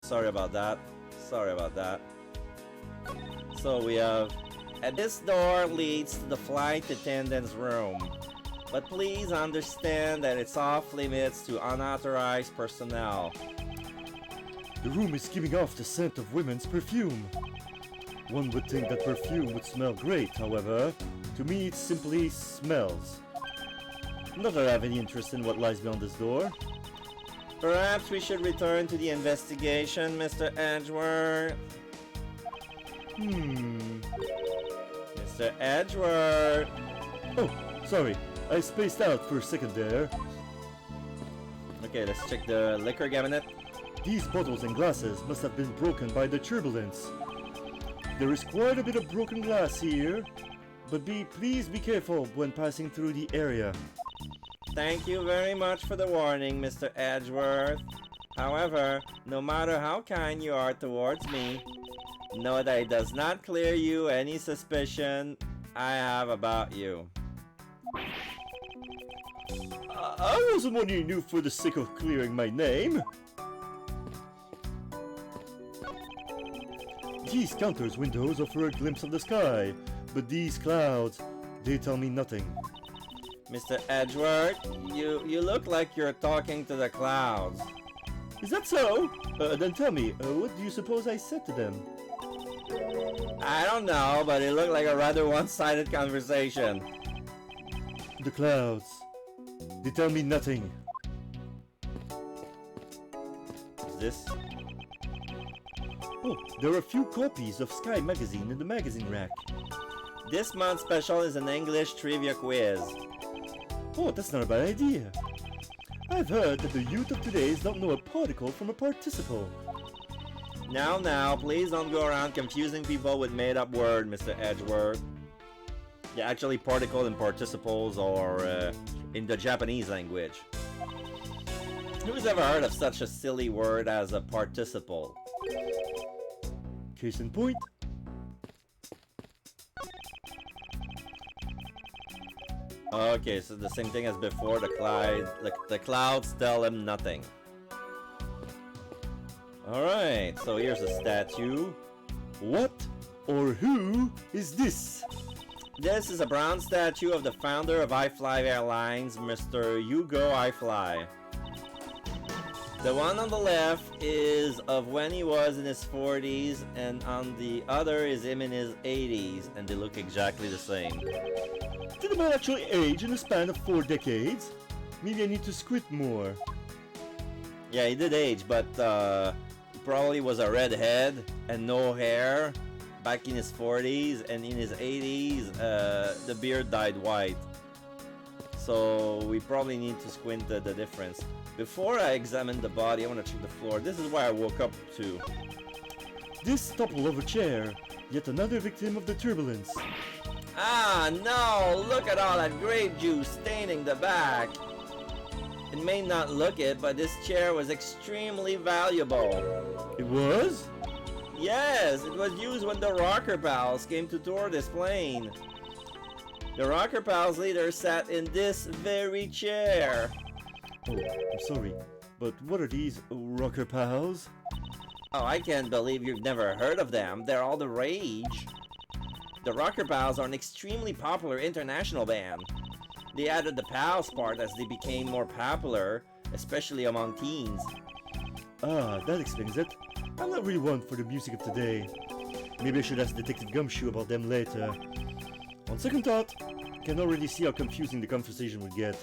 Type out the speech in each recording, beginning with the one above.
Sorry about that. Sorry about that. So we have... And this door leads to the flight attendant's room. But please understand that it's off limits to unauthorized personnel. The room is giving off the scent of women's perfume. One would think that perfume would smell great, however. To me it simply smells. Not that I have any interest in what lies beyond this door. Perhaps we should return to the investigation, Mr. Edgeworth. Mr. Edgeworth! Oh, sorry. I spaced out for a second there. Okay, let's check the liquor cabinet. These bottles and glasses must have been broken by the turbulence. There is quite a bit of broken glass here, but please be careful when passing through the area. Thank you very much for the warning, Mr. Edgeworth. However, no matter how kind you are towards me, know that it does not clear you any suspicion I have about you. I wasn't wanting you for the sake of clearing my name. These counters' windows offer a glimpse of the sky, but these clouds, they tell me nothing. Mr. Edgeworth, you look like you're talking to the clouds. Is that so? Then tell me, what do you suppose I said to them? I don't know, but it looked like a rather one-sided conversation. The clouds, they tell me nothing. Is this? Oh, there are a few copies of Sky magazine in the magazine rack. This month's special is an English trivia quiz. Oh, that's not a bad idea. I've heard that the youth of today don't know a particle from a participle. Now, please don't go around confusing people with made-up word, Mr. Edgeworth. Yeah, actually, particle and participles are in the Japanese language. Who's ever heard of such a silly word as a participle? Case in point. Okay, so the same thing as before, the clouds tell him nothing. Alright, so here's a statue. What or who is this? This is a bronze statue of the founder of iFly Airlines, Mr. Hugo iFly. The one on the left is of when he was in his 40s, and on the other is him in his 80s, and they look exactly the same. Did the man actually age in a span of 4 decades? Maybe I need to squint more. Yeah, he did age, but he probably was a redhead and no hair back in his 40s, and in his 80s, the beard dyed white. So we probably need to squint the difference. Before I examine the body, I want to check the floor. This is where I woke up to. This topple of a chair, yet another victim of the turbulence. Ah, no! Look at all that grape juice staining the back. It may not look it, but this chair was extremely valuable. It was? Yes, it was used when the Rocker Pals came to tour this plane. The Rocker Pals leader sat in this very chair. Oh, I'm sorry, but what are these rocker pals? Oh, I can't believe you've never heard of them. They're all the rage. The Rocker Pals are an extremely popular international band. They added the pals part as they became more popular, especially among teens. Ah, that explains it. I'm not really one for the music of today. Maybe I should ask Detective Gumshoe about them later. On second thought, I can already see how confusing the conversation would get.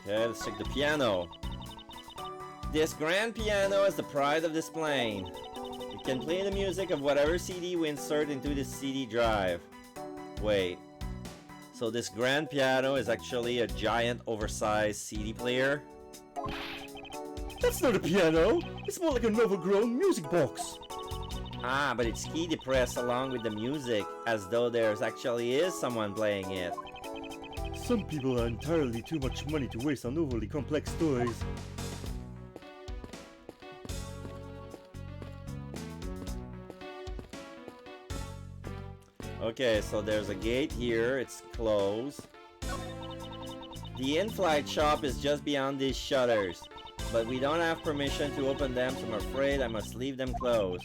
Okay, let's check the piano. This grand piano is the pride of this plane. We can play the music of whatever CD we insert into this CD drive. Wait, so this grand piano is actually a giant oversized CD player? That's not a piano! It's more like an overgrown music box! Ah, but it's key depressed along with the music, as though there's actually is someone playing it. Some people are entirely too much money to waste on overly complex toys. Okay, so there's a gate here, it's closed. The in-flight shop is just beyond these shutters, but we don't have permission to open them, so I'm afraid I must leave them closed.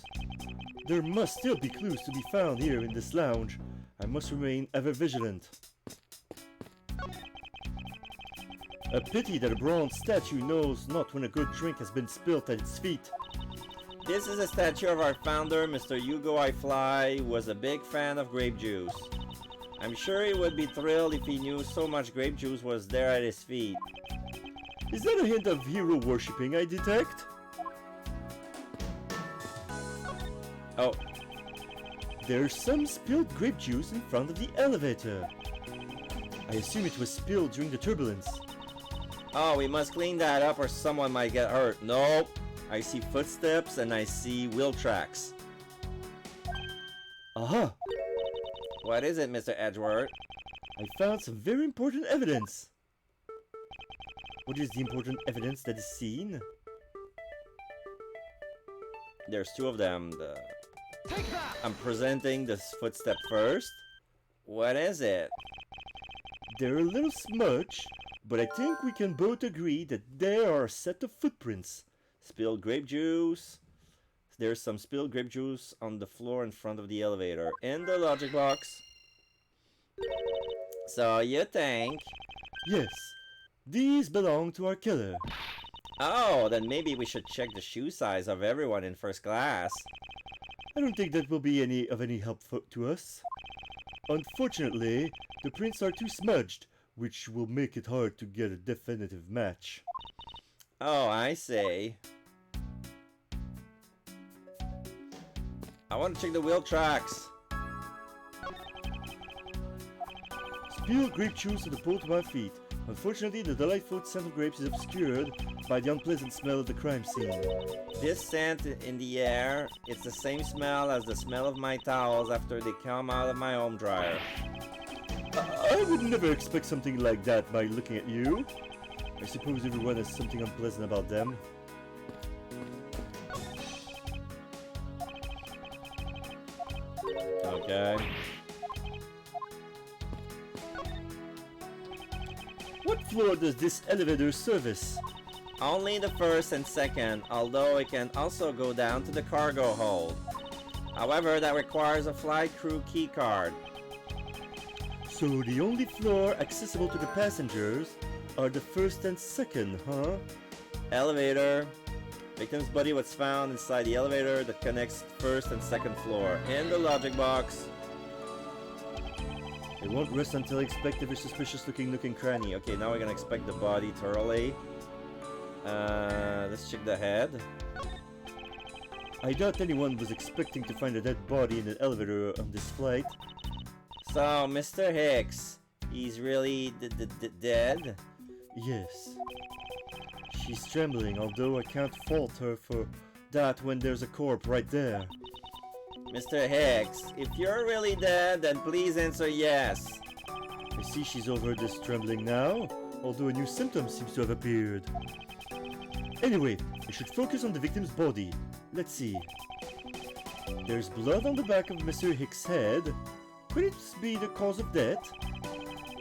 There must still be clues to be found here in this lounge. I must remain ever vigilant. A pity that a bronze statue knows not when a good drink has been spilt at its feet. This is a statue of our founder, Mr. Hugo I Fly, who was a big fan of grape juice. I'm sure he would be thrilled if he knew so much grape juice was there at his feet. Is that a hint of hero worshipping I detect? Oh, There's some spilled grape juice in front of the elevator. I assume it was spilled during the turbulence. oh, we must clean that up or someone might get hurt. Nope. I see footsteps and I see wheel tracks. Aha! What is it, Mr. Edgeworth? I found some very important evidence. What is the important evidence that is seen? There's two of them. I'm presenting this footstep first. What is it? They're a little smudged, but I think we can both agree that there are a set of footprints. Spilled grape juice. There's some spilled grape juice on the floor in front of the elevator. In the logic box. So you think... Yes, these belong to our killer. Oh, then maybe we should check the shoe size of everyone in first class. I don't think that will be of any help to us. Unfortunately, the prints are too smudged, which will make it hard to get a definitive match. Oh, I see. I want to check the wheel tracks. Spilled grape juice at the pole to my feet. Unfortunately, the delightful scent of grapes is obscured by the unpleasant smell of the crime scene. This scent in the air, it's the same smell as the smell of my towels after they come out of my home dryer. I would never expect something like that by looking at you. I suppose everyone has something unpleasant about them. Okay. What floor does this elevator service? Only the first and second, although it can also go down to the cargo hold. However, that requires a flight crew key card. So the only floor accessible to the passengers are the first and second, huh? Elevator. Victim's body was found inside the elevator that connects first and second floor. In the logic box. I won't rest until I inspect every suspicious looking nook and cranny. Okay, now we're gonna inspect the body thoroughly. Let's check the head. I doubt anyone was expecting to find a dead body in an elevator on this flight. So, Mr. Hicks, he's really dead? Yes. She's trembling, although I can't fault her for that when there's a corpse right there. Mr. Hicks, if you're really dead, then please answer yes. I see she's over this trembling now, although a new symptom seems to have appeared. Anyway, I should focus on the victim's body. Let's see. There's blood on the back of Mr. Hicks' head. Could it be the cause of death?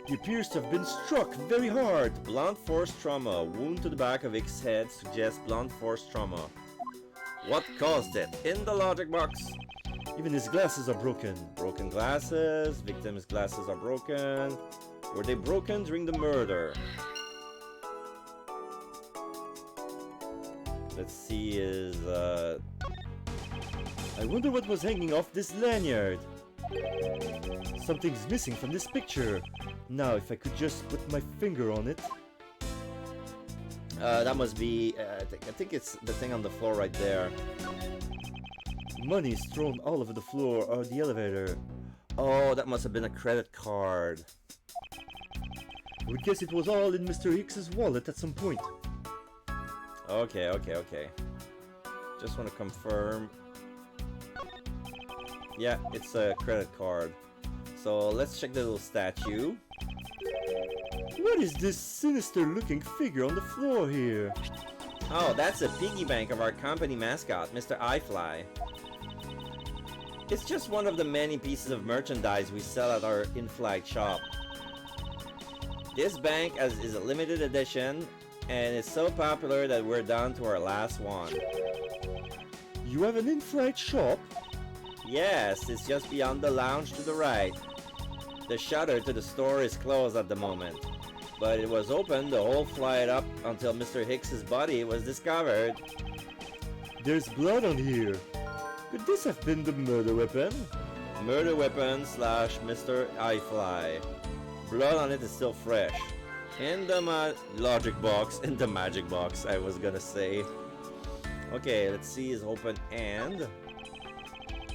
He appears to have been struck very hard. Blunt force trauma. Wound to the back of Hicks' head suggests blunt force trauma. What caused it? In the logic box. Even his glasses are broken. Broken glasses. Victim's glasses are broken. Were they broken during the murder? Let's see his, I wonder what was hanging off this lanyard. Something's missing from this picture. Now, if I could just put my finger on it. that must be, I think it's the thing on the floor right there. Money is thrown all over the floor or the elevator. Oh, that must have been a credit card. I would guess it was all in Mr. Hicks's wallet at some point. Okay. Just want to confirm. Yeah, it's a credit card. So let's check the little statue. What is this sinister looking figure on the floor here? Oh, that's a piggy bank of our company mascot, Mr. iFly. It's just one of the many pieces of merchandise we sell at our in-flight shop. This bank is a limited edition And it's so popular that we're down to our last one. You have an in-flight shop? Yes, it's just beyond the lounge to the right. The shutter to the store is closed at the moment, but it was open the whole flight up until Mr. Hicks's body was discovered. There's blood on here. Could this have been the murder weapon? Murder weapon slash Mr. iFly. Blood on it is still fresh. In the logic box, in the magic box, I was gonna say. Okay, let's see, is open and...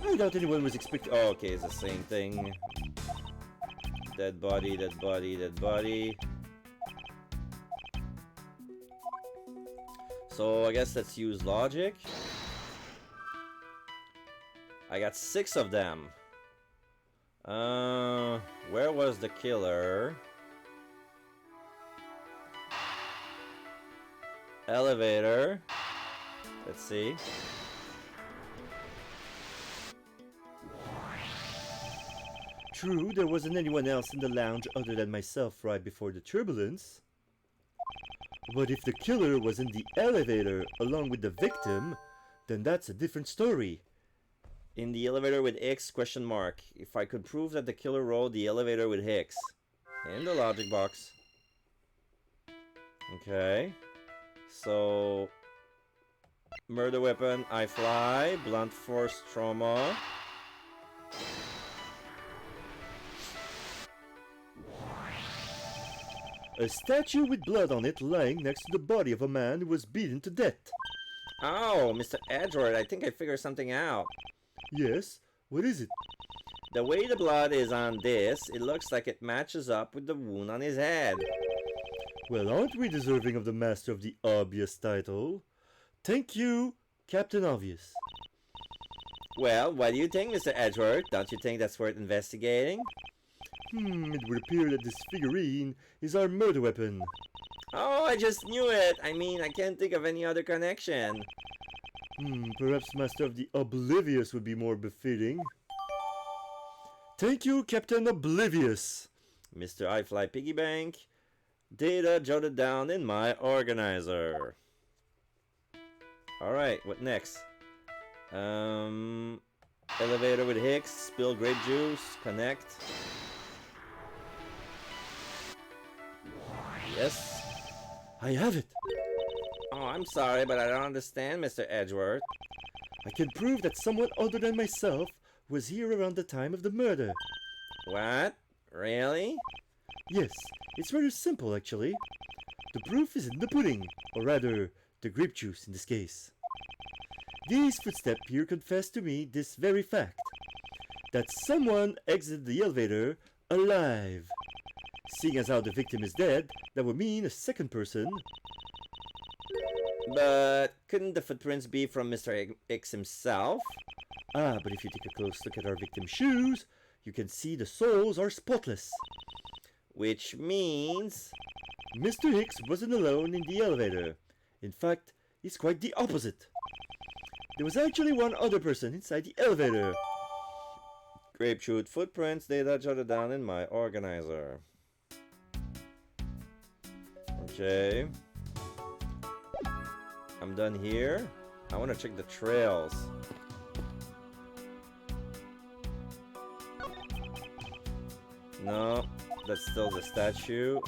I doubt anyone was expecting... Oh, okay, it's the same thing. Dead body, dead body, dead body. So I guess let's use logic. I got 6 of them. Where was the killer? Elevator. Let's see. True, there wasn't anyone else in the lounge other than myself right before the turbulence. But if the killer was in the elevator along with the victim, then that's a different story. In the elevator with X, question mark. If I could prove that the killer rode the elevator with Hicks. In the logic box. Okay. So... Murder weapon, I fly. Blunt force trauma. A statue with blood on it lying next to the body of a man who was beaten to death. Oh, Mr. Edgeworth, I think I figured something out. Yes? What is it? The way the blood is on this, it looks like it matches up with the wound on his head. Well, aren't we deserving of the Master of the Obvious title? Thank you, Captain Obvious. Well, what do you think, Mr. Edgeworth? Don't you think that's worth investigating? It would appear that this figurine is our murder weapon. Oh, I just knew it! I mean, I can't think of any other connection. Perhaps Master of the Oblivious would be more befitting. Thank you, Captain Oblivious. Mr. iFly Piggy Bank. Data jotted down in my organizer. Alright, what next? Elevator with Hicks, spill grape juice, connect. Yes. I have it. Oh, I'm sorry, but I don't understand, Mr. Edgeworth. I can prove that someone other than myself was here around the time of the murder. What? Really? Yes, it's rather simple actually. The proof is in the pudding, or rather, the grape juice in this case. These footsteps here confess to me this very fact, that someone exited the elevator alive. Seeing as how the victim is dead, that would mean a second person. But couldn't the footprints be from Mr. X himself? Ah, but if you take a close look at our victim's shoes, you can see the soles are spotless. Which means... Mr. Hicks wasn't alone in the elevator. In fact, it's quite the opposite. There was actually one other person inside the elevator. Grapefruit footprints, data jotted down in my organizer. Okay. I'm done here. I want to check the trails. No, that's still the statue.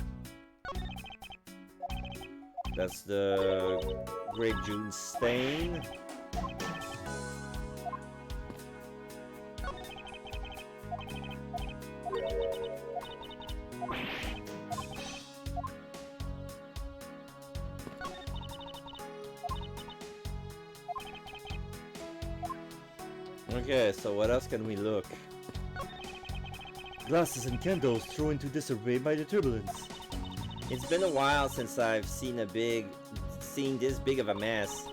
That's the grape juice stain. Okay, so what else can we look? Glasses and candles thrown into disarray by the turbulence. It's been a while since I've seen this big of a mess.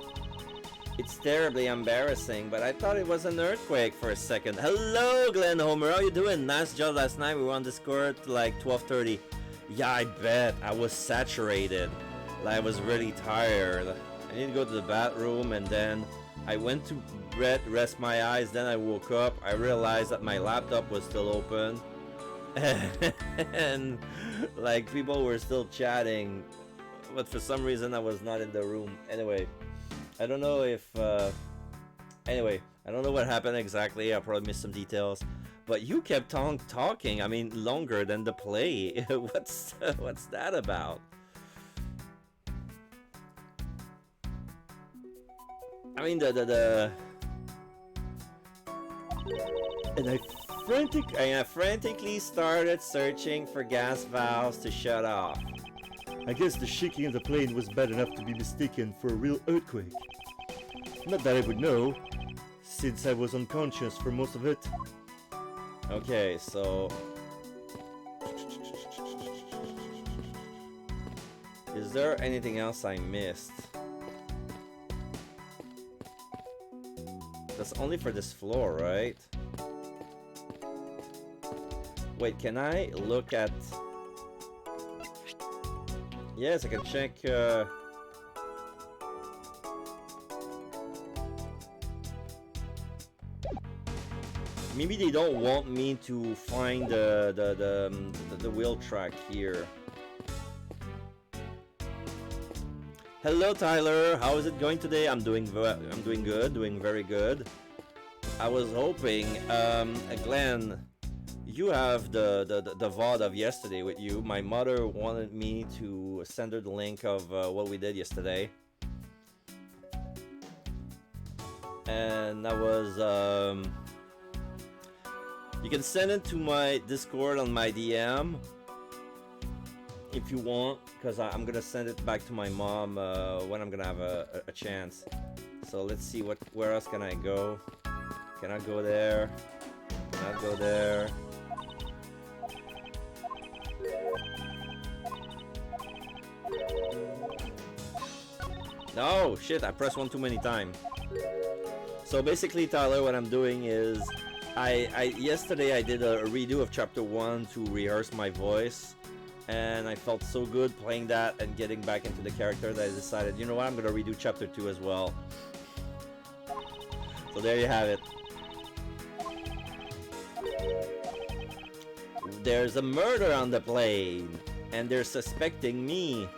It's terribly embarrassing, but I thought it was an earthquake for a second. Hello, Glenn Homer, how you doing? Nice job last night. We were on Discord till like 12:30. Yeah, I bet. I was saturated. Like, I was really tired. I need to go to the bathroom, and then I went to bed, rest my eyes, then I woke up. I realized that my laptop was still open. And like people were still chatting but for some reason I was not in the room. Anyway, I don't know if... Anyway, I don't know what happened exactly. I probably missed some details. But you kept talking, I mean, longer than the play. What's that about? I mean, And I frantically started searching for gas valves to shut off. I guess the shaking of the plane was bad enough to be mistaken for a real earthquake. Not that I would know, since I was unconscious for most of it. Okay, so... Is there anything else I missed? That's only for this floor, right? Wait, can I look at... Yes, I can check... Maybe they don't want me to find the wheel track here. Hello, Tyler. How is it going today? I'm doing good, doing very good. I was hoping, Glenn, you have the VOD of yesterday with you. My mother wanted me to send her the link of what we did yesterday, and I was you can send it to my Discord on my DM if you want, because I'm gonna send it back to my mom when I'm gonna have a chance. So let's see where else can I go? Can I go there? Can I go there? No, shit, I pressed one too many times. So basically, Tyler, what I'm doing is yesterday I did a redo of chapter 1 to rehearse my voice, and I felt so good playing that and getting back into the character that I decided, you know what, I'm gonna redo chapter 2 as well. So there you have it. There's a murder on the plane, and they're suspecting me.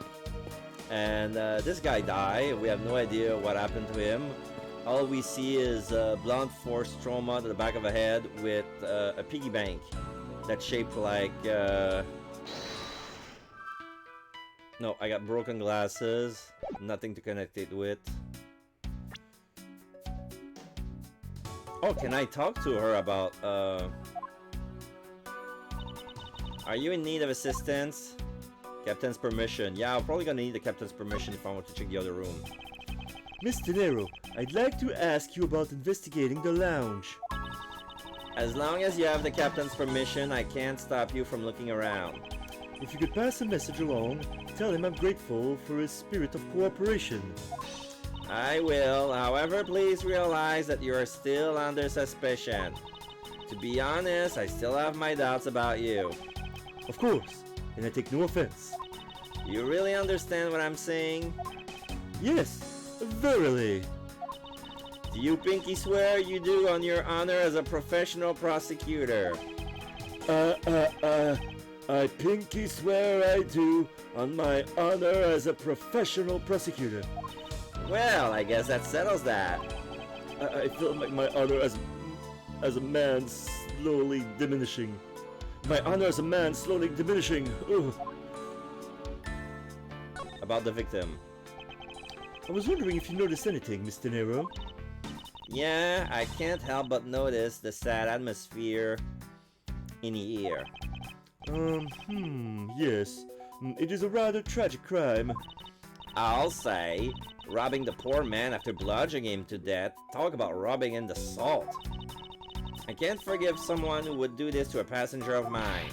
And this guy died. We have no idea what happened to him. All we see is blunt force trauma to the back of a head with a piggy bank that's shaped like... No, I got broken glasses. Nothing to connect it with. Oh, can I talk to her about... Are you in need of assistance? Captain's permission. Yeah, I'm probably gonna need the captain's permission if I want to check the other room. Mr. Nero, I'd like to ask you about investigating the lounge. As long as you have the captain's permission, I can't stop you from looking around. If you could pass a message along, tell him I'm grateful for his spirit of cooperation. I will. However, please realize that you are still under suspicion. To be honest, I still have my doubts about you. Of course, and I take no offense. You really understand what I'm saying? Yes, verily. Do you pinky swear you do on your honor as a professional prosecutor? I pinky swear I do on my honor as a professional prosecutor. Well, I guess that settles that. I feel like my honor as a man slowly diminishing. My honor as a man slowly diminishing. Ugh. About the victim. I was wondering if you noticed anything, Mr. Nero. Yeah, I can't help but notice the sad atmosphere in the air. Yes. It is a rather tragic crime. I'll say, robbing the poor man after bludgeoning him to death. Talk about rubbing in the salt. I can't forgive someone who would do this to a passenger of mine.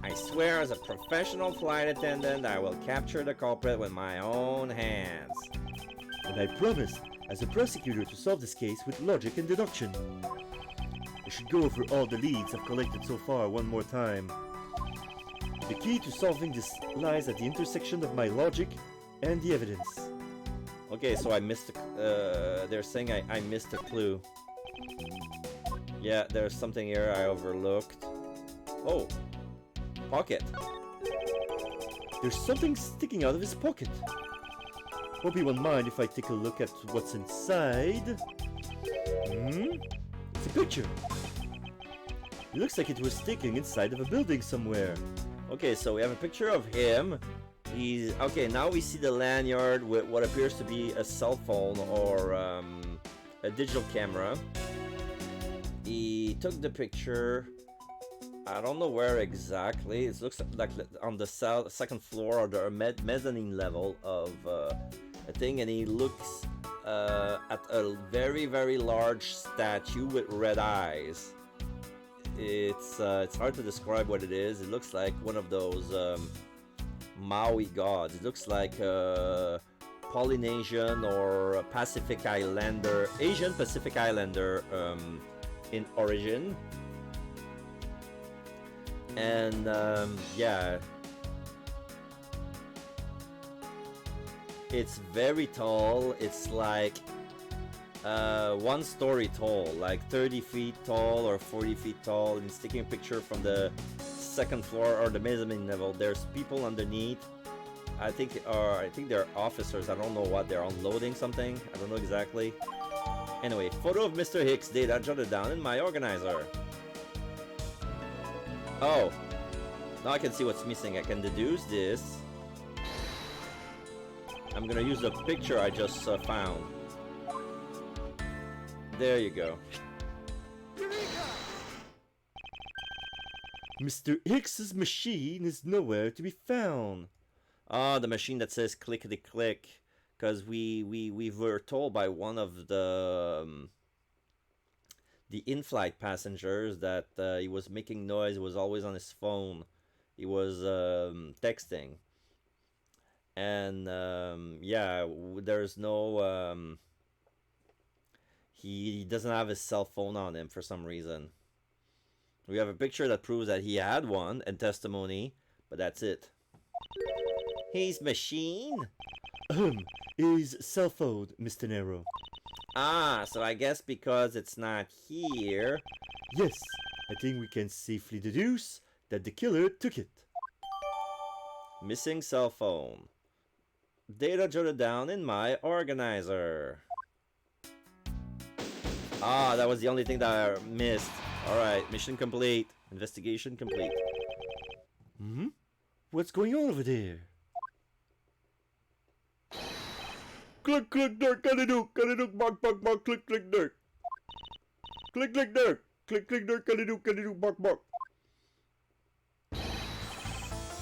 I swear as a professional flight attendant, I will capture the culprit with my own hands. And I promise, as a prosecutor, to solve this case with logic and deduction. I should go over all the leads I've collected so far one more time. The key to solving this lies at the intersection of my logic and the evidence. Okay, so I missed they're saying I missed a clue. Yeah, there's something here I overlooked. Oh, pocket. There's something sticking out of his pocket. Hope you won't mind if I take a look at what's inside. It's a picture. It looks like it was sticking inside of a building somewhere. Okay, so we have a picture of him. He's okay. Now we see the lanyard with what appears to be a cell phone or a digital camera. He took the picture. I don't know where exactly. It looks like on the second floor or the mezzanine level of a thing, and he looks at a very, very large statue with red eyes. It's hard to describe what it is. It looks like one of those Maui gods. It looks like a Polynesian or a Pacific Islander, Asian Pacific Islander in origin. And yeah, it's very tall. It's like 1 story tall, like 30 feet tall or 40 feet tall, and it's taking a picture from the second floor or the mezzanine level. There's people underneath. I think they're officers. I don't know what they're unloading something. I don't know exactly. Anyway, photo of Mr. Hicks, data jotted down in my organizer. Oh, now I can see what's missing. I can deduce this. I'm gonna use the picture I just found. There you go. Mr. Hicks's machine is nowhere to be found. Ah, the machine that says clickety click, because we were told by one of the in-flight passengers that he was making noise. He was always on his phone. He was texting, and yeah, there's no. He doesn't have his cell phone on him for some reason. We have a picture that proves that he had one and testimony, but that's it. His machine? Is cell phone, Mr. Nero. Ah, so I guess because it's not here. Yes, I think we can safely deduce that the killer took it. Missing cell phone. Data jotted down in my organizer. Ah, that was the only thing that I missed. Alright, mission complete. Investigation complete. What's going on over there? Click, click, dirt, can-a-do, bark, bark, bark, click, click, dirt. Click, click, dirt. Click, click, dirt, can-a-do, bark, bark.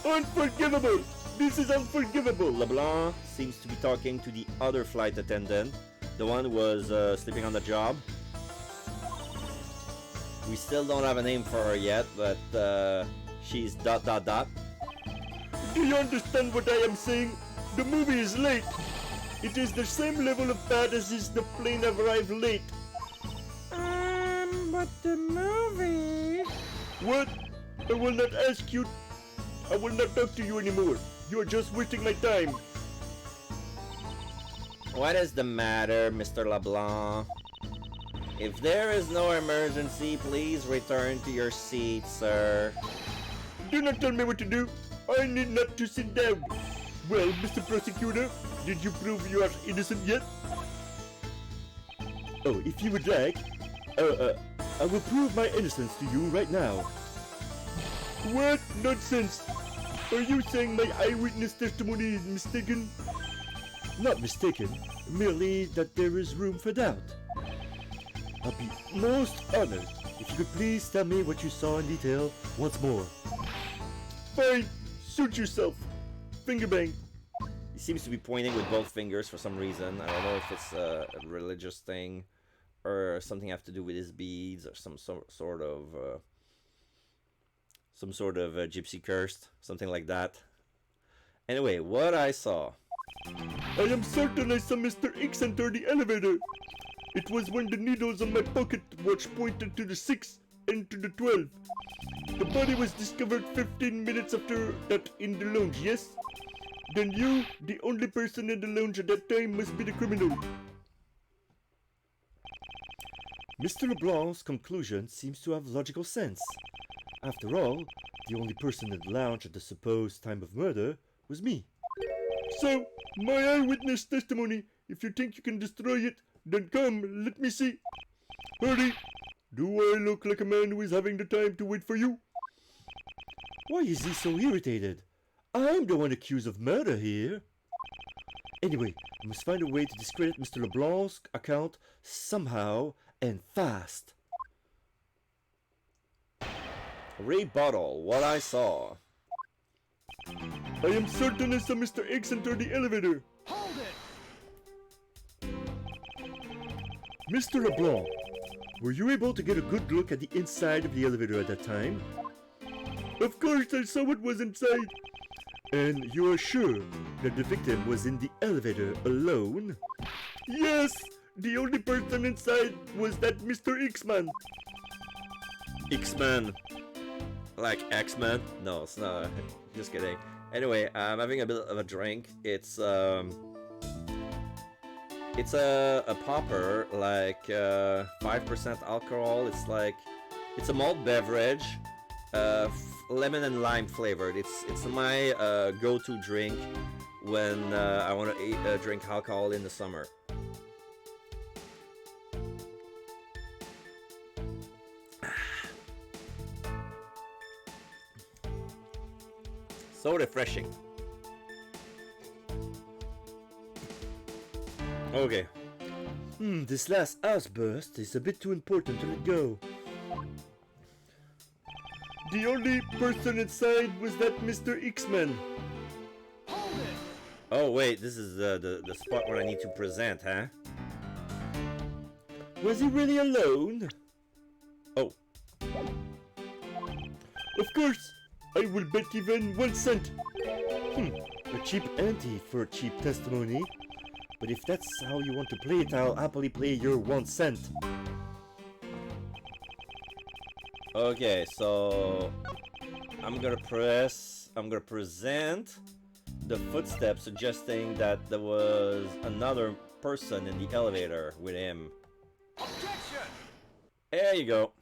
Unforgivable! This is unforgivable! LeBlanc seems to be talking to the other flight attendant. The one who was sleeping on the job. We still don't have a name for her yet, but she's ... Do you understand what I am saying? The movie is late. It is the same level of bad as is the plane have arrived late. But the movie... What? I will not ask you. I will not talk to you anymore. You are just wasting my time. What is the matter, Mr. LeBlanc? If there is no emergency, please return to your seat, sir. Do not tell me what to do. I need not to sit down. Well, Mr. Prosecutor, did you prove you are innocent yet? Oh, if you would like, I will prove my innocence to you right now. What nonsense! Are you saying my eyewitness testimony is mistaken? Not mistaken, merely that there is room for doubt. I'll be most honored if you could please tell me what you saw in detail once more. Fine, suit yourself. Finger bang. He seems to be pointing with both fingers for some reason. I don't know if it's a religious thing or something have to do with his beads or some sort of gypsy curse, something like that. Anyway, what I saw. I am certain I saw Mr. X enter the elevator. It was when the needles on my pocket watch pointed to the 6 and to the 12. The body was discovered 15 minutes after that in the lounge, yes? Then you, the only person in the lounge at that time, must be the criminal. Mr. LeBlanc's conclusion seems to have logical sense. After all, the only person in the lounge at the supposed time of murder Was me. So, my eyewitness testimony, if you think you can destroy it, then come, let me see. Hurry! Do I look like a man who is having the time to wait for you? Why is he so irritated? I'm the one accused of murder here. Anyway, I must find a way to discredit Mr. LeBlanc's account somehow and fast. Rebuttal what I saw. I am certain I saw Mr. X enter the elevator. Hold it! Mr. LeBlanc, were you able to get a good look at the inside of the elevator at that time? Of course I saw what was inside. And you are sure that the victim was in the elevator alone? Yes, the only person inside was that Mr. X-Man. X-Men. Like X-Men? No, it's not. Just kidding. Anyway, I'm having a bit of a drink. It's a popper, like 5% alcohol. It's a malt beverage, lemon and lime flavored. It's my go-to drink when I want to drink alcohol in the summer. So refreshing. Okay. This last outburst is a bit too important to let go. The only person inside was that Mr. X-Man. Hold it! Oh wait, this is the spot where I need to present, huh? Was he really alone? Oh, Of course, I will bet even 1 cent. A cheap ante for a cheap testimony. But if that's how you want to play it, I'll happily play your 1 cent. okay. So I'm gonna present the footsteps suggesting that there was another person in the elevator with him. Objection! There you go.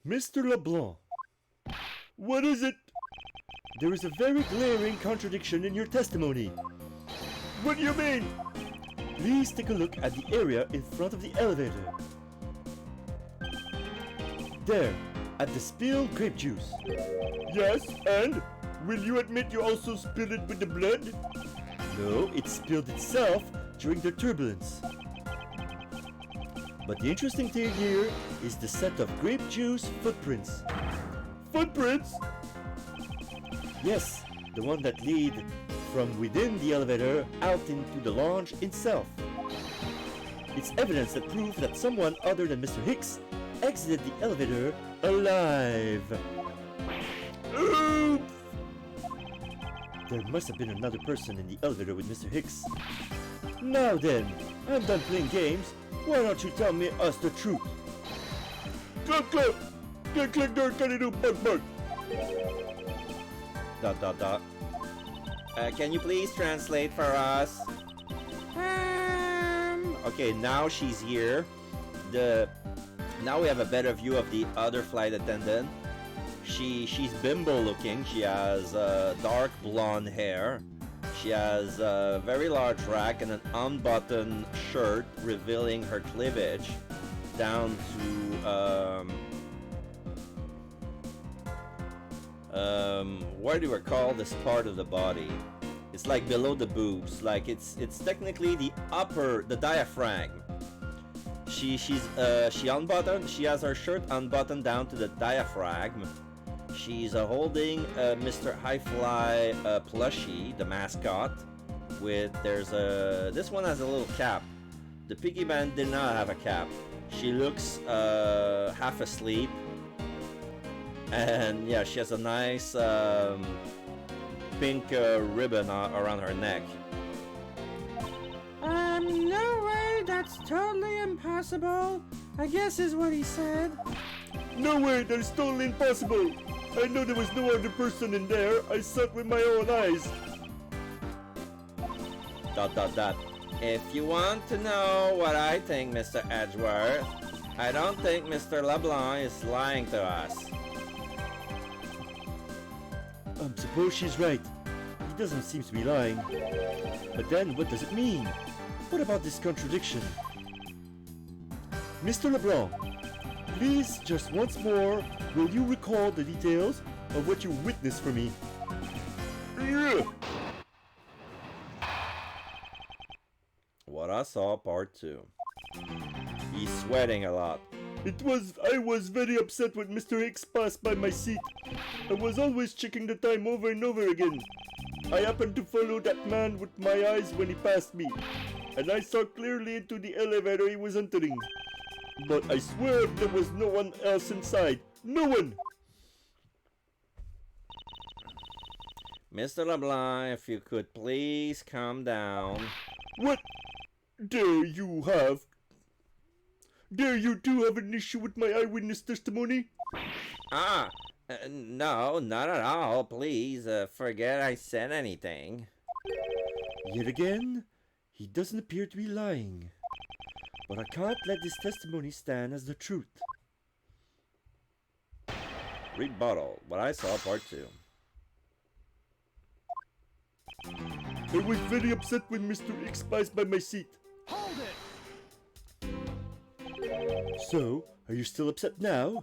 Mr. LeBlanc, What is it? there is a very glaring contradiction in your testimony. What do you mean? Please take a look at the area in front of the elevator. There, at the spilled grape juice. Yes, and? Will you admit you also spilled it with the blood? No, it spilled itself during the turbulence. But the interesting thing here is the set of grape juice footprints. Footprints? Yes, the one that lead from within the elevator out into the lounge itself. It's evidence that proves that someone other than Mr. Hicks exited the elevator alive. Oops! There must have been another person in the elevator with Mr. Hicks. Now then, I'm done playing games. Why don't you tell us the truth? Clap, clap! Click, click, door, can you do bug, bug? Dot dot dot. Can you please translate for us? Okay, now she's here. Now we have a better view of the other flight attendant. She's bimbo looking. She has dark blonde hair. She has a very large rack and an unbuttoned shirt revealing her cleavage down to what do we call this part of the body? It's like below the boobs. Like it's technically the diaphragm. She unbuttoned. She has her shirt unbuttoned down to the diaphragm. She's holding Mr. Highfly plushie, the mascot. This one has a little cap. The piggy bank did not have a cap. She looks half asleep, and yeah, she has a nice pink ribbon around her neck. No way, that's totally impossible. I guess is what he said. No way, that is totally impossible. I know there was no other person in there. I saw it with my own eyes. Dot dot dot. If you want to know what I think, Mr. Edgeworth, I don't think Mr. LeBlanc is lying to us. Suppose she's right. He doesn't seem to be lying. But then, what does it mean? What about this contradiction? Mr. LeBlanc, please, just once more, will you recall the details of what you witnessed for me? What I saw, part 2. He's sweating a lot. I was very upset when Mr. Hicks passed by my seat. I was always checking the time over and over again. I happened to follow that man with my eyes when he passed me, and I saw clearly into the elevator he was entering. But I swear there was no one else inside. No one! Mr. LeBlanc, if you could please calm down. What? Dare you two have an issue with my eyewitness testimony? No, not at all. Please, forget I said anything. Yet again, he doesn't appear to be lying. But I can't let this testimony stand as the truth. Rebuttal. What I saw, part 2. I was very upset when Mr. Hicks passed by my seat. Hold it! So, are you still upset now?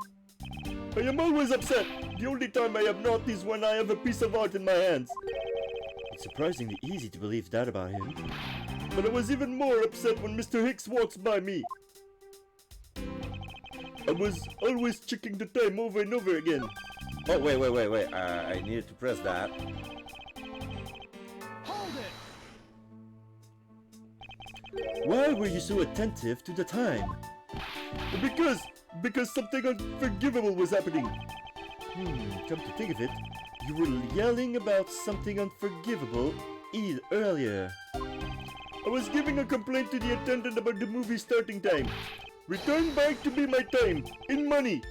I am always upset. The only time I have not is when I have a piece of art in my hands. It's surprisingly easy to believe that about him. But I was even more upset when Mr. Hicks walks by me. I was always checking the time over and over again. Oh, wait. I needed to press that. Hold it! Why were you so attentive to the time? Because something unforgivable was happening. Come to think of it, you were yelling about something unforgivable earlier. I was giving a complaint to the attendant about the movie starting time. Return back to be my time, in money.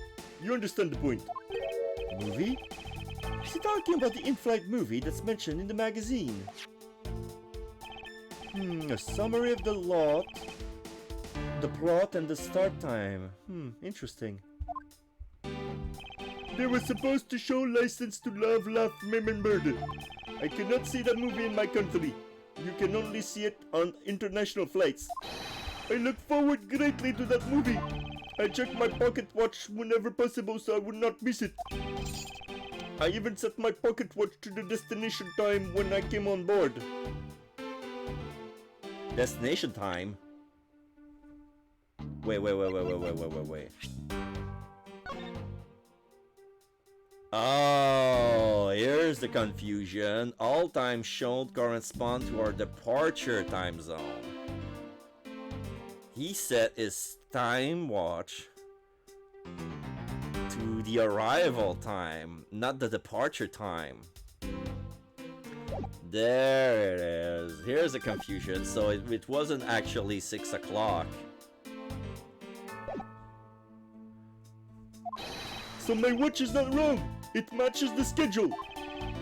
You understand the point. Movie? Is he talking about the in-flight movie that's mentioned in the magazine? A summary of the plot and the start time. Interesting. They were supposed to show License to Love, Laugh, Meme and Murder. I cannot see that movie in my country. You can only see it on international flights. I look forward greatly to that movie. I check my pocket watch whenever possible so I would not miss it. I even set my pocket watch to the destination time when I came on board. Destination time? Wait. Oh, here's the confusion. All times shown correspond to our departure time zone. He set his time watch to the arrival time, not the departure time. There it is. Here's the confusion. So it wasn't actually 6 o'clock. So my watch is not wrong. It matches the schedule.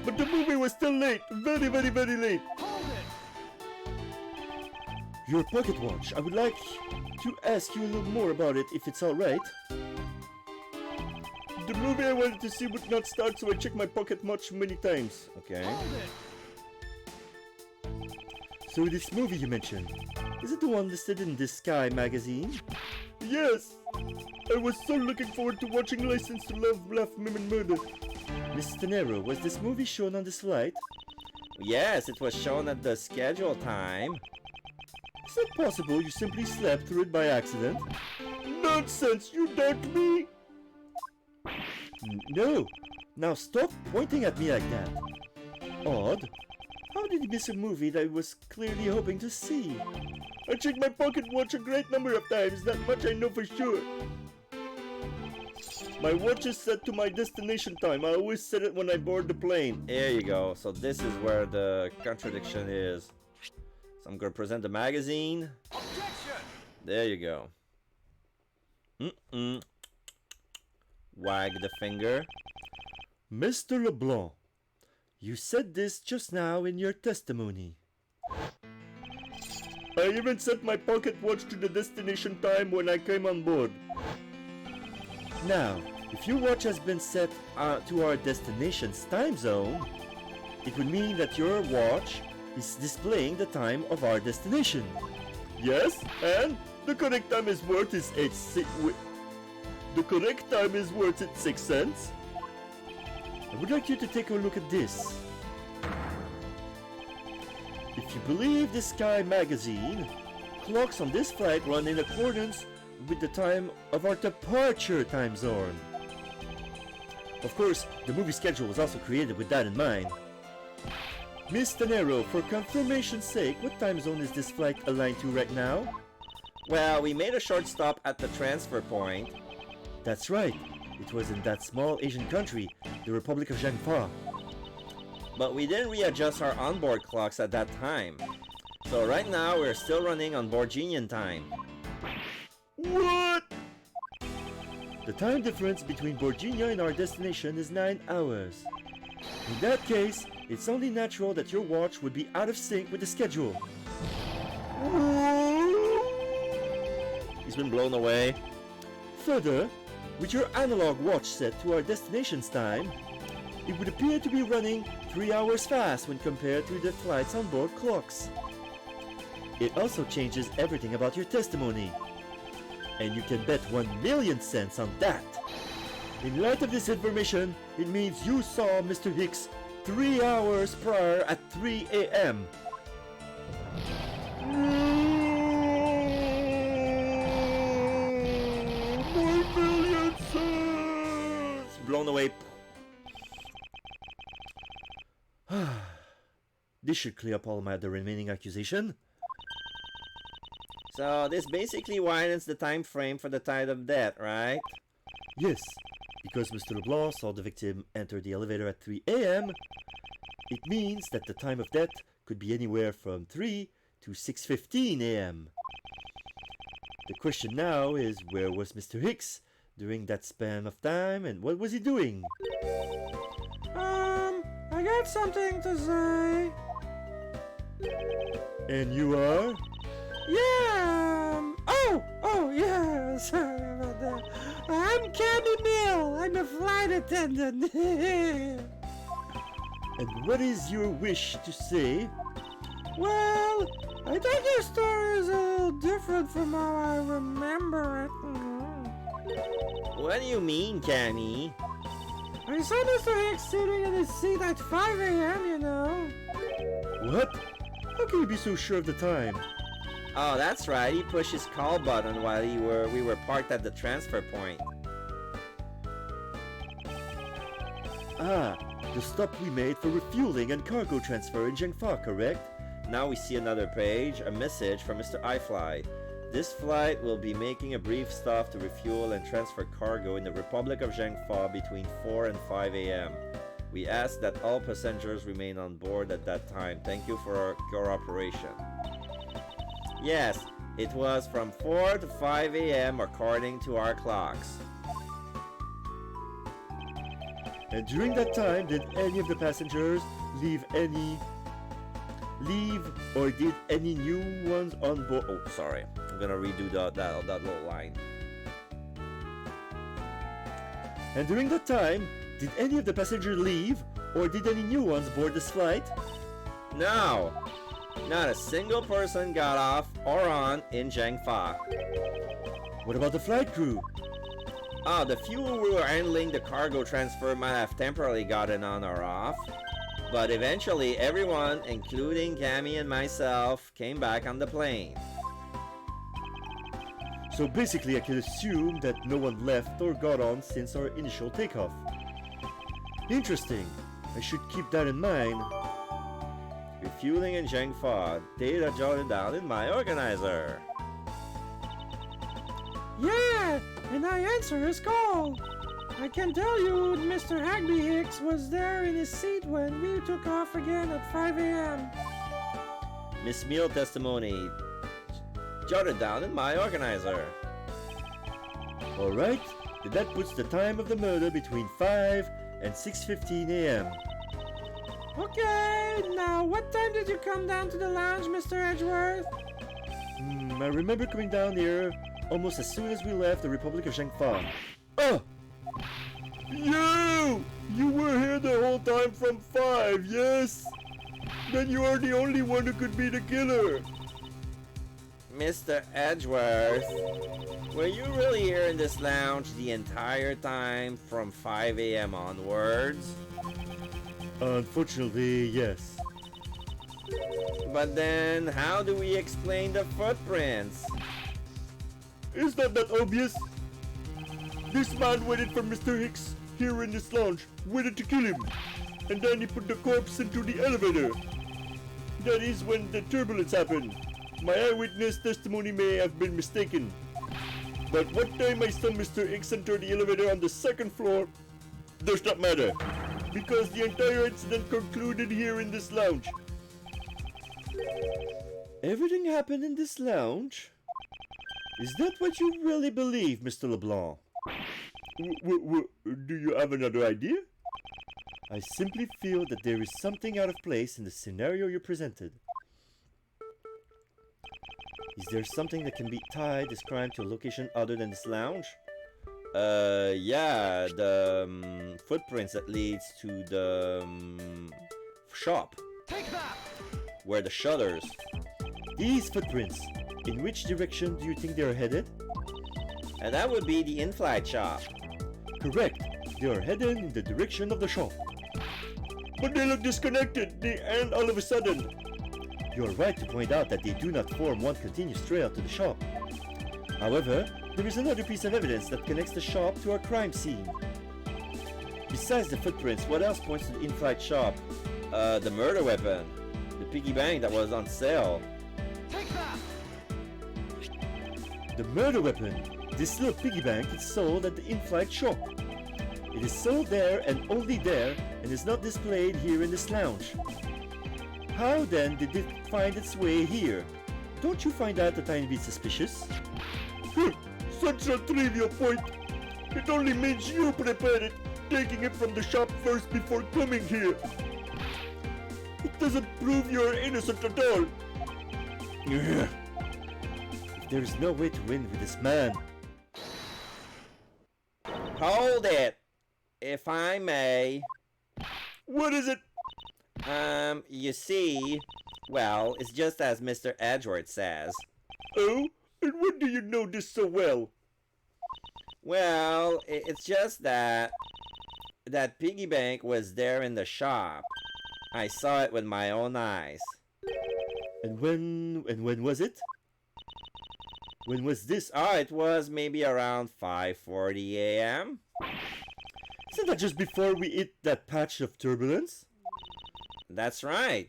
But the movie was still late. Very late. Hold it! Your pocket watch. I would like to ask you a little more about it if it's alright. The movie I wanted to see would not start, so I checked my pocket watch many times. Okay. Hold it! So this movie you mentioned, is it the one listed in this Sky magazine? Yes! I was so looking forward to watching License to Love, Laugh, Meme and Murder. Mr. Nero, was this movie shown on this flight? Yes, it was shown at the schedule time. Is it possible you simply slept through it by accident? Nonsense! You doubt me? No! Now stop pointing at me like that. Odd. How did he miss a movie that he was clearly hoping to see? I checked my pocket watch a great number of times, that much I know for sure. My watch is set to my destination time. I always set it when I board the plane. There you go. So this is where the contradiction is. So I'm gonna present the magazine. Objection! There you go. Wag the finger. Mr. LeBlanc, you said this just now in your testimony. I even set my pocket watch to the destination time when I came on board. Now, if your watch has been set to our destination's time zone, it would mean that your watch is displaying the time of our destination. Yes, and the correct time is worth its 6 cents. I would like you to take a look at this. If you believe the Sky magazine, clocks on this flight run in accordance with the time of our departure time zone. Of course, the movie schedule was also created with that in mind. Miss Tanero, for confirmation's sake, what time zone is this flight aligned to right now? Well, we made a short stop at the transfer point. That's right. It was in that small Asian country, the Republic of Jiangfa. But we didn't readjust our onboard clocks at that time. So right now we're still running on Borginian time. What? The time difference between Borginia and our destination is 9 hours. In that case, it's only natural that your watch would be out of sync with the schedule. He's been blown away. Further, with your analog watch set to our destination's time, it would appear to be running 3 hours fast when compared to the flight's onboard clocks. It also changes everything about your testimony. And you can bet 1,000,000 cents on that. In light of this information, it means you saw Mr. Hicks 3 hours prior at 3 a.m. 1,000,000 cents! Blown away. This should clear up all the remaining accusation. So this basically widens the time frame for the time of death, right? Yes, because Mr. LeBlanc saw the victim enter the elevator at 3 a.m., it means that the time of death could be anywhere from 3 to 6:15 a.m. The question now is, where was Mr. Hicks during that span of time, and what was he doing? I got something to say. And you are? Yeah, yeah, sorry about that. I'm Cammy Mill. I'm a flight attendant. And what is your wish to say? Well, I think your story is a little different from how I remember it. What do you mean, Cammy? I saw Mr. Hicks sitting in his seat at 5 a.m., you know. What? How can you be so sure of the time? Oh, that's right. He pushed his call button while we were parked at the transfer point. Ah, the stop we made for refueling and cargo transfer in Jiangfa, correct? Now we see another page, a message from Mr. iFly. This flight will be making a brief stop to refuel and transfer cargo in the Republic of Jiangfa between 4 and 5 a.m. We ask that all passengers remain on board at that time. Thank you for your cooperation. Yes, it was from 4 to 5 a.m. according to our clocks. And during that time, did any of the passengers leave or did any new ones on board? Oh, sorry. I'm gonna redo that little line. And during that time, did any of the passengers leave or did any new ones board this flight? No! Not a single person got off or on in Jiangfa. What about the flight crew? Ah, the few who were handling the cargo transfer might have temporarily gotten on or off. But eventually everyone, including Cammy and myself, came back on the plane. So basically I can assume that no one left or got on since our initial takeoff. Interesting. I should keep that in mind. Refueling in Jiangfa, data jotted down in my organizer. Yeah, and I answer his call. I can tell you Mr. Hagby Hicks was there in his seat when we took off again at 5 a.m. Miss Meal testimony jotted down in my organizer. Alright, then that puts the time of the murder between 5 and 6:15 a.m. Okay, now what time did you come down to the lounge, Mr. Edgeworth? I remember coming down here almost as soon as we left the Republic of Jiangfa. Oh! You! You were here the whole time from 5, yes? Then you are the only one who could be the killer. Mr. Edgeworth, were you really here in this lounge the entire time from 5 a.m. onwards? Unfortunately, yes. But then, how do we explain the footprints? Is that obvious? This man waited for Mr. Hicks here in this lounge, waited to kill him, and then he put the corpse into the elevator. That is when the turbulence happened. My eyewitness testimony may have been mistaken. But what time I saw Mr. Hicks enter the elevator on the 2nd floor does not matter, because the entire incident concluded here in this lounge. Everything happened in this lounge? Is that what you really believe, Mr. LeBlanc? Do you have another idea? I simply feel that there is something out of place in the scenario you presented. Is there something that can be tied this crime to a location other than this lounge? Yeah, the footprints that leads to the shop, Take that! where the shutters. These footprints, in which direction do you think they are headed? And that would be the in-flight shop. Correct, they are headed in the direction of the shop. But they look disconnected, they end all of a sudden. You are right to point out that they do not form one continuous trail to the shop. However, there is another piece of evidence that connects the shop to our crime scene. Besides the footprints, what else points to the in-flight shop? The murder weapon. The piggy bank that was on sale. Take that! The murder weapon. This little piggy bank is sold at the in-flight shop. It is sold there and only there, and is not displayed here in this lounge. How then did it find its way here? Don't you find that a tiny bit suspicious? Such a trivial point. It only means you prepared it, taking it from the shop first before coming here. It doesn't prove you're innocent at all. If there is no way to win with this man. Hold it! If I may. What is it? You see, well, it's just as Mr. Edgeworth says. Oh? And when do you know this so well? Well, it's just that piggy bank was there in the shop. I saw it with my own eyes. And when was it? When was this? Oh, it was maybe around 5:40 a.m. Isn't that just before we hit that patch of turbulence? That's right.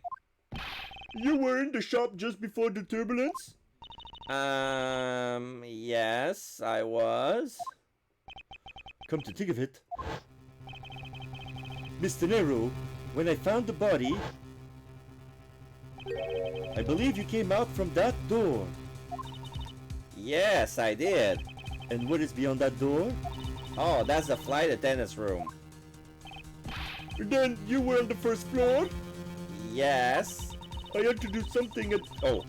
You were in the shop just before the turbulence? Yes, I was. Come to think of it, Mr. Nero, when I found the body, I believe you came out from that door. Yes, I did. And what is beyond that door? Oh, that's the flight attendant's room. Then you were on the 1st floor? Yes. I had to do something at... Oh,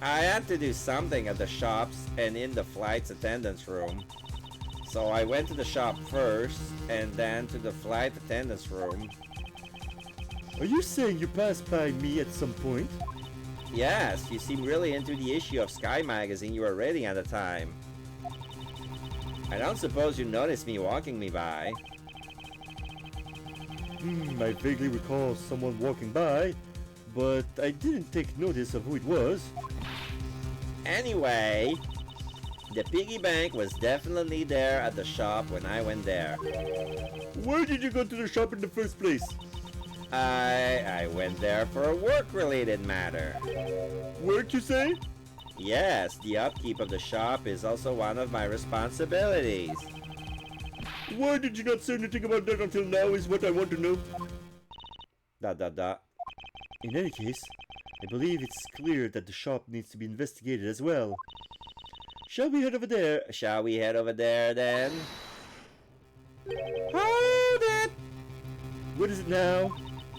I had to do something at the shops and in the flight attendant's room. So I went to the shop first and then to the flight attendant's room. Are you saying you passed by me at some point? Yes, you seem really into the issue of Sky magazine you were reading at the time. I don't suppose you noticed me walking me by. I vaguely recall someone walking by, but I didn't take notice of who it was. Anyway, the piggy bank was definitely there at the shop when I went there. Why did you go to the shop in the first place? I went there for a work-related matter. Work, you say? Yes, the upkeep of the shop is also one of my responsibilities. Why did you not say anything about that until now is what I want to know. In any case, I believe it's clear that the shop needs to be investigated as well. Shall we head over there? Shall we head over there then? Hold it! What is it now?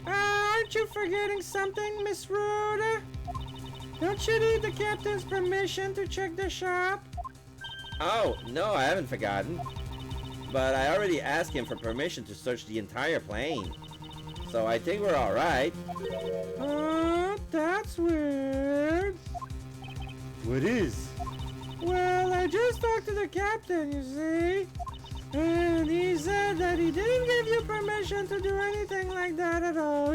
Aren't you forgetting something, Miss Rhoda? Don't you need the captain's permission to check the shop? Oh, no, I haven't forgotten. but I already asked him for permission to search the entire plane. So I think we're alright. That's weird. What is? Well, I just talked to the captain, you see. And he said that he didn't give you permission to do anything like that at all.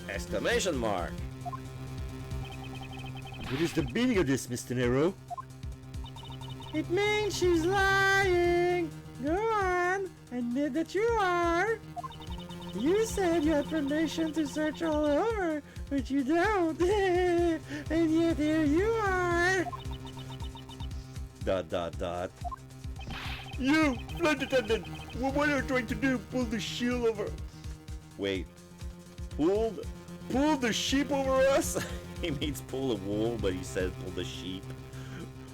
Exclamation mark. What is the meaning of this, Mr. Nero? It means she's lying. Go on, admit that you are. You said you had permission to search all over, but you don't. And yet here you are. ... You, flight attendant, what are you trying to do? Pull the shield over... Wait. Pull the sheep over us? He means pull the wool, but he said pull the sheep.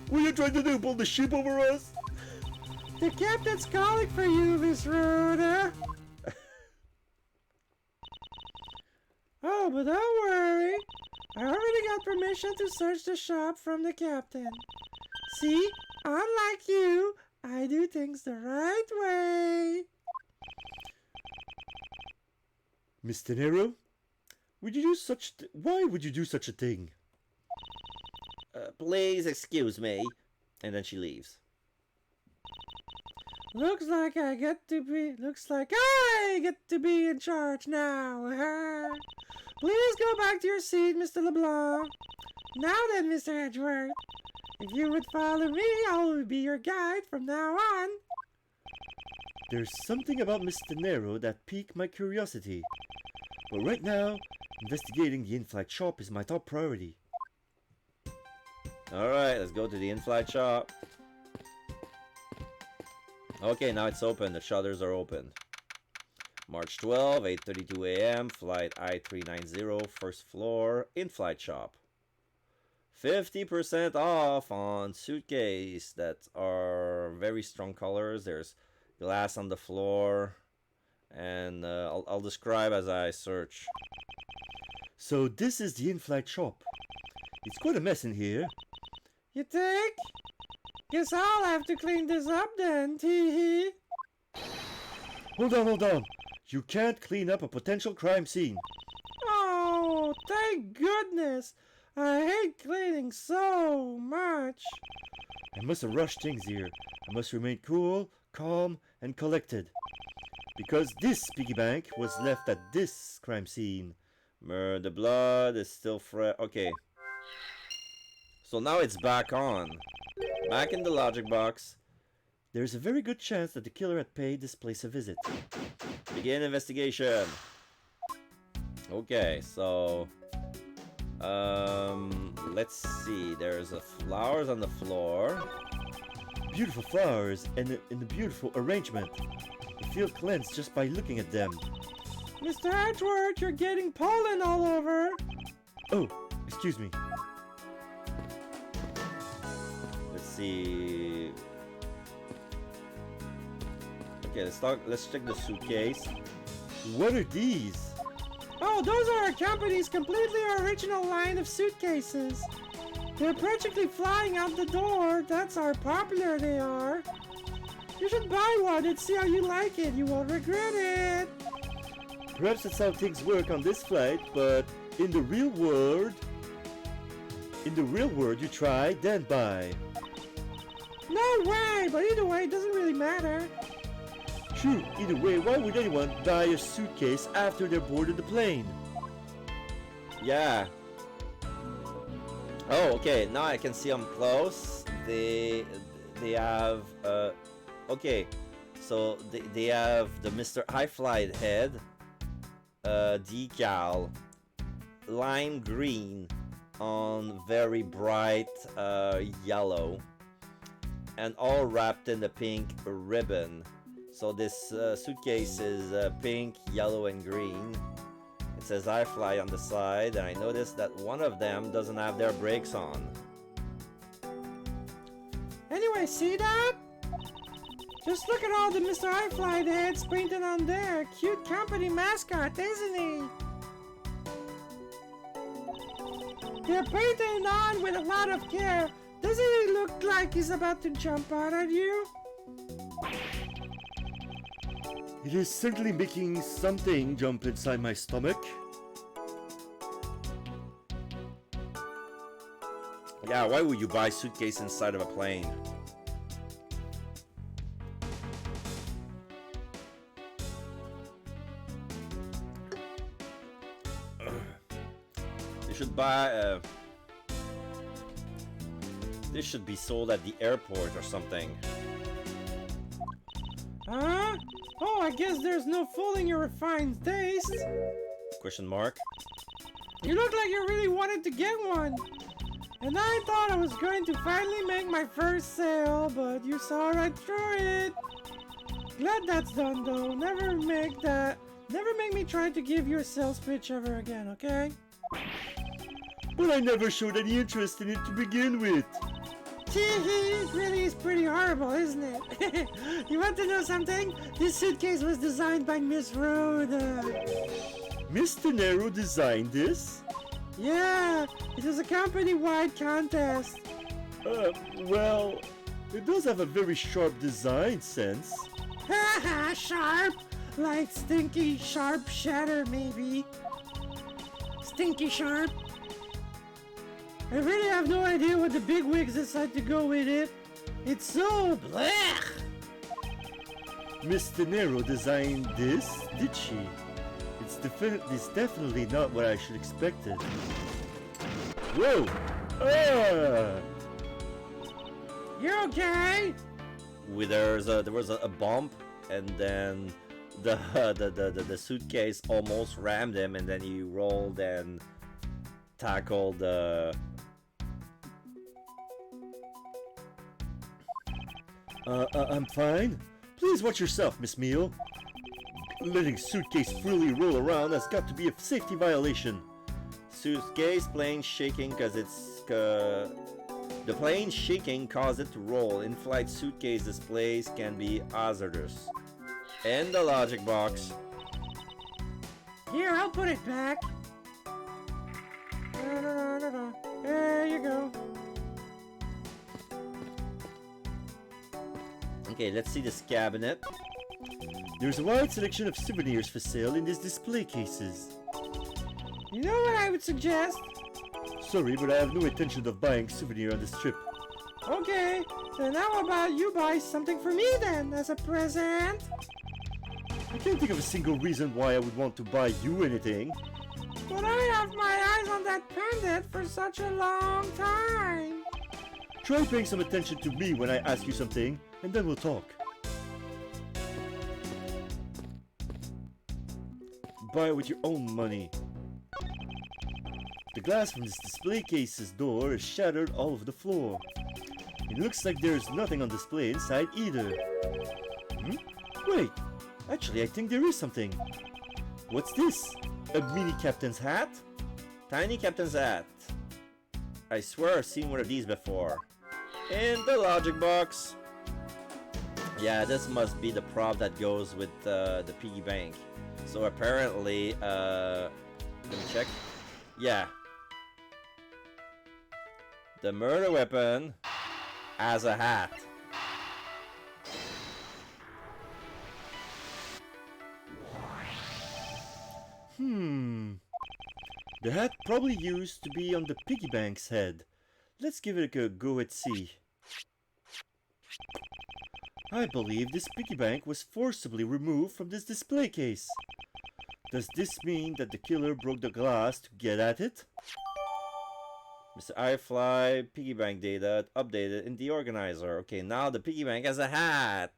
What are you trying to do? Pull the sheep over us? The captain's calling for you, Miss Rhoda. Oh, but don't worry. I already got permission to search the shop from the captain. See, unlike you, I do things the right way. Mr. Nero? Would you do why would you do such a thing? Please excuse me. And then she leaves. Looks like I get to be in charge now. Please go back to your seat, Mr. LeBlanc. Now then, Mr. Edgeworth, if you would follow me, I will be your guide from now on. There's something about Mr. Nero that piqued my curiosity. But right now, investigating the in-flight shop is my top priority. Alright, let's go to the in-flight shop. Okay, now it's open. The shutters are open. March 12, 8:32 a.m. Flight I-390, first floor, in-flight shop. 50% off on suitcase that are very strong colors. There's glass on the floor. And I'll describe as I search. So this is the in-flight shop. It's quite a mess in here. You think? Guess I'll have to clean this up then, tee-hee. Hold on. You can't clean up a potential crime scene. Oh, thank goodness. I hate cleaning so much. I mustn't rush things here. I must remain cool, calm, and collected. Because this piggy bank was left at this crime scene. The blood is still fresh. Okay. So now it's back on. Back in the logic box. There's a very good chance that the killer had paid this place a visit. Begin investigation. Okay, so let's see. There's flowers on the floor. Beautiful flowers and in a beautiful arrangement. I feel cleansed just by looking at them. Mr. Edgeworth, you're getting pollen all over. Oh, excuse me. Let's see. Okay, let's check the suitcase. What are these? Oh, those are our company's completely original line of suitcases. They're practically flying out the door. That's how popular they are. You should buy one and see how you like it. You won't regret it. Perhaps that's how things work on this flight, but in the real world, you try, then buy. No way, but either way, it doesn't really matter. True, either way, why would anyone buy a suitcase after they're boarded the plane? Yeah. Oh, okay. Now I can see them close. They have okay. So they have the Mr. High Flight head decal, lime green on very bright yellow, and all wrapped in the pink ribbon. So this suitcase is pink, yellow, and green. It says I Fly on the side, and I noticed that one of them doesn't have their brakes on. Anyway, see that? Just look at all the Mr. iFly heads painted on there. Cute company mascot, isn't he? They're painted on with a lot of care. Doesn't he look like he's about to jump out at you? It is certainly making something jump inside my stomach. Yeah, why would you buy a suitcase inside of a plane? You should buy this should be sold at the airport or something. Huh? Oh, I guess there's no fooling your refined taste. Question mark. You look like you really wanted to get one. And I thought I was going to finally make my first sale, but you saw right through it. Glad that's done though. Never make me try to give you a sales pitch ever again, okay? But I never showed any interest in it to begin with. It really is pretty horrible, isn't it? You want to know something? This suitcase was designed by Miss Rhoda. Mr. Nero designed this? Yeah, it was a company-wide contest. Well, it does have a very sharp design sense. Haha, sharp! Like stinky sharp shatter, maybe. Stinky sharp. I really have no idea what the bigwigs decide to go with it. It's so blech! Mr. Nero designed this, did she? It's definitely not what I should expected. Whoa! Ah! You okay? There was a bump, and then the suitcase almost rammed him, and then he rolled and tackled the. I'm fine. Please watch yourself, Miss Meal. Letting suitcase freely roll around has got to be a safety violation. Suitcase plane shaking because the plane shaking caused it to roll. In-flight suitcase displays can be hazardous. And the logic box. Here, I'll put it back. There you go. Okay, let's see this cabinet. There's a wide selection of souvenirs for sale in these display cases. You know what I would suggest? Sorry, but I have no intention of buying souvenir on this trip. Okay, then how about you buy something for me then, as a present? I can't think of a single reason why I would want to buy you anything. But I have my eyes on that pendant for such a long time. Try paying some attention to me when I ask you something, and then we'll talk. Buy it with your own money. The glass from this display case's door is shattered all over the floor. It looks like there's nothing on display inside either. Wait, actually I think there is something. What's this? A mini captain's hat? Tiny captain's hat. I swear I've seen one of these before. And the logic box. Yeah, this must be the prop that goes with the piggy bank. So apparently, let me check. Yeah. The murder weapon has a hat. The hat probably used to be on the piggy bank's head. Let's give it a go at see. I believe this piggy bank was forcibly removed from this display case. Does this mean that the killer broke the glass to get at it? Mr. iFly, piggy bank data updated in the organizer. Okay, now the piggy bank has a hat.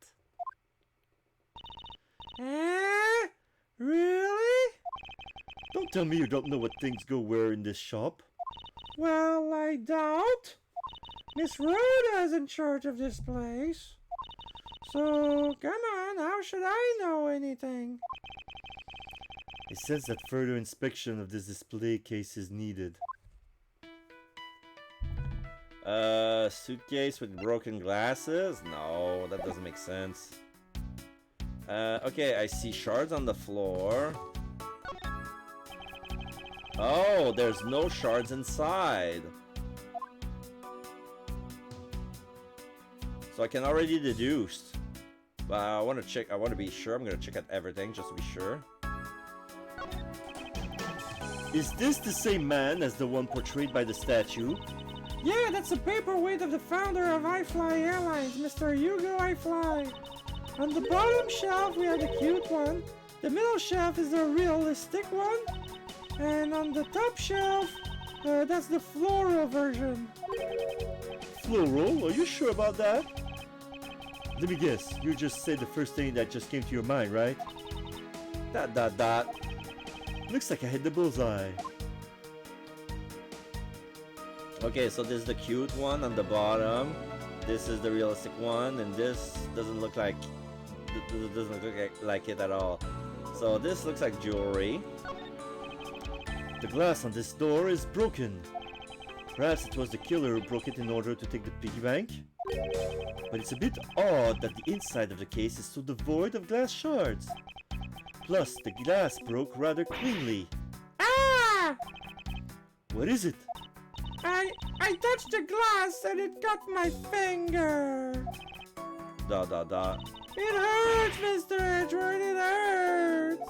Really? Don't tell me you don't know what things go where in this shop. Well, I doubt. Miss Rhoda is in charge of this place. So, come on, how should I know anything? It says that further inspection of this display case is needed. Suitcase with broken glasses? No, that doesn't make sense. Okay, I see shards on the floor. Oh, there's no shards inside. So I can already deduce. But I want to check. I want to be sure. I'm gonna check out everything just to be sure. Is this the same man as the one portrayed by the statue? Yeah, that's the paperweight of the founder of iFly Airlines, Mr. Hugo iFly. On the bottom shelf, we have the cute one. The middle shelf is the realistic one. And on the top shelf, that's the floral version. Floral? Are you sure about that? Let me guess, you just said the first thing that just came to your mind, right? Dot. Looks like I hit the bullseye. Okay, so this is the cute one on the bottom. This is the realistic one, and this doesn't look like it at all. So this looks like jewelry. The glass on this door is broken. Perhaps it was the killer who broke it in order to take the piggy bank? But it's a bit odd that the inside of the case is so devoid of glass shards. Plus, the glass broke rather cleanly. Ah! What is it? I touched the glass and it cut my finger. Dot. It hurts, Mr. Edgeworth, it hurts.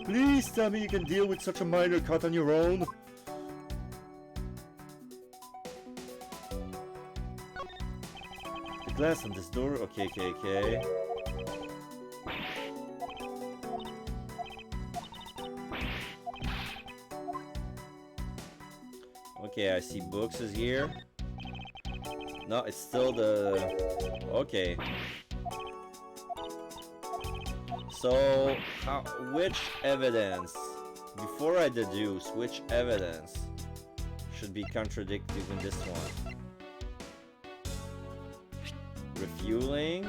Please tell me you can deal with such a minor cut on your own. The glass on this door, okay. Okay, I see books is here. No, it's still the... Okay. So, which evidence, before I deduce, which evidence should be contradicted in this one? Refueling?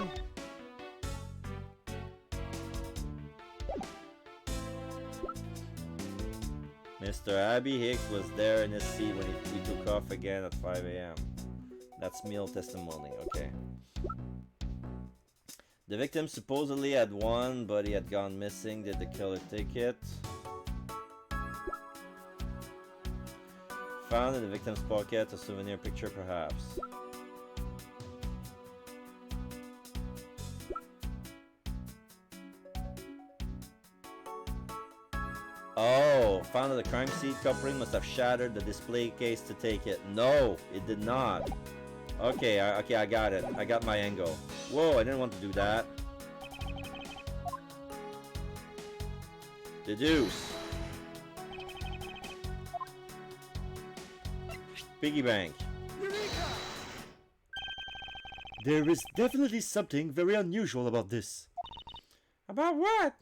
Mr. Abby Hicks was there in his seat when he took off again at 5 a.m. That's meal testimony, okay. The victim supposedly had one, but he had gone missing. Did the killer take it? Found in the victim's pocket, a souvenir picture perhaps. Oh, found at the crime scene. Covering must have shattered the display case to take it. No, it did not. Okay, I got it. I got my angle. Whoa, I didn't want to do that. Deduce. Piggy bank. There is definitely something very unusual about this. About what?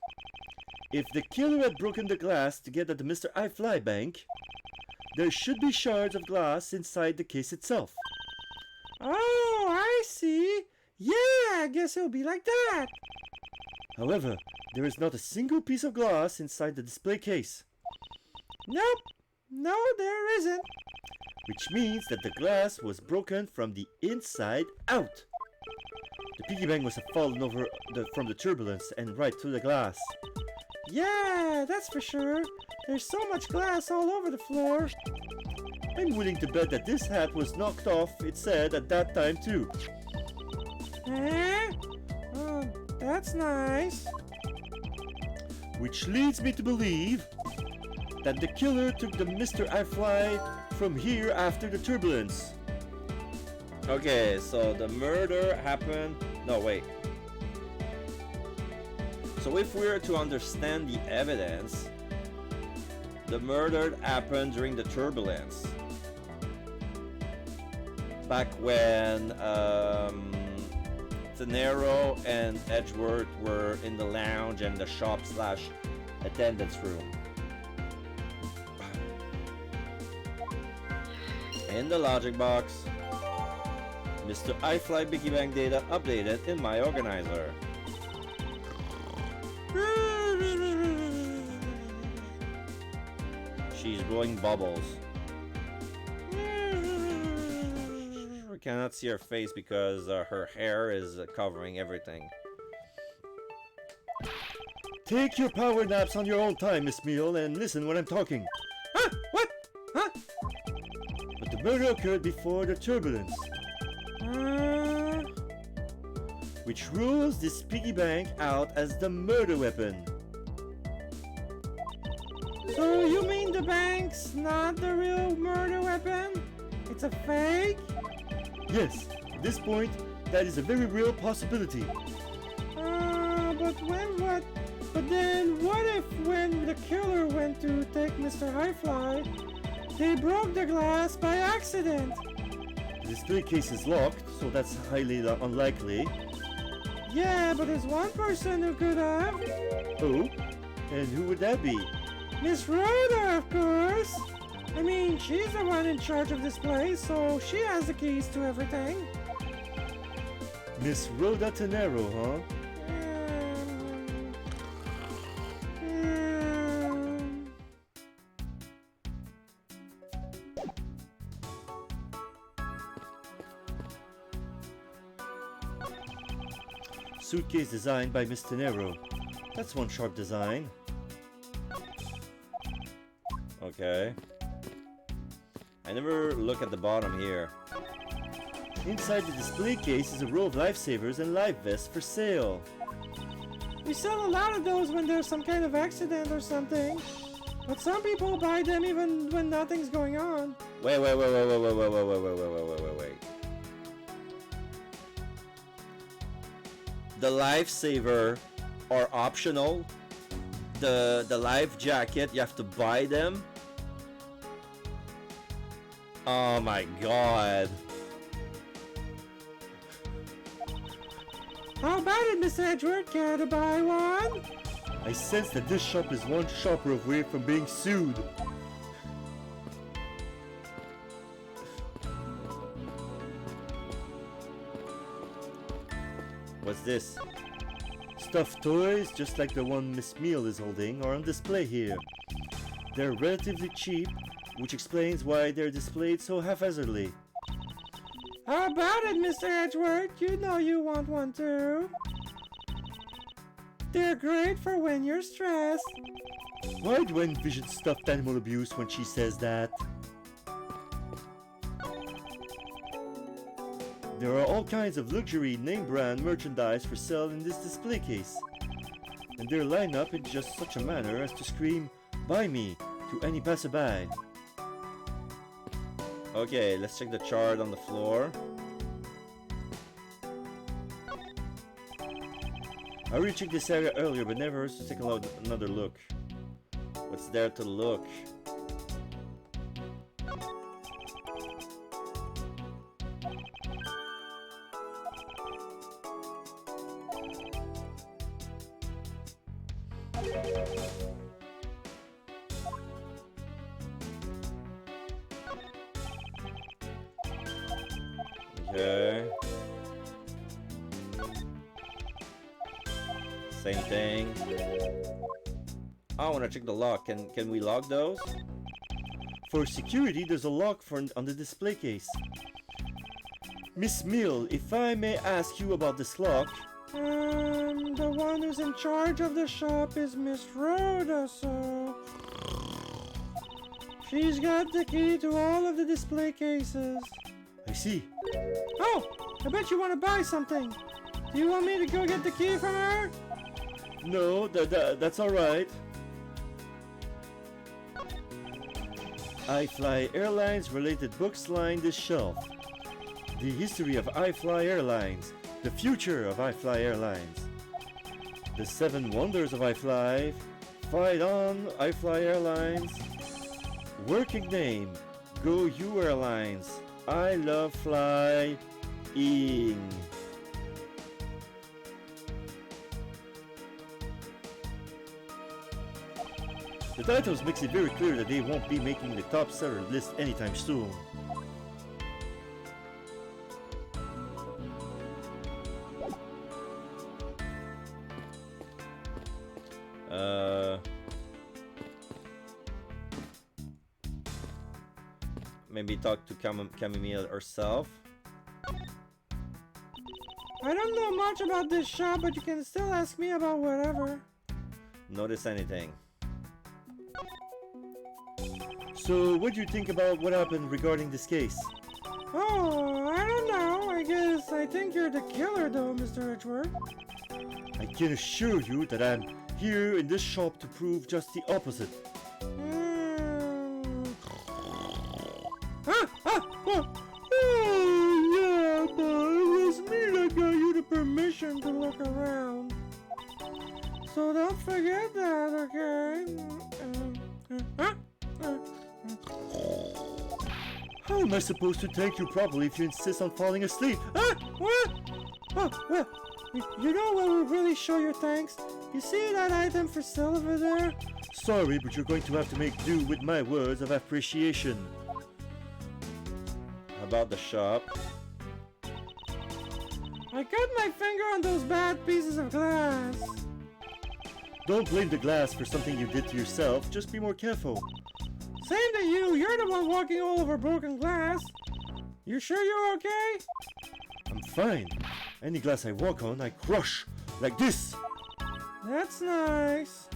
If the killer had broken the glass to get at the Mr. iFly bank, there should be shards of glass inside the case itself. Oh, I see. Yeah, I guess it'll be like that. However, there is not a single piece of glass inside the display case. Nope. No, there isn't. Which means that the glass was broken from the inside out. The piggy bank must have fallen over from the turbulence and right through the glass. Yeah, that's for sure. There's so much glass all over the floor. I'm willing to bet that this hat was knocked off, it said, at that time too. Eh? Oh, that's nice. Which leads me to believe that the killer took the Mr. iFly from here after the turbulence. Okay, so the murder happened... No, wait. So if we were to understand the evidence, the murder happened during the turbulence. Back when Tenero and Edgeworth were in the lounge and the shop/attendance room. In the logic box, Mr. iFly Piggy Bank data updated in my organizer. She's blowing bubbles. We cannot see her face because her hair is covering everything. Take your power naps on your own time, Miss Meal, and listen when I'm talking. Huh? What? Huh? But the murder occurred before the turbulence. which rules this piggy bank out as the murder weapon. So you mean the bank's not the real murder weapon? It's a fake? Yes, at this point, that is a very real possibility. But then what if when the killer went to take Mr. Highfly, they broke the glass by accident? The display case is locked, so that's highly unlikely. Yeah, but there's one person who could have. Oh? And who would that be? Miss Rhoda, of course. I mean, she's the one in charge of this place, so she has the keys to everything. Miss Rhoda Tenero, huh? Suitcase designed by Miss Tenero. That's one sharp design. Okay. I never look at the bottom here. Inside the display case is a row of lifesavers and life vests for sale. We sell a lot of those when there's some kind of accident or something. But some people buy them even when nothing's going on. Wait. The lifesaver are optional. The life jacket, you have to buy them. Oh my god. How about it, Miss Edgeworth? Care to buy one? I sense that this shop is one shopper away from being sued. What's this? Stuffed toys, just like the one Miss Meal is holding, are on display here. They're relatively cheap, which explains why they're displayed so haphazardly. How about it, Mr. Edgeworth? You know you want one too. They're great for when you're stressed. Why do I envision stuffed animal abuse when she says that? There are all kinds of luxury name brand merchandise for sale in this display case. And they're lined up in just such a manner as to scream, "Buy me," to any passerby. Okay, let's check the chart on the floor. I already checked this area earlier, but never hurts to take another look. What's there to look? Okay. Same thing. I want to check the lock. Can we lock those? For security, there's a lock on the display case. Miss Mill, if I may ask you about this lock. The one who's in charge of the shop is Miss Rhoda, so... She's got the key to all of the display cases. I see. Oh, I bet you want to buy something. Do you want me to go get the key from her? No, that's alright. iFly Airlines related books line this shelf. The history of iFly Airlines. The future of iFly Airlines. The 7 wonders of iFly. Fight on, iFly Airlines. Working name. Go You Airlines. I love flying. The titles makes it very clear that they won't be making the top seller list anytime soon. Maybe talk to Camille herself. I don't know much about this shop, but you can still ask me about whatever. Notice anything? So, what do you think about what happened regarding this case? Oh, I don't know. I guess I think you're the killer though, Mr. Edgeworth. I can assure you that I'm here in this shop to prove just the opposite. Oh, yeah, but it was me that got you the permission to look around. So don't forget that, okay? How am I supposed to thank you properly if you insist on falling asleep? What? Oh, well, you know what will really show your thanks? You see that item for sale over there? Sorry, but you're going to have to make do with my words of appreciation. How about the shop? I cut my finger on those bad pieces of glass. Don't blame the glass for something you did to yourself, just be more careful. Same to you, you're the one walking all over broken glass. You sure you're okay? I'm fine. Any glass I walk on, I crush. Like this. That's nice.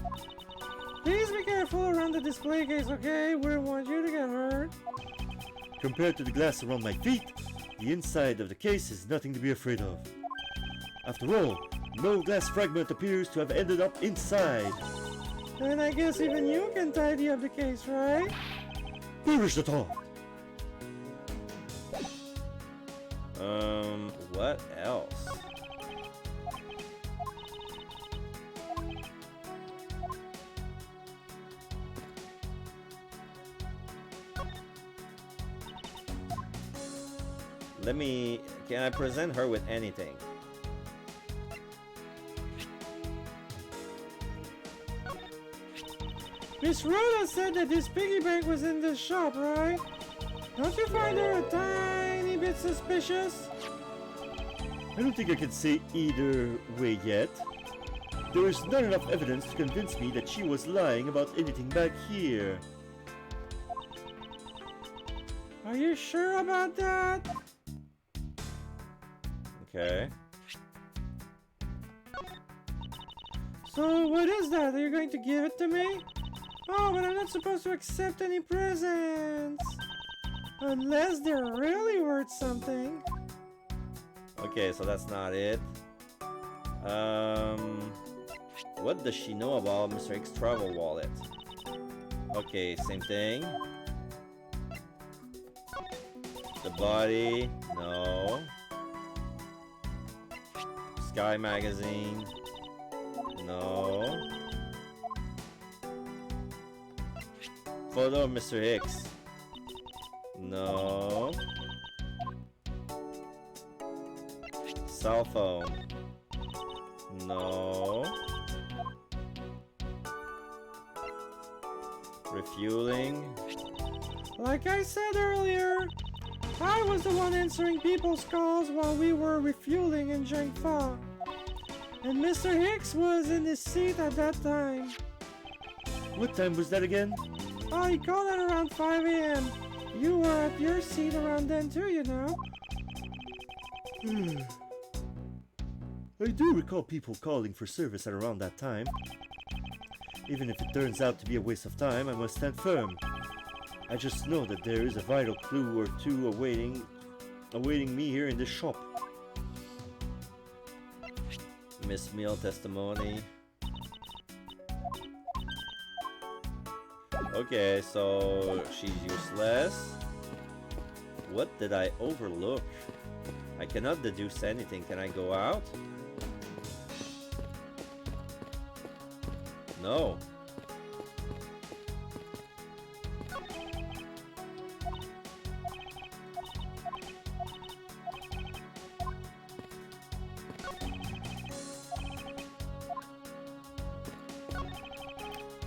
Please be careful around the display case, okay? We don't want you to get hurt. Compared to the glass around my feet, the inside of the case is nothing to be afraid of. After all, no glass fragment appears to have ended up inside. Then I guess even you can tidy up the case, right? Where is the thought? What else? Can I present her with anything? Miss Rhoda said that this piggy bank was in this shop, right? Don't you find her a tiny bit suspicious? I don't think I can say either way yet. There is not enough evidence to convince me that she was lying about anything back here. Are you sure about that? Okay. So what is that? Are you going to give it to me? Oh, but I'm not supposed to accept any presents. Unless they're really worth something. Okay, so that's not it. What does she know about Mr. X travel wallet? Okay, same thing. The body, no. Sky magazine, no. Photo of Mr. Hicks, no. Cell phone, no. Refueling, Like I said earlier, I was the one answering people's calls while we were refueling in Zhengfa. And Mr. Hicks was in his seat at that time. What time was that again? Oh, he called at around 5 a.m. You were at your seat around then too, you know. I do recall people calling for service at around that time. Even if it turns out to be a waste of time, I must stand firm. I just know that there is a vital clue or two awaiting me here in this shop. Miss Meal testimony. Okay, so she's useless. What did I overlook? I cannot deduce anything. Can I go out? No.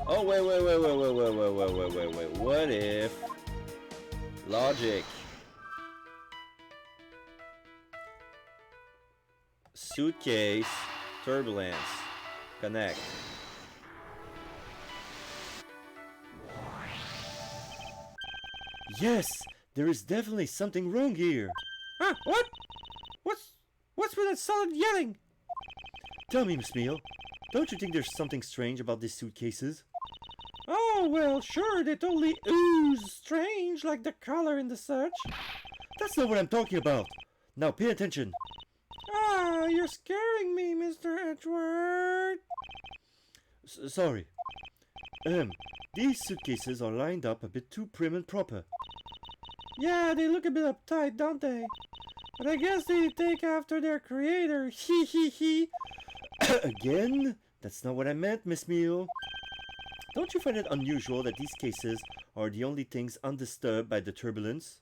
Oh, wait. What if... Logic. Suitcase. Turbulence. Connect. Yes, there is definitely something wrong here. Huh? What? What's with that solid yelling? Tell me, Miss Meal, don't you think there's something strange about these suitcases? Oh, well, sure, they totally ooze strange, like the color and the such. That's not what I'm talking about. Now pay attention. you're scaring me, Mr. Edgeworth. Sorry. These suitcases are lined up a bit too prim and proper. Yeah, they look a bit uptight, don't they? But I guess they take after their creator. Hee hee hee. Again? That's not what I meant, Miss Meal. Don't you find it unusual that these cases are the only things undisturbed by the turbulence?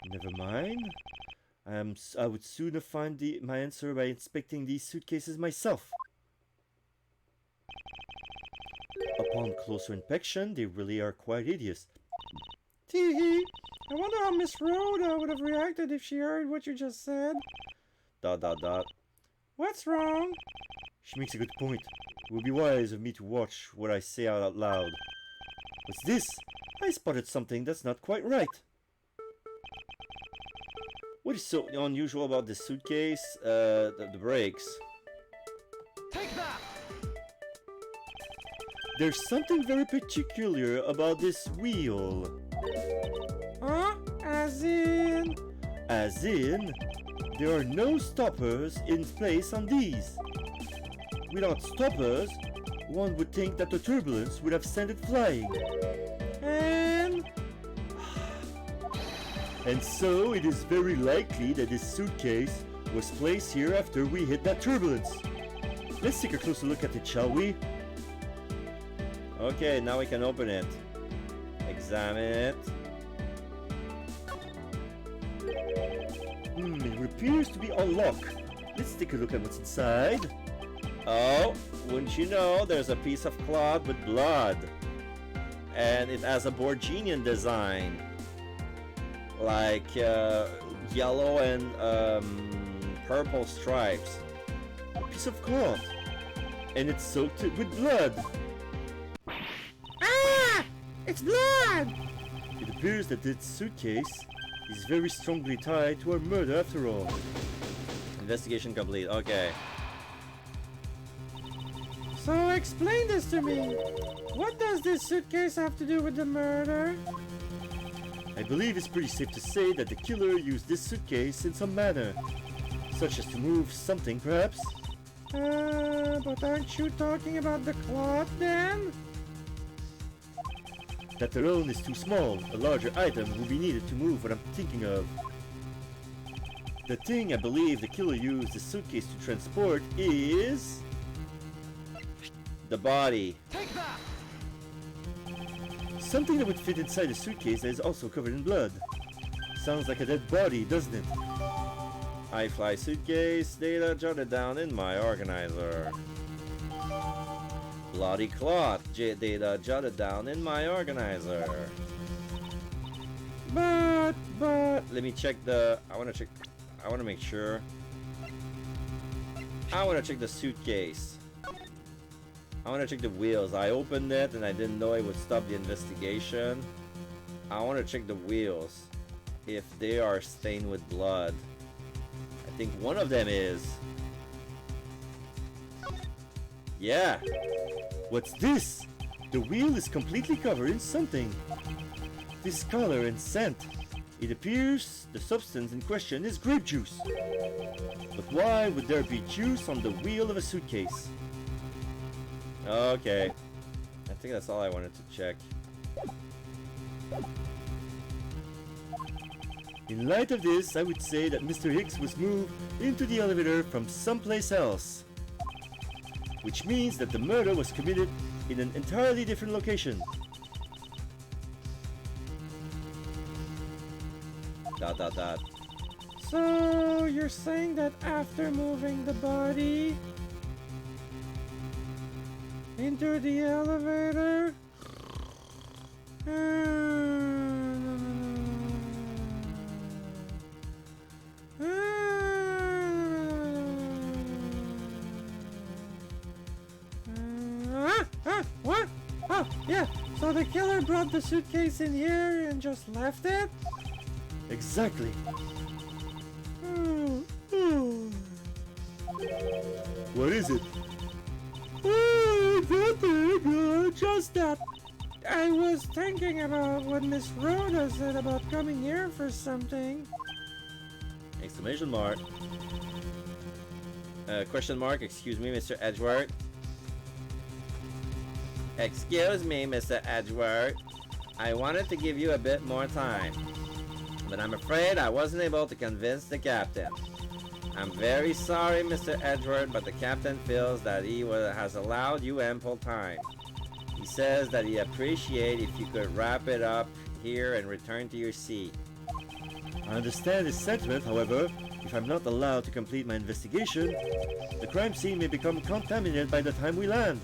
Never mind. I would sooner find my answer by inspecting these suitcases myself. Upon closer inspection, they really are quite hideous. Tee hee. I wonder how Miss Rhoda would have reacted if she heard what you just said. ... What's wrong? She makes a good point. It would be wise of me to watch what I say out loud. What's this? I spotted something that's not quite right. What is so unusual about this suitcase? The brakes. Take that! There's something very particular about this wheel. Huh? As in? As in, there are no stoppers in place on these. Without stoppers, one would think that the turbulence would have sent it flying. And so it is very likely that this suitcase was placed here after we hit that turbulence. Let's take a closer look at it, shall we? Okay, now we can open it. Examine it. It appears to be unlocked. Let's take a look at what's inside. Oh, wouldn't you know, there's a piece of cloth with blood. And it has a Borginian design. Like yellow and purple stripes. A piece of cloth. And it's soaked with blood. Ah! It's blood! It appears that this suitcase is very strongly tied to a murder after all. Investigation complete. Okay. So explain this to me. What does this suitcase have to do with the murder? I believe it's pretty safe to say that the killer used this suitcase in some manner. Such as to move something, perhaps? But aren't you talking about the cloth then? That alone is too small. A larger item will be needed to move what I'm thinking of. The thing I believe the killer used the suitcase to transport is... The body. Take that! something that would fit inside a suitcase that is also covered in blood. Sounds like a dead body, doesn't it? I fly suitcase, data jotted down in my organizer. Bloody cloth, data jotted down in my organizer. But... Let me check I want to make sure. I want to check the suitcase. I want to check the wheels. I opened it and I didn't know it would stop the investigation. I want to check the wheels. If they are stained with blood. I think one of them is. Yeah. What's this? The wheel is completely covered in something. This color and scent. It appears the substance in question is grape juice. But why would there be juice on the wheel of a suitcase? Okay. I think that's all I wanted to check. In light of this, I would say that Mr. Hicks was moved into the elevator from someplace else. Which means that the murder was committed in an entirely different location. ... So you're saying that after moving the body into the elevator, what? Oh, yeah. So the killer brought the suitcase in here and just left it? Exactly. What is it? Nothing. Just that I was thinking about what Miss Rhoda said about coming here for something. Exclamation mark. Question mark, excuse me, Mr. Edgeworth. Excuse me, Mr. Edgeworth. I wanted to give you a bit more time, but I'm afraid I wasn't able to convince the captain. I'm very sorry, Mr. Edgeworth, but the captain feels that he has allowed you ample time. He says that he'd appreciate if you could wrap it up here and return to your seat. I understand his sentiment, however. If I'm not allowed to complete my investigation, the crime scene may become contaminated by the time we land.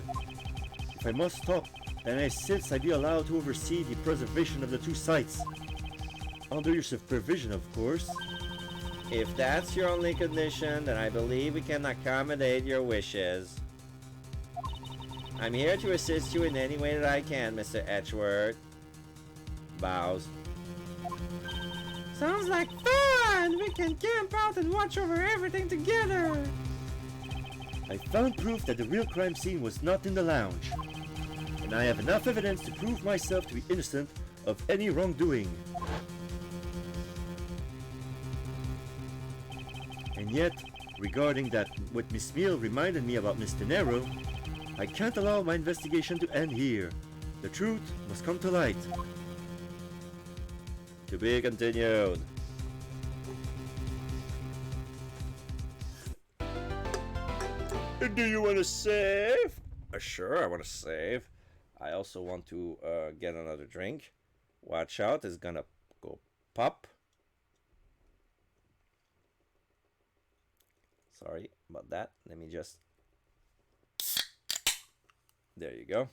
If I must stop, then I insist I be allowed to oversee the preservation of the two sites. Under your supervision, of course. If that's your only condition, then I believe we can accommodate your wishes. I'm here to assist you in any way that I can, Mr. Edgeworth. Bows. Sounds like fun! We can camp out and watch over everything together! I found proof that the real crime scene was not in the lounge. And I have enough evidence to prove myself to be innocent of any wrongdoing. And yet, regarding that what Miss Meal reminded me about Mr. Nero, I can't allow my investigation to end here. The truth must come to light. To be continued. Do you want to save? Sure, I want to save. I also want to get another drink. Watch out, it's gonna go pop. Sorry about that. Let me just... There you go.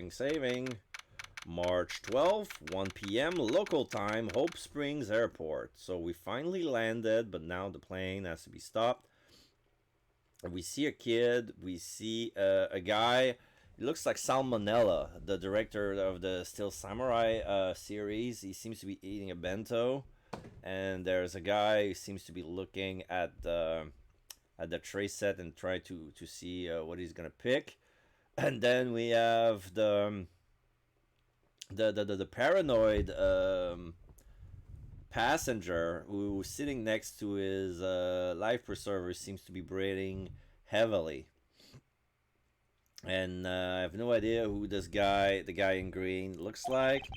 Saving. March 12th, 1 p.m. local time, Hope Springs Airport. So we finally landed, but now the plane has to be stopped. We see a kid, we see a guy. It looks like Salmonella, the director of the Steel Samurai series. He seems to be eating a bento. And there's a guy who seems to be looking at the tray set and try to see what he's gonna pick. And then we have the paranoid passenger who's sitting next to his life preserver, seems to be breathing heavily. And I have no idea who this guy, the guy in green, looks like.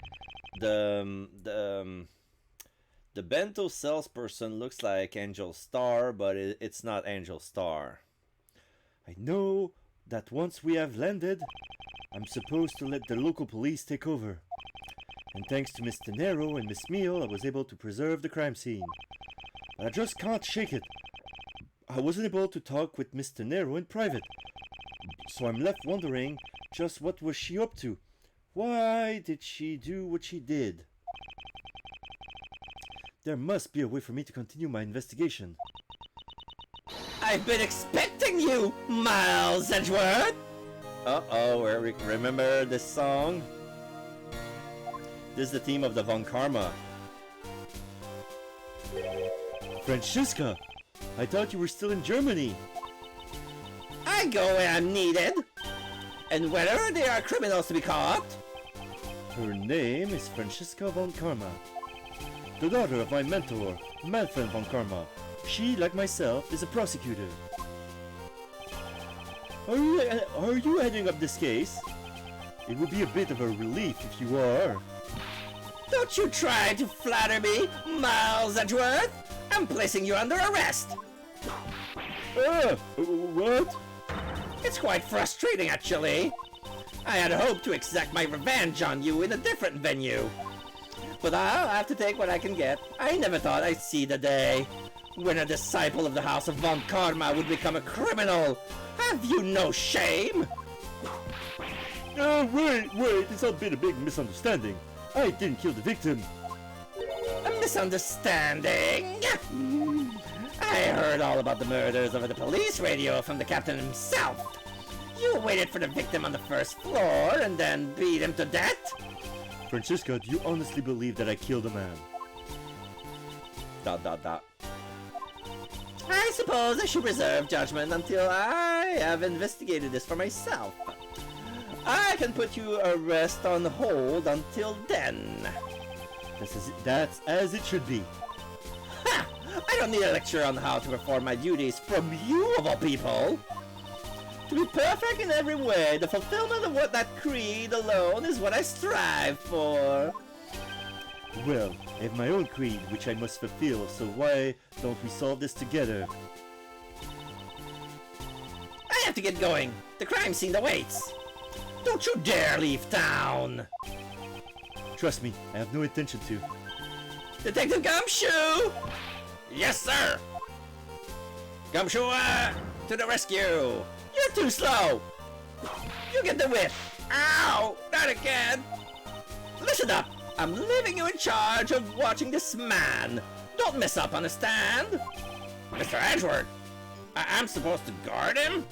The bento salesperson looks like Angel Star, but it's not Angel Star. I know that once we have landed, I'm supposed to let the local police take over. And thanks to Mr. Nero and Miss Meal, I was able to preserve the crime scene. But I just can't shake it. I wasn't able to talk with Mr. Nero in private. So I'm left wondering, just what was she up to? Why did she do what she did? There must be a way for me to continue my investigation. I've been expecting you, Miles Edgeworth! Uh-oh, remember this song? This is the theme of the Von Karma. Francesca, I thought you were still in Germany. I go where I'm needed. And wherever there are criminals to be caught. Her name is Francesca Von Karma, the daughter of my mentor, Manfred Von Karma. She, like myself, is a prosecutor. Are you heading up this case? It would be a bit of a relief if you are. Don't you try to flatter me, Miles Edgeworth! I'm placing you under arrest! What? It's quite frustrating, actually. I had hoped to exact my revenge on you in a different venue. But I'll have to take what I can get. I never thought I'd see the day when a disciple of the House of Von Karma would become a criminal. Have you no shame? Wait, it's all been a big misunderstanding. I didn't kill the victim. A misunderstanding? I heard all about the murders over the police radio from the captain himself. You waited for the victim on the first floor and then beat him to death? Francesca, do you honestly believe that I killed a man? I suppose I should reserve judgment until I have investigated this for myself. I can put your arrest on hold until then. That's as it should be. Ha! I don't need a lecture on how to perform my duties from you, of all people. To be perfect in every way, the fulfillment of what that creed alone is what I strive for. Well, I have my own creed which I must fulfill, so why don't we solve this together? I have to get going. The crime scene awaits. Don't you dare leave town. Trust me, I have no intention to. Detective Gumshoe! Yes, sir! Gumshoe, to the rescue! You're too slow! You get the whip! Ow! Not again! Listen up! I'm leaving you in charge of watching this man! Don't mess up, understand? Mr. Edgeworth! I'm supposed to guard him?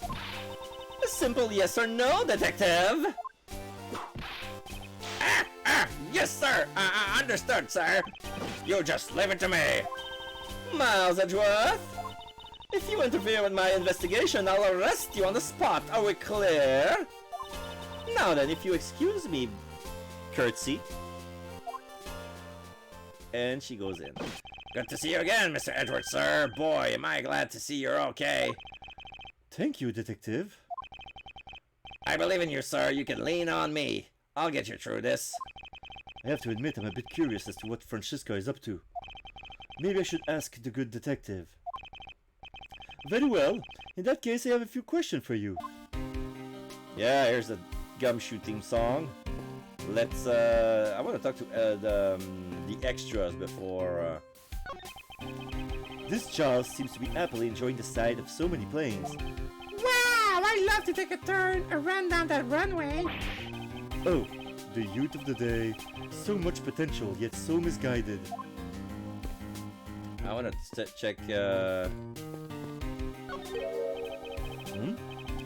A simple yes or no, detective! Yes, sir! Understood, sir! You just leave it to me! Miles Edgeworth! If you interfere with my investigation, I'll arrest you on the spot. Are we clear? Now then, if you excuse me, curtsy. And she goes in. Good to see you again, Mr. Edgeworth, sir. Boy, am I glad to see you're okay. Thank you, Detective. I believe in you, sir. You can lean on me. I'll get you through this. I have to admit I'm a bit curious as to what Francesca is up to. Maybe I should ask the good detective. Very well. In that case, I have a few questions for you. Yeah, here's the Gumshoe theme song. Let's, I want to talk to the extras before, This child seems to be happily enjoying the sight of so many planes. Wow, I love to take a turn around down that runway. Oh, the youth of the day. So much potential, yet so misguided. I want to check,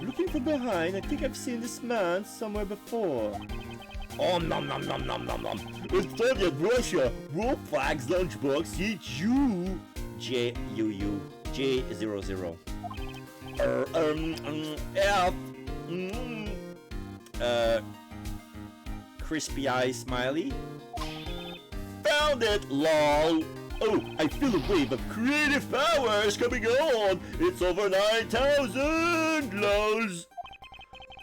Looking from behind, I think I've seen this man somewhere before. Oh, nom nom nom nom nom nom. It's Soviet Russia. World flags lunchbox. It's you. J-U-U. J00. F. Crispy eye smiley. Found it, lol. Oh, I feel a wave of creative powers coming on. It's over 9,000 lols.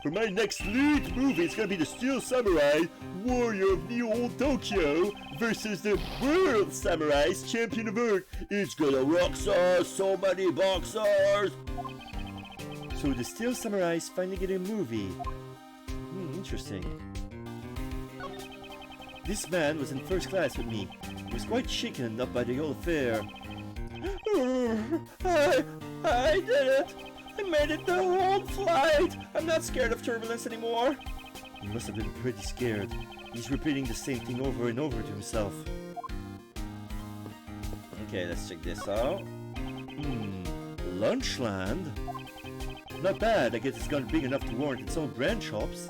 For my next lead movie, it's gonna be the Steel Samurai, Warrior of New Old Tokyo, versus the World Samurais, Champion of Earth. It's gonna rock so many boxers. So the Steel Samurai is finally getting a movie. Interesting. This man was in first class with me. He was quite shaken up by the whole affair. I did it! I made it the whole flight! I'm not scared of turbulence anymore. He must have been pretty scared. He's repeating the same thing over and over to himself. Okay, let's check this out. Lunchland? Not bad. I guess it's gone big enough to warrant its own brand shops.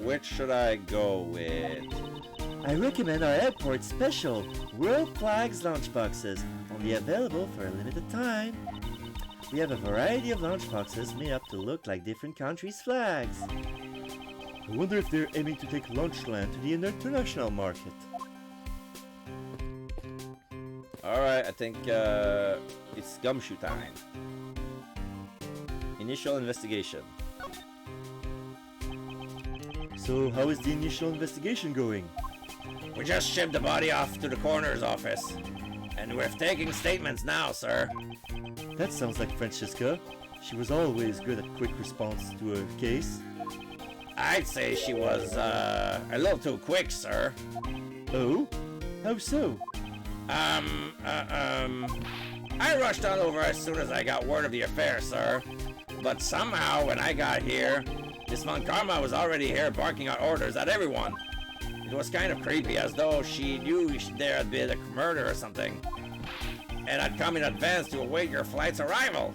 Which should I go with? I recommend our airport special World Flags lunchboxes, only available for a limited time. We have a variety of lunchboxes made up to look like different countries' flags. I wonder if they're aiming to take Lunchland to the international market. Alright, I think it's Gumshoe time. Initial investigation. So how is the initial investigation going? We just shipped the body off to the coroner's office. And we're taking statements now, sir. That sounds like Francesca. She was always good at quick response to a case. I'd say she was, a little too quick, sir. Oh? How so? I rushed on over as soon as I got word of the affair, sir. But somehow, when I got here, Miss Von Karma was already here barking out orders at everyone. It was kind of creepy, as though she knew there had been a murder or something. And I'd come in advance to await your flight's arrival.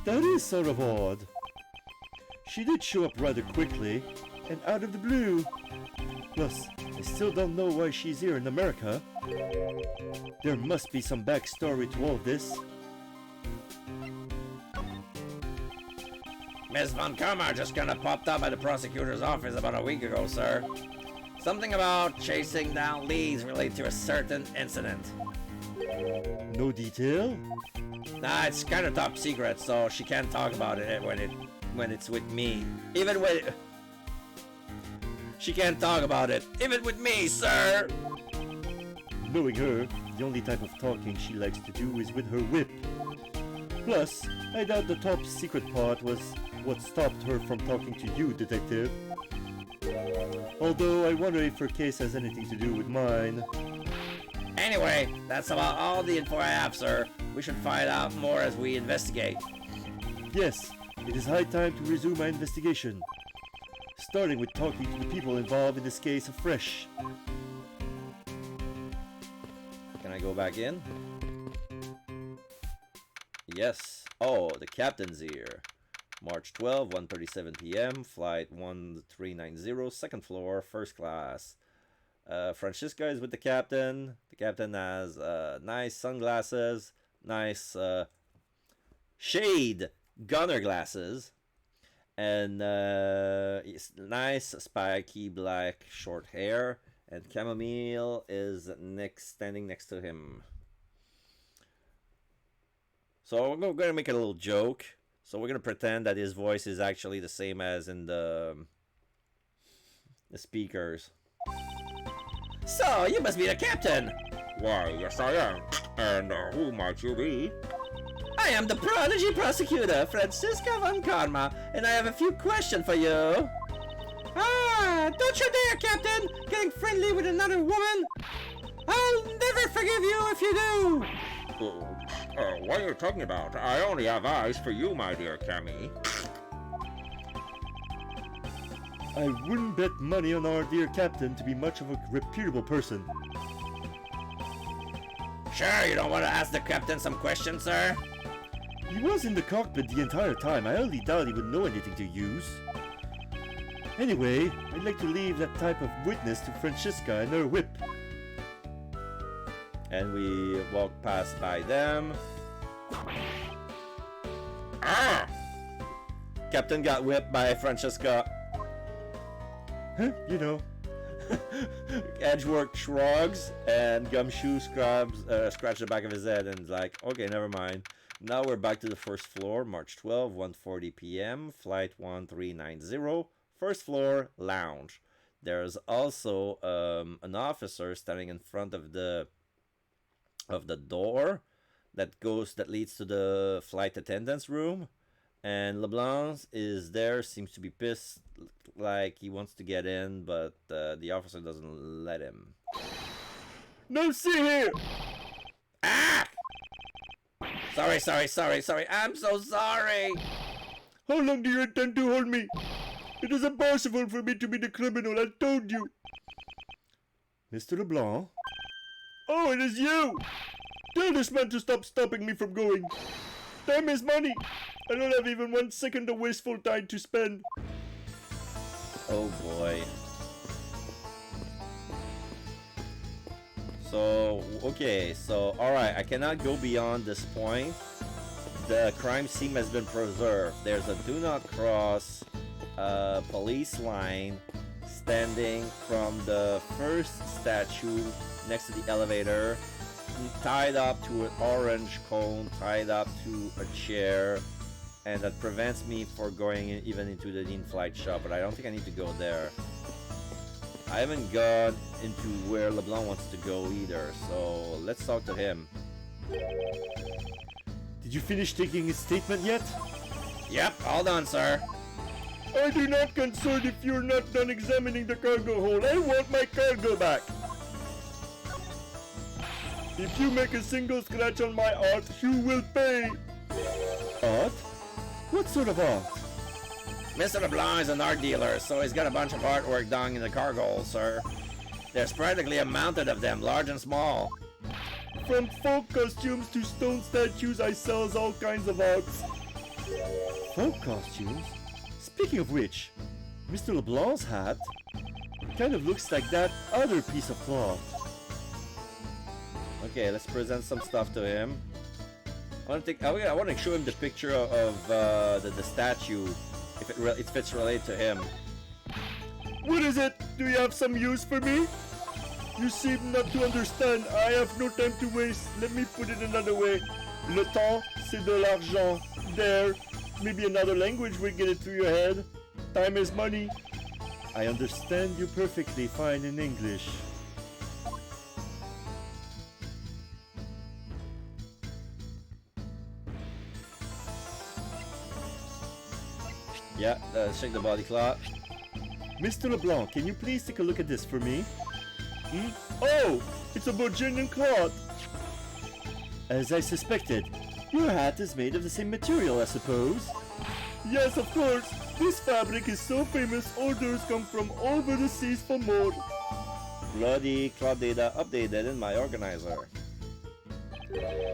That is sort of odd. She did show up rather quickly, and out of the blue. Plus, I still don't know why she's here in America. There must be some backstory to all this. Miss Von Karma just kinda popped up at the prosecutor's office about a week ago, sir. Something about chasing down leads related to a certain incident. No detail? Nah, it's kinda top secret, so she can't talk about it when it's with me. Even when she can't talk about it, even with me, sir. Knowing her, the only type of talking she likes to do is with her whip. Plus, I doubt the top secret part was what stopped her from talking to you, detective. Although I wonder if her case has anything to do with mine. Anyway, that's about all the info I have, sir. We should find out more as we investigate. Yes, it is high time to resume my investigation. Starting with talking to the people involved in this case afresh. Can I go back in? Yes. Oh, the captain's here. March 12, 1:37 p.m. Flight 1390, second floor, first class. Francisca is with the captain. The captain has nice sunglasses, nice shade gunner glasses, and nice spiky black short hair. And Chamomile is standing next to him. So we're going to make a little joke. So we're going to pretend that his voice is actually the same as in the speakers. So, you must be the captain. Why, yes I am. And who might you be? I am the prodigy prosecutor, Francisca Von Karma, and I have a few questions for you. Ah, don't you dare, Captain! Getting friendly with another woman! I'll never forgive you if you do! What are you talking about? I only have eyes for you, my dear Cammy. I wouldn't bet money on our dear captain to be much of a reputable person. Sure, you don't want to ask the captain some questions, sir? He was in the cockpit the entire time. I only doubt he would know anything to use. Anyway, I'd like to leave that type of witness to Francisca and her whip. And we walk past by them. Ah! Captain got whipped by Francisca. Huh? You know. Edgeworth shrugs and Gumshoe scratch the back of his head and is like, okay, never mind. Now we're back to the first floor, March 12, 1:40 p.m., flight 1390, first floor, lounge. There's also an officer standing in front of the door that leads to the flight attendant's room, and LeBlanc is there, seems to be pissed, like he wants to get in, but the officer doesn't let him. No, see here! Ah! Sorry, I'm so sorry! How long do you intend to hold me? It is impossible for me to be the criminal, I told you! Mr. LeBlanc? Oh, it is you! Tell this man to stop stopping me from going. Time is money. I don't have even 1 second of wasteful time to spend. Oh boy. So, okay, so, alright, I cannot go beyond this point. The crime scene has been preserved. There's a do not cross police line standing from the first statue next to the elevator, tied up to an orange cone, tied up to a chair, and that prevents me from going even into the in-flight shop, but I don't think I need to go there. I haven't gone into where LeBlanc wants to go either, so let's talk to him. Did you finish taking his statement yet? Yep, all done, sir. I do not concern if you're not done examining the cargo hold. I want my cargo back. If you make a single scratch on my art, you will pay. Art? What sort of art? Mr. LeBlanc is an art dealer, so he's got a bunch of artwork done in the cargo hold, sir. There's practically a mountain of them, large and small. From folk costumes to stone statues, I sells all kinds of arts. Folk costumes? Speaking of which, Mr. LeBlanc's hat kind of looks like that other piece of cloth. Okay, let's present some stuff to him. I want to show him the picture of the statue, if it's related to him. What is it? Do you have some use for me? You seem not to understand. I have no time to waste. Let me put it another way. Le temps, c'est de l'argent. There. Maybe another language will get it through your head. Time is money. I understand you perfectly fine in English. Yeah, check the body clock. Mr. LeBlanc, can you please take a look at this for me? Oh, it's about genuine cloth. As I suspected, your hat is made of the same material, I suppose? Yes, of course. This fabric is so famous, orders come from all over the seas for more. Bloody cloud data updated in my organizer.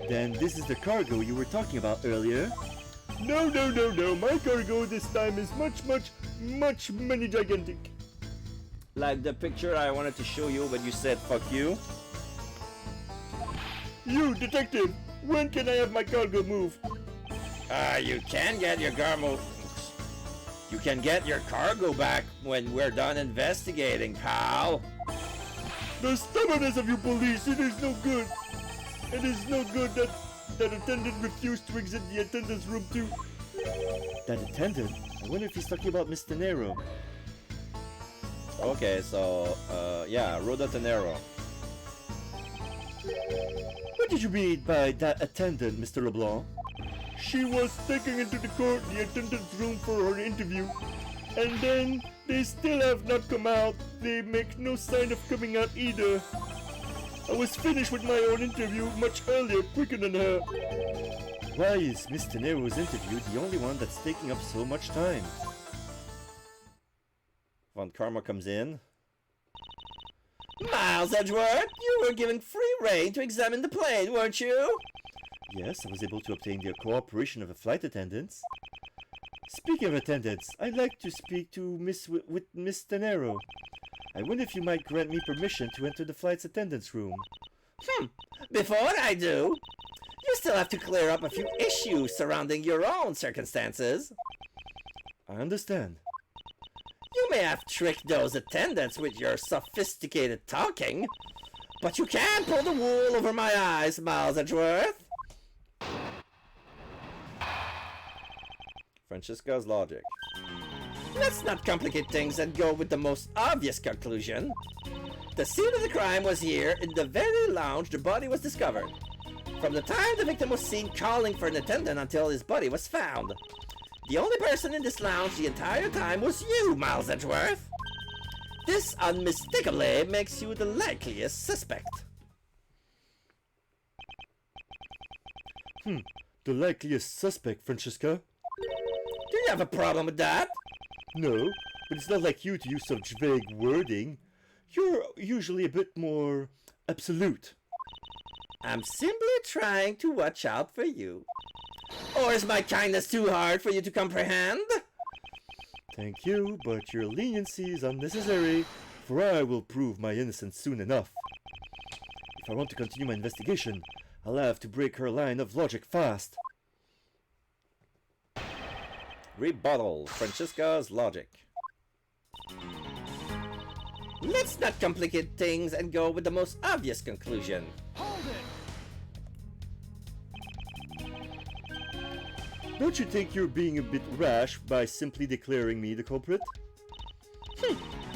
Then this is the cargo you were talking about earlier? No. My cargo this time is much many gigantic. Like the picture I wanted to show you, but you said fuck you. You, detective, when can I have my cargo moved? You can get your cargo. You can get your cargo back when we're done investigating, pal. The stubbornness of you police, it is no good. It is no good that attendant refused to exit the attendance room too. That attendant? I wonder if he's talking about Mr. Nero. Okay, so, yeah, Roda Tenero. What did you mean by that attendant, Mr. LeBlanc? She was taken into the attendance room for her interview. And then, they still have not come out. They make no sign of coming out either. I was finished with my own interview much earlier, quicker than her. Why is Mr. Nero's interview the only one that's taking up so much time? Von Karma comes in. Miles Edgeworth, you were given free rein to examine the plane, weren't you? Yes, I was able to obtain the cooperation of the flight attendants. Speaking of attendants, I'd like to speak to with Mr. Nero. I wonder if you might grant me permission to enter the flight's attendance room. Before I do, you still have to clear up a few issues surrounding your own circumstances. I understand. You may have tricked those attendants with your sophisticated talking, but you can't pull the wool over my eyes, Miles Edgeworth. Francesca's logic. Let's not complicate things and go with the most obvious conclusion. The scene of the crime was here, in the very lounge the body was discovered. From the time the victim was seen calling for an attendant until his body was found. The only person in this lounge the entire time was you, Miles Edgeworth. This unmistakably makes you the likeliest suspect. The likeliest suspect, Francesca? Do you have a problem with that? No, but it's not like you to use such vague wording. You're usually a bit more absolute. I'm simply trying to watch out for you. Or is my kindness too hard for you to comprehend? Thank you, but your leniency is unnecessary, for I will prove my innocence soon enough. If I want to continue my investigation, I'll have to break her line of logic fast. Rebuttal. Francesca's logic. Let's not complicate things and go with the most obvious conclusion. Hold it! Don't you think you're being a bit rash by simply declaring me the culprit?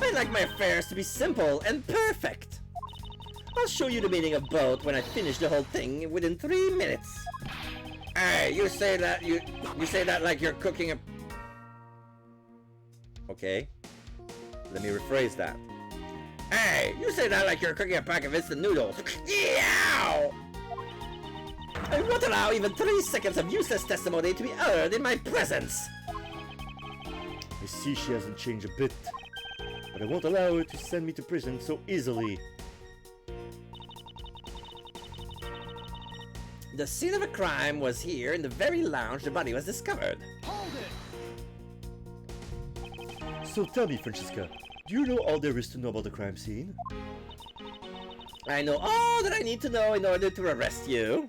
I like my affairs to be simple and perfect. I'll show you the meaning of both when I finish the whole thing within 3 minutes. Hey, you say that like you're cooking a... Okay. Let me rephrase that. Hey, you say that like you're cooking a pack of instant noodles. Yow! I won't allow even 3 seconds of useless testimony to be uttered in my presence. I see she hasn't changed a bit, but I won't allow her to send me to prison so easily. The scene of a crime was here in the very lounge the body was discovered. Hold it! So tell me, Francesca, do you know all there is to know about the crime scene? I know all that I need to know in order to arrest you.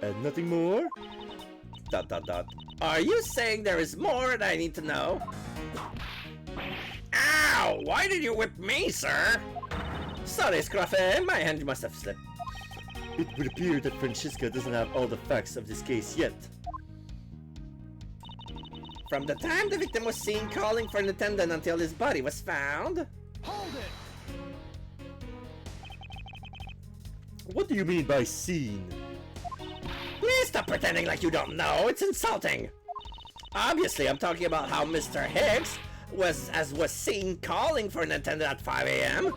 And nothing more? ... Are you saying there is more that I need to know? Ow! Why did you whip me, sir? Sorry, Scruffy, my hand must have slipped. It would appear that Francesca doesn't have all the facts of this case yet. From the time the victim was seen calling for an attendant until his body was found... Hold it! What do you mean by seen? Please stop pretending like you don't know. It's insulting. Obviously, I'm talking about how Mr. Hicks was seen calling for an attendant at 5 a.m.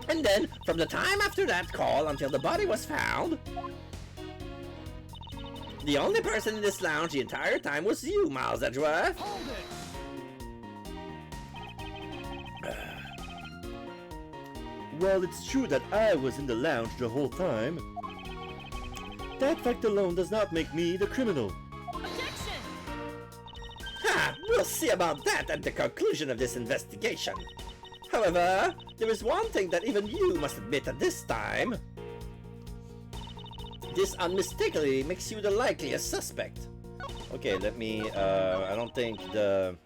And then, from the time after that call until the body was found, the only person in this lounge the entire time was you, Miles Edgeworth. Hold it! Well, it's true that I was in the lounge the whole time. That fact alone does not make me the criminal. Objection! Ha! We'll see about that at the conclusion of this investigation. However, there is one thing that even you must admit at this time. This unmistakably makes you the likeliest suspect. Okay, let me, I don't think the...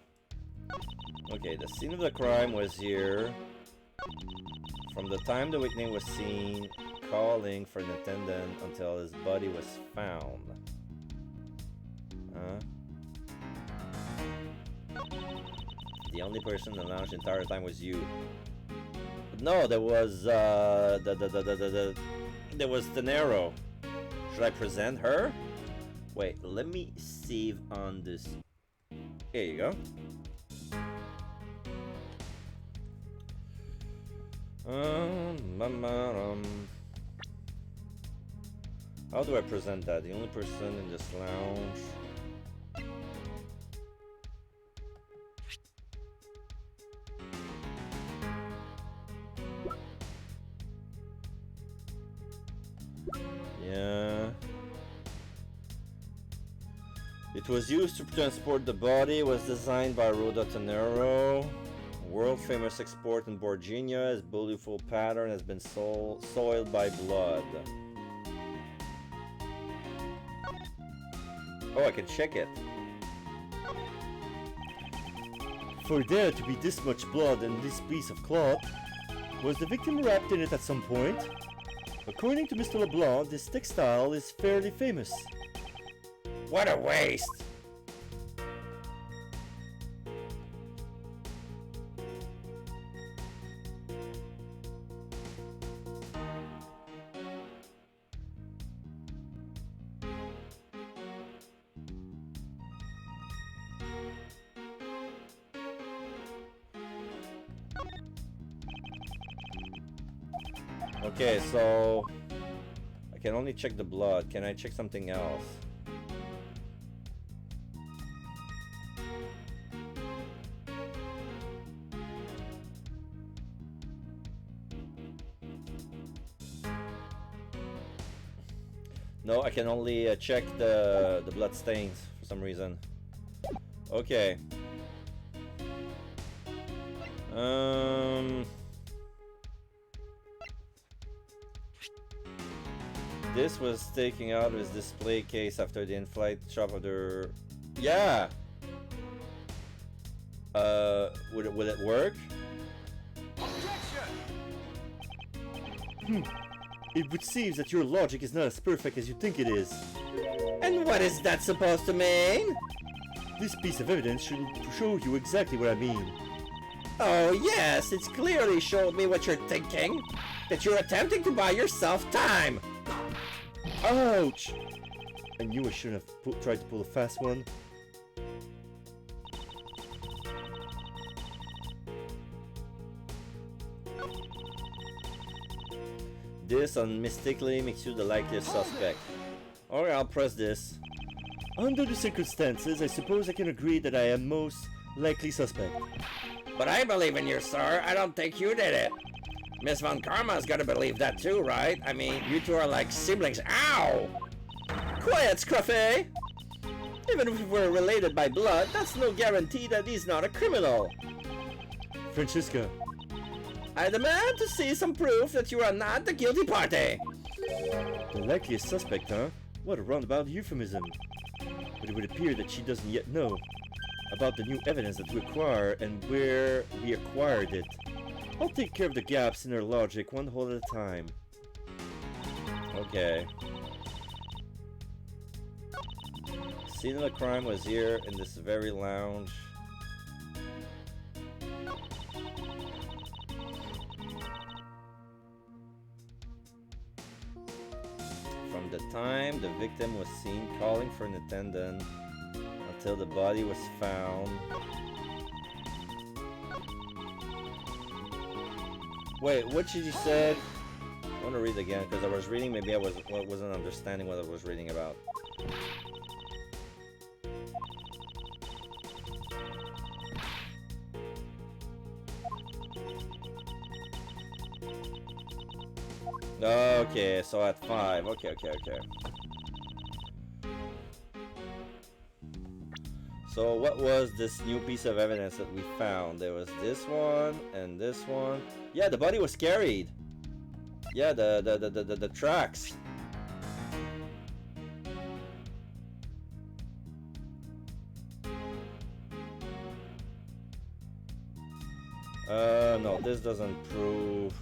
Okay, the scene of the crime was here. From the time the victim was seen calling for an attendant until his body was found. The only person in the lounge the entire time was you. But no, there was there was De Niro. Should I present her? Wait, let me save on this. Here you go. How do I present that? The only person in this lounge. Yeah. It was used to transport the body, was designed by Rhoda Tenero. World famous export in Virginia, its beautiful pattern has been soiled by blood. Oh, I can check it. For there to be this much blood in this piece of cloth, was the victim wrapped in it at some point? According to Mr. LeBlanc, this textile is fairly famous. What a waste! Okay, so I can only check the blood. Can I check something else? No, I can only check the blood stains for some reason. Okay. This was taken out of his display case after the in-flight shot of the... Yeah! Would it work? Objection! It would seem that your logic is not as perfect as you think it is. And what is that supposed to mean? This piece of evidence should show you exactly what I mean. Oh yes, it's clearly showed me what you're thinking. That you're attempting to buy yourself time. Ouch! I knew I shouldn't have tried to pull a fast one. This unmistakably makes you the likeliest suspect. Alright, I'll press this. Under the circumstances, I suppose I can agree that I am most likely suspect. But I believe in you, sir. I don't think you did it. Miss Von Karma's gotta believe that too, right? I mean, you two are like siblings. Ow! Quiet, Scruffy! Even if we're related by blood, that's no guarantee that he's not a criminal. Francesca, I demand to see some proof that you are not the guilty party. The likeliest suspect, huh? What a roundabout euphemism. But it would appear that she doesn't yet know about the new evidence that we acquire and where we acquired it. I'll take care of the gaps in her logic one hole at a time. Okay. Scene of the crime was here in this very lounge. From the time the victim was seen calling for an attendant until the body was found. Wait, what did you said? I want to read again because I was reading. Maybe I wasn't understanding what I was reading about. Okay, so at 5. Okay. So what was this new piece of evidence that we found? There was this one and this one. Yeah, the body was carried. Yeah, the tracks. No, this doesn't prove.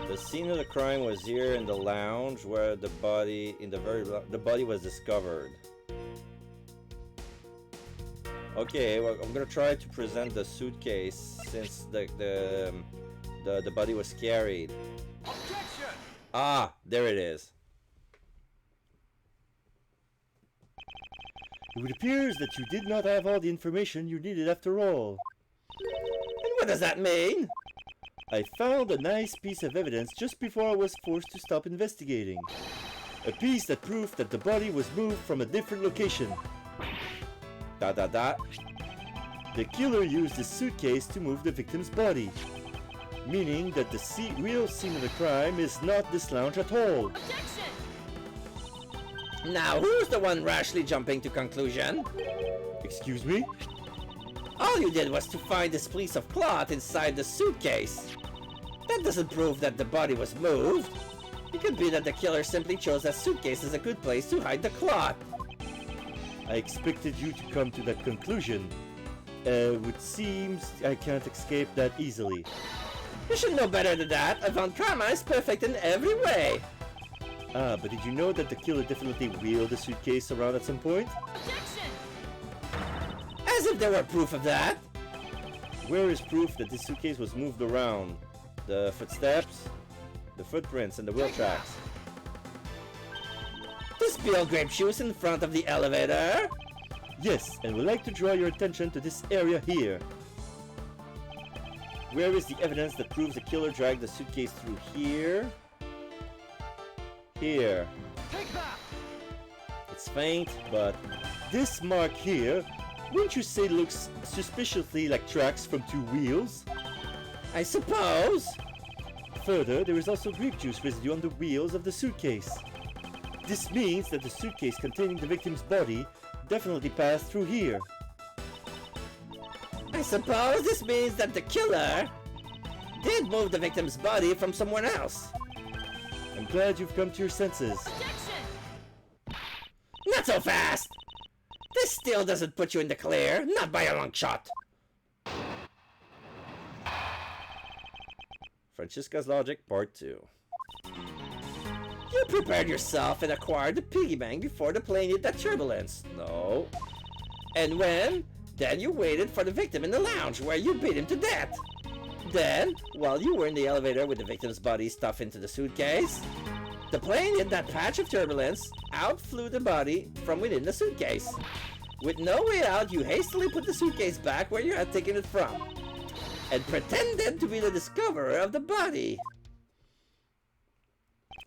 The scene of the crime was here in the lounge where the body the body was discovered. Okay, well, I'm gonna try to present the suitcase since the body was carried. Objection! Ah, there it is. It appears that you did not have all the information you needed after all. And what does that mean? I found a nice piece of evidence just before I was forced to stop investigating. A piece that proved that the body was moved from a different location. Dot dot dot. The killer used the suitcase to move the victim's body, meaning that the real scene of the crime is not this lounge at all. Objection! Now, who's the one rashly jumping to conclusion? Excuse me? All you did was to find this piece of cloth inside the suitcase. That doesn't prove that the body was moved. It could be that the killer simply chose that suitcase as a good place to hide the cloth. I expected you to come to that conclusion. It seems I can't escape that easily. You should know better than that. Avant Karma is perfect in every way. Ah, but did you know that the killer definitely wheeled the suitcase around at some point? Objection! As if there were proof of that. Where is proof that this suitcase was moved around? The footsteps, the footprints, and the wheel tracks. To spill grape juice in front of the elevator? Yes, and would like to draw your attention to this area here. Where is the evidence that proves the killer dragged the suitcase through here? Here. Take that! It's faint, but This mark here, wouldn't you say looks suspiciously like tracks from two wheels? I suppose. Further, there is also grape juice residue on the wheels of the suitcase. This means that the suitcase containing the victim's body definitely passed through here. I suppose this means that the killer did move the victim's body from somewhere else. I'm glad you've come to your senses. Objection! Not so fast! This still doesn't put you in the clear, not by a long shot. Francisca's Logic, Part 2. You prepared yourself and acquired the piggy bank before the plane hit that turbulence. No. And when? Then you waited for the victim in the lounge where you beat him to death. Then, while you were in the elevator with the victim's body stuffed into the suitcase, the plane hit that patch of turbulence, out flew the body from within the suitcase. With no way out, you hastily put the suitcase back where you had taken it from, and pretended to be the discoverer of the body.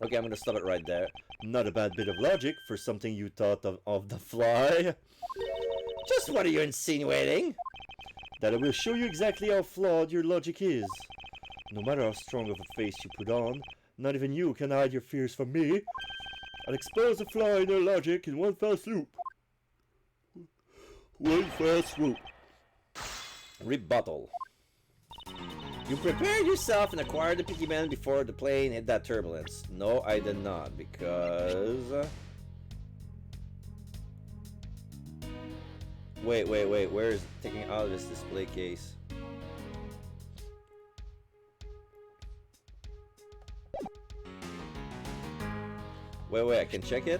Okay, I'm gonna stop it right there. Not a bad bit of logic for something you thought of the fly. Just what are you insinuating? That I will show you exactly how flawed your logic is. No matter how strong of a face you put on, not even you can hide your fears from me. I'll expose the flaw in your logic in one fell swoop. One fell swoop. Rebuttal. You prepared yourself and acquired the piggy bank before the plane hit that turbulence. No, I did not, because... Wait, where is taking out of this display case? Wait, I can check it?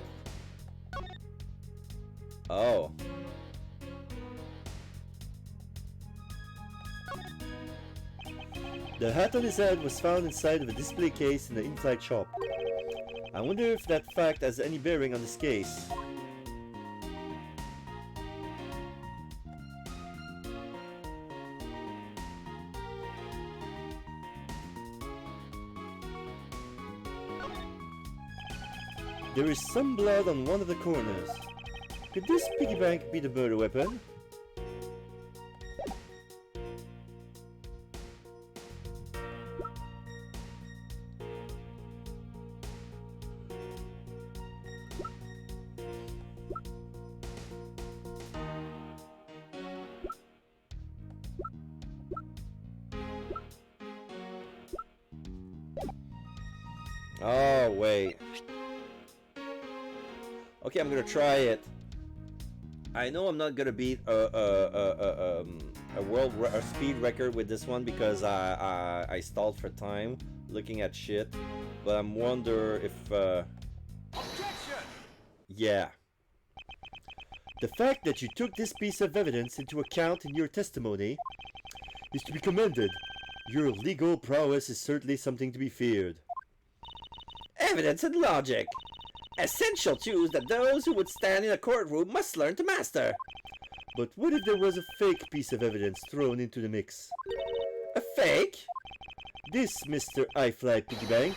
Oh. The hat on his head was found inside of a display case in the in-flight shop. I wonder if that fact has any bearing on this case. There is some blood on one of the corners. Could this piggy bank be the murder weapon? Oh, wait. Okay, I'm gonna try it. I know I'm not gonna beat a speed record with this one because I stalled for time looking at shit, but I'm wonder if Objection! yeah. The fact that you took this piece of evidence into account in your testimony is to be commended. Your legal prowess is certainly something to be feared. Evidence and logic. Essential tools that those who would stand in a courtroom must learn to master. But what if there was a fake piece of evidence thrown into the mix? A fake? This, Mr. iFly Piggy Bank,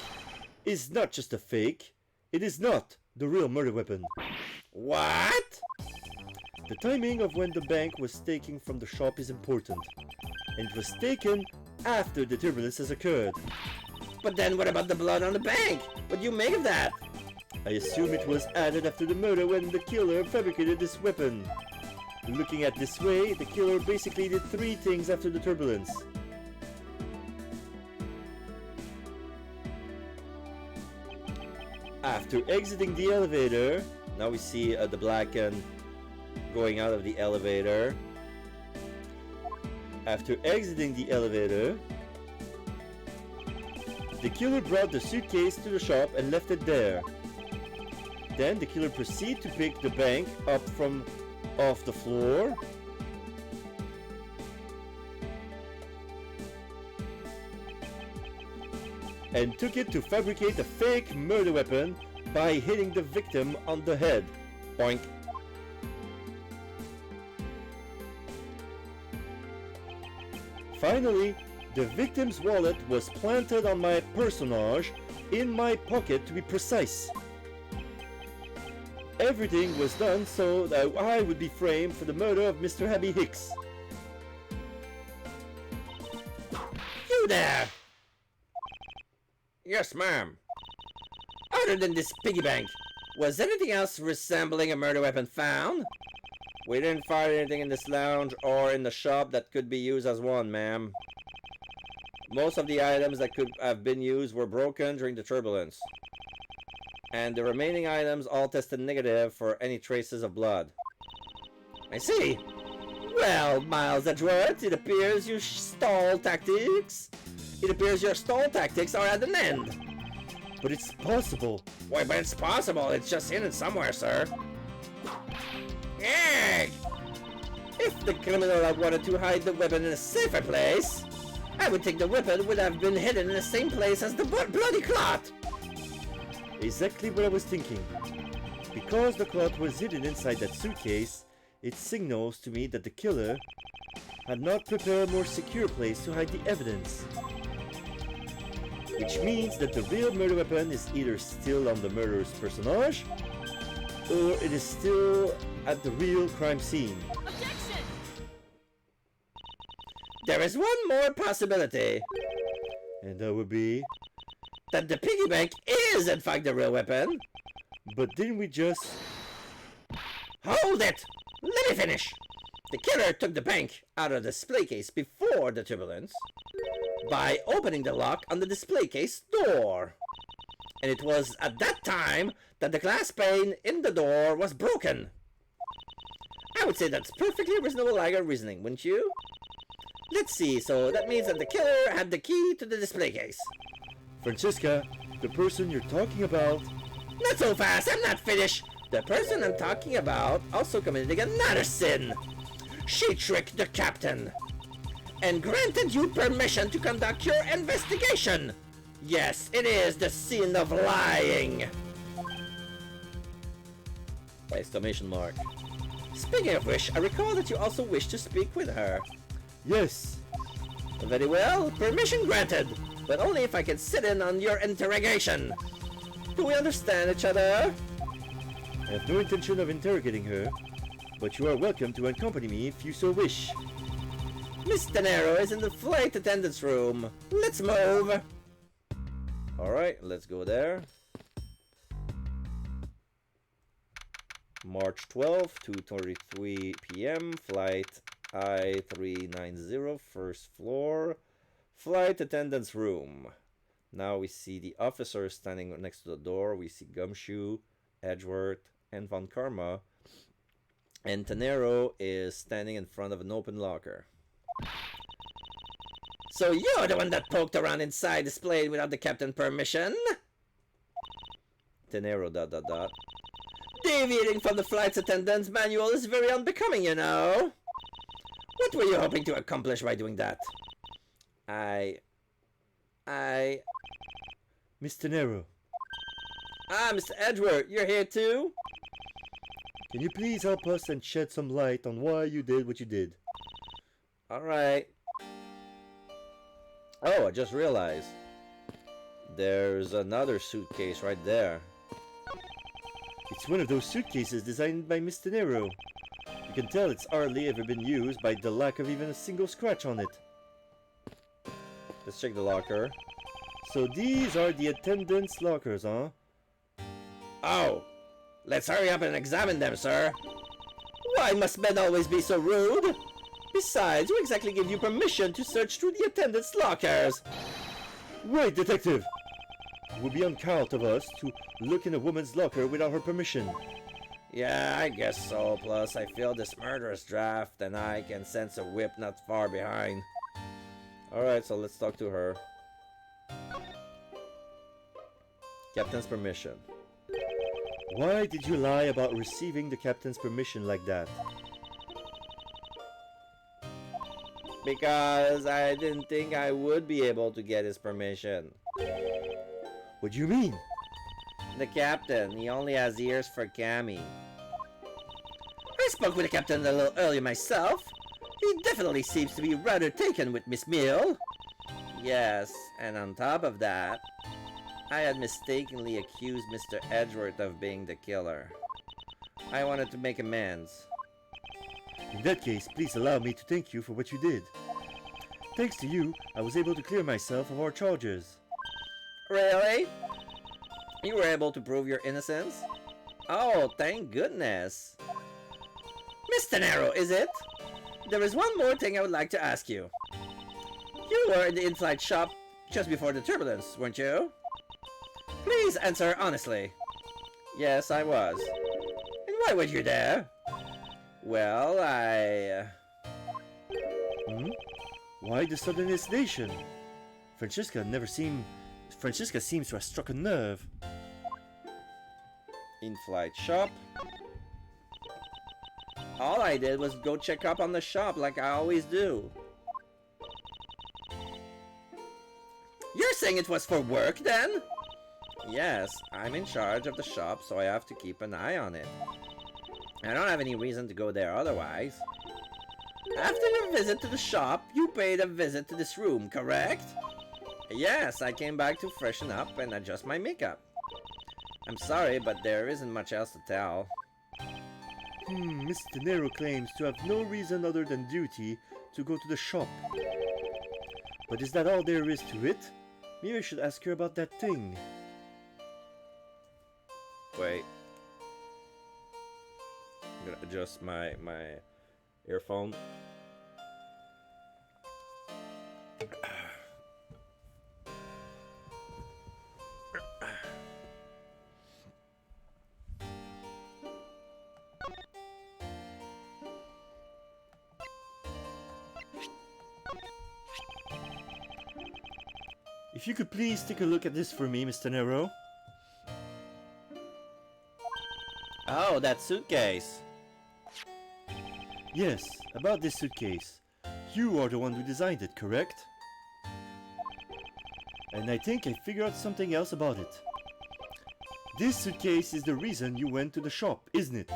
is not just a fake. It is not the real murder weapon. What? The timing of when the bank was taken from the shop is important, and it was taken after the turbulence has occurred. But then what about the blood on the bank? What do you make of that? I assume it was added after the murder when the killer fabricated this weapon. Looking at this way, the killer basically did three things after the turbulence. After exiting the elevator, now we see the Blacken going out of the elevator. After exiting the elevator, the killer brought the suitcase to the shop and left it there. Then the killer proceeded to pick the bank up from off the floor. And took it to fabricate a fake murder weapon by hitting the victim on the head. Boink. Finally, the victim's wallet was planted on my personage, in my pocket to be precise. Everything was done so that I would be framed for the murder of Mr. Abby Hicks. You there! Yes, ma'am. Other than this piggy bank, was anything else resembling a murder weapon found? We didn't find anything in this lounge or in the shop that could be used as one, ma'am. Most of the items that could have been used were broken during the turbulence. And the remaining items all tested negative for any traces of blood. I see. Well, Miles Edgeworth, it appears your stall tactics are at an end. But it's possible. Why, but it's possible. It's just hidden somewhere, sir. Egg! If the criminal had wanted to hide the weapon in a safer place, I would think the weapon would have been hidden in the same place as the bloody clot. Exactly what I was thinking. Because the cloth was hidden inside that suitcase, it signals to me that the killer had not prepared a more secure place to hide the evidence. Which means that the real murder weapon is either still on the murderer's personage, or it is still at the real crime scene. Objection! There is one more possibility. And that would be... That the piggy bank is in fact the real weapon. But didn't we just... Hold it! Let me finish! The killer took the bank out of the display case before the turbulence by opening the lock on the display case door. And it was at that time that the glass pane in the door was broken. I would say that's perfectly reasonable line of reasoning, wouldn't you? Let's see, so that means that the killer had the key to the display case. Francesca, the person you're talking about... Not so fast, I'm not finished! The person I'm talking about also committed another sin. She tricked the captain and granted you permission to conduct your investigation. Yes, it is the sin of lying. Exclamation mark. Speaking of which, I recall that you also wish to speak with her. Yes. Very well, permission granted, but only if I can sit in on your interrogation. Do we understand each other? I have no intention of interrogating her, but you are welcome to accompany me if you so wish. Miss De Niro is in the flight attendant's room. Let's move. Alright, let's go there. March 12th, 2:33 p.m. Flight I-390, first floor. Flight attendant's room. Now we see the officer standing next to the door. We see Gumshoe, Edgeworth, and Von Karma. And Tenero is standing in front of an open locker. So you're the one that poked around inside this plane without the captain's permission? Tenero ... Deviating from the flight attendant's manual is very unbecoming, you know. What were you hoping to accomplish by doing that? Mr. Nero, Ah, Mr. Edgeworth, you're here too? can you please help us and shed some light on why you did what you did? Alright. Oh, I just realized. There's another suitcase right there. It's one of those suitcases designed by Mr. Nero. You can tell it's hardly ever been used by the lack of even a single scratch on it. Let's check the locker. So these are the attendants' lockers, huh? Oh! Let's hurry up and examine them, sir. Why must men always be so rude? Besides, who exactly gave you permission to search through the attendants' lockers? Wait, detective! It would be uncouth of us to look in a woman's locker without her permission. Yeah, I guess so. Plus, I feel this murderous draft, and I can sense a whip not far behind. Alright, so let's talk to her. Captain's permission. Why did you lie about receiving the captain's permission like that? Because I didn't think I would be able to get his permission. What do you mean? The captain, he only has ears for Cammy. I spoke with the captain a little earlier myself. He definitely seems to be rather taken with Miss Mill. Yes, and on top of that, I had mistakenly accused Mr. Edgeworth of being the killer. I wanted to make amends. In that case, please allow me to thank you for what you did. Thanks to you, I was able to clear myself of our charges. Really? You were able to prove your innocence? Oh, thank goodness. Mr. Nero, is it? There is one more thing I would like to ask you. You were in the in-flight shop just before the turbulence, weren't you? Please answer honestly. Yes, I was. And why were you there? Well, Why the sudden hesitation? Francesca seems to have struck a nerve. In-flight shop. All I did was go check up on the shop like I always do. You're saying it was for work then? Yes, I'm in charge of the shop, so I have to keep an eye on it. I don't have any reason to go there otherwise. After your visit to the shop, you paid a visit to this room, correct? Yes, I came back to freshen up and adjust my makeup. I'm sorry, but there isn't much else to tell. Mr. Nero claims to have no reason other than duty to go to the shop. But is that all there is to it? Maybe I should ask her about that thing. Wait. I'm gonna adjust my earphone. If you could please take a look at this for me, Mr. Nero. Oh, that suitcase. Yes, about this suitcase. You are the one who designed it, correct? And I think I figured out something else about it. This suitcase is the reason you went to the shop, isn't it?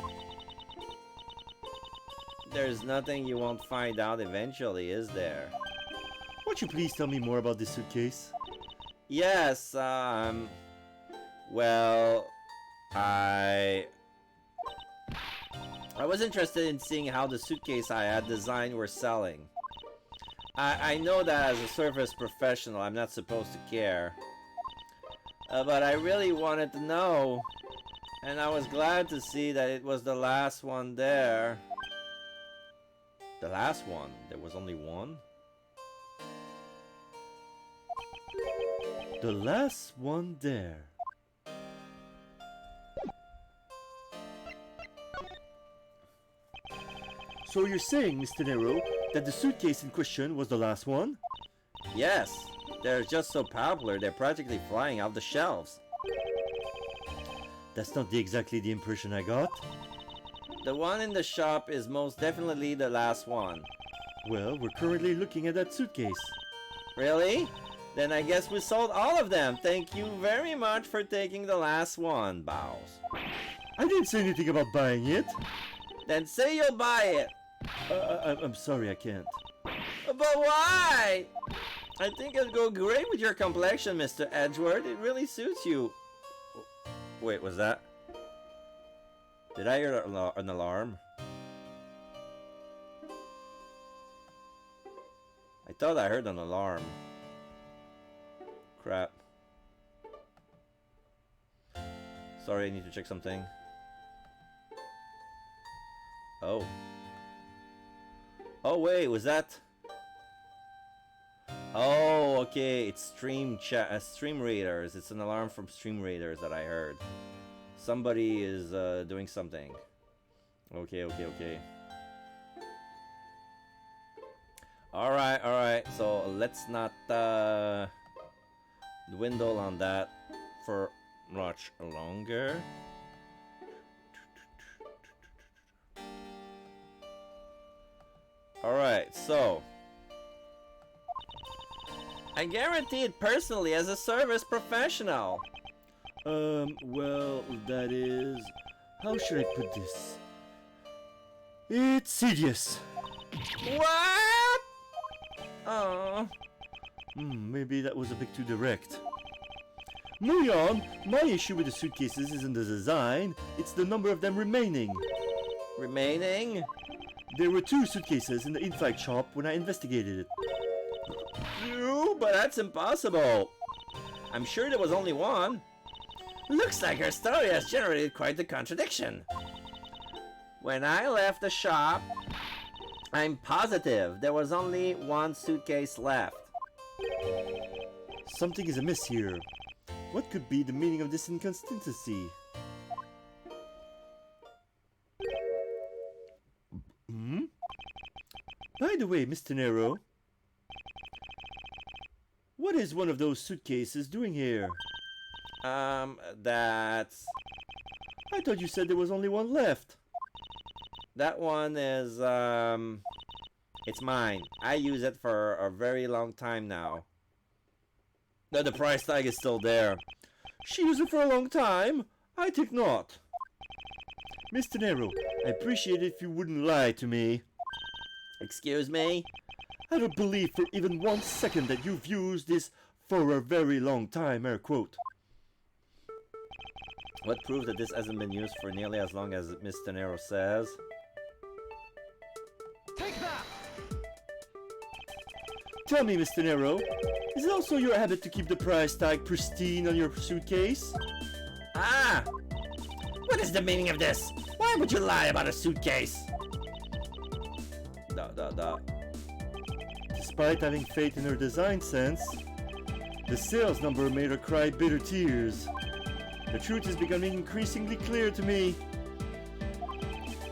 There's nothing you won't find out eventually, is there? Won't you please tell me more about this suitcase? Yes, well, I was interested in seeing how the suitcase I had designed were selling. I know that as a service professional, I'm not supposed to care. But I really wanted to know, and I was glad to see that it was the last one there. The last one? There was only one? The last one there. So you're saying, Mr. Nero, that the suitcase in question was the last one? Yes, they're just so popular, they're practically flying off the shelves. That's not exactly the impression I got. The one in the shop is most definitely the last one. Well, we're currently looking at that suitcase. Really? Then I guess we sold all of them. Thank you very much for taking the last one, Bows. I didn't say anything about buying it. Then say you'll buy it. I'm sorry, I can't. But why? I think it'd go great with your complexion, Mr. Edgeworth. It really suits you. Wait, was that? Did I hear an alarm? I thought I heard an alarm. Crap. Sorry, I need to check something. Oh. Oh wait, was that? Oh, okay. It's Stream Raiders. It's an alarm from Stream Raiders that I heard. Somebody is doing something. Okay. All right. So let's not dwindle on that for much longer. Alright, so I guarantee it personally as a service professional. Well, that is... How should I put this? It's hideous. What? Oh. Maybe that was a bit too direct. Moving on, my issue with the suitcases isn't the design, it's the number of them remaining. Remaining? There were 2 suitcases in the in-flight shop when I investigated it. But that's impossible. I'm sure there was only one. Looks like her story has generated quite the contradiction. When I left the shop, I'm positive there was only one suitcase left. Something is amiss here. What could be the meaning of this inconsistency? By the way, Mr. Nero, what is one of those suitcases doing here? That's... I thought you said there was only one left. That one is, it's mine. I use it for a very long time now. No, the price tag is still there. She used it for a long time? I think not. Mr. Nero, I appreciate it if you wouldn't lie to me. Excuse me? I don't believe for even 1 second that you've used this for a very long time, air quote. What proves that this hasn't been used for nearly as long as Mr. Nero says? Take that! Tell me, Mr. Nero, is it also your habit to keep the price tag pristine on your suitcase? Ah! What is the meaning of this? Why would you lie about a suitcase? Despite having faith in her design sense, the sales number made her cry bitter tears. The truth is becoming increasingly clear to me.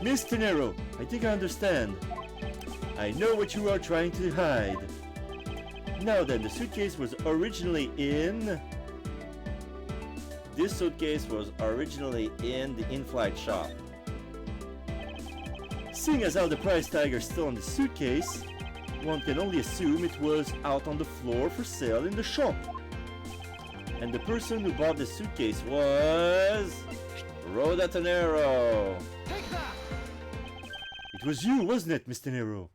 Mr. Nero, I think I understand. I know what you are trying to hide. Now then, the suitcase was originally in... This suitcase was originally in the in-flight shop. Seeing as how the price tag are still on the suitcase, one can only assume it was out on the floor for sale in the shop. And the person who bought the suitcase was... Rhoda Tonero. Take that! It was you, wasn't it, Mr. Nero?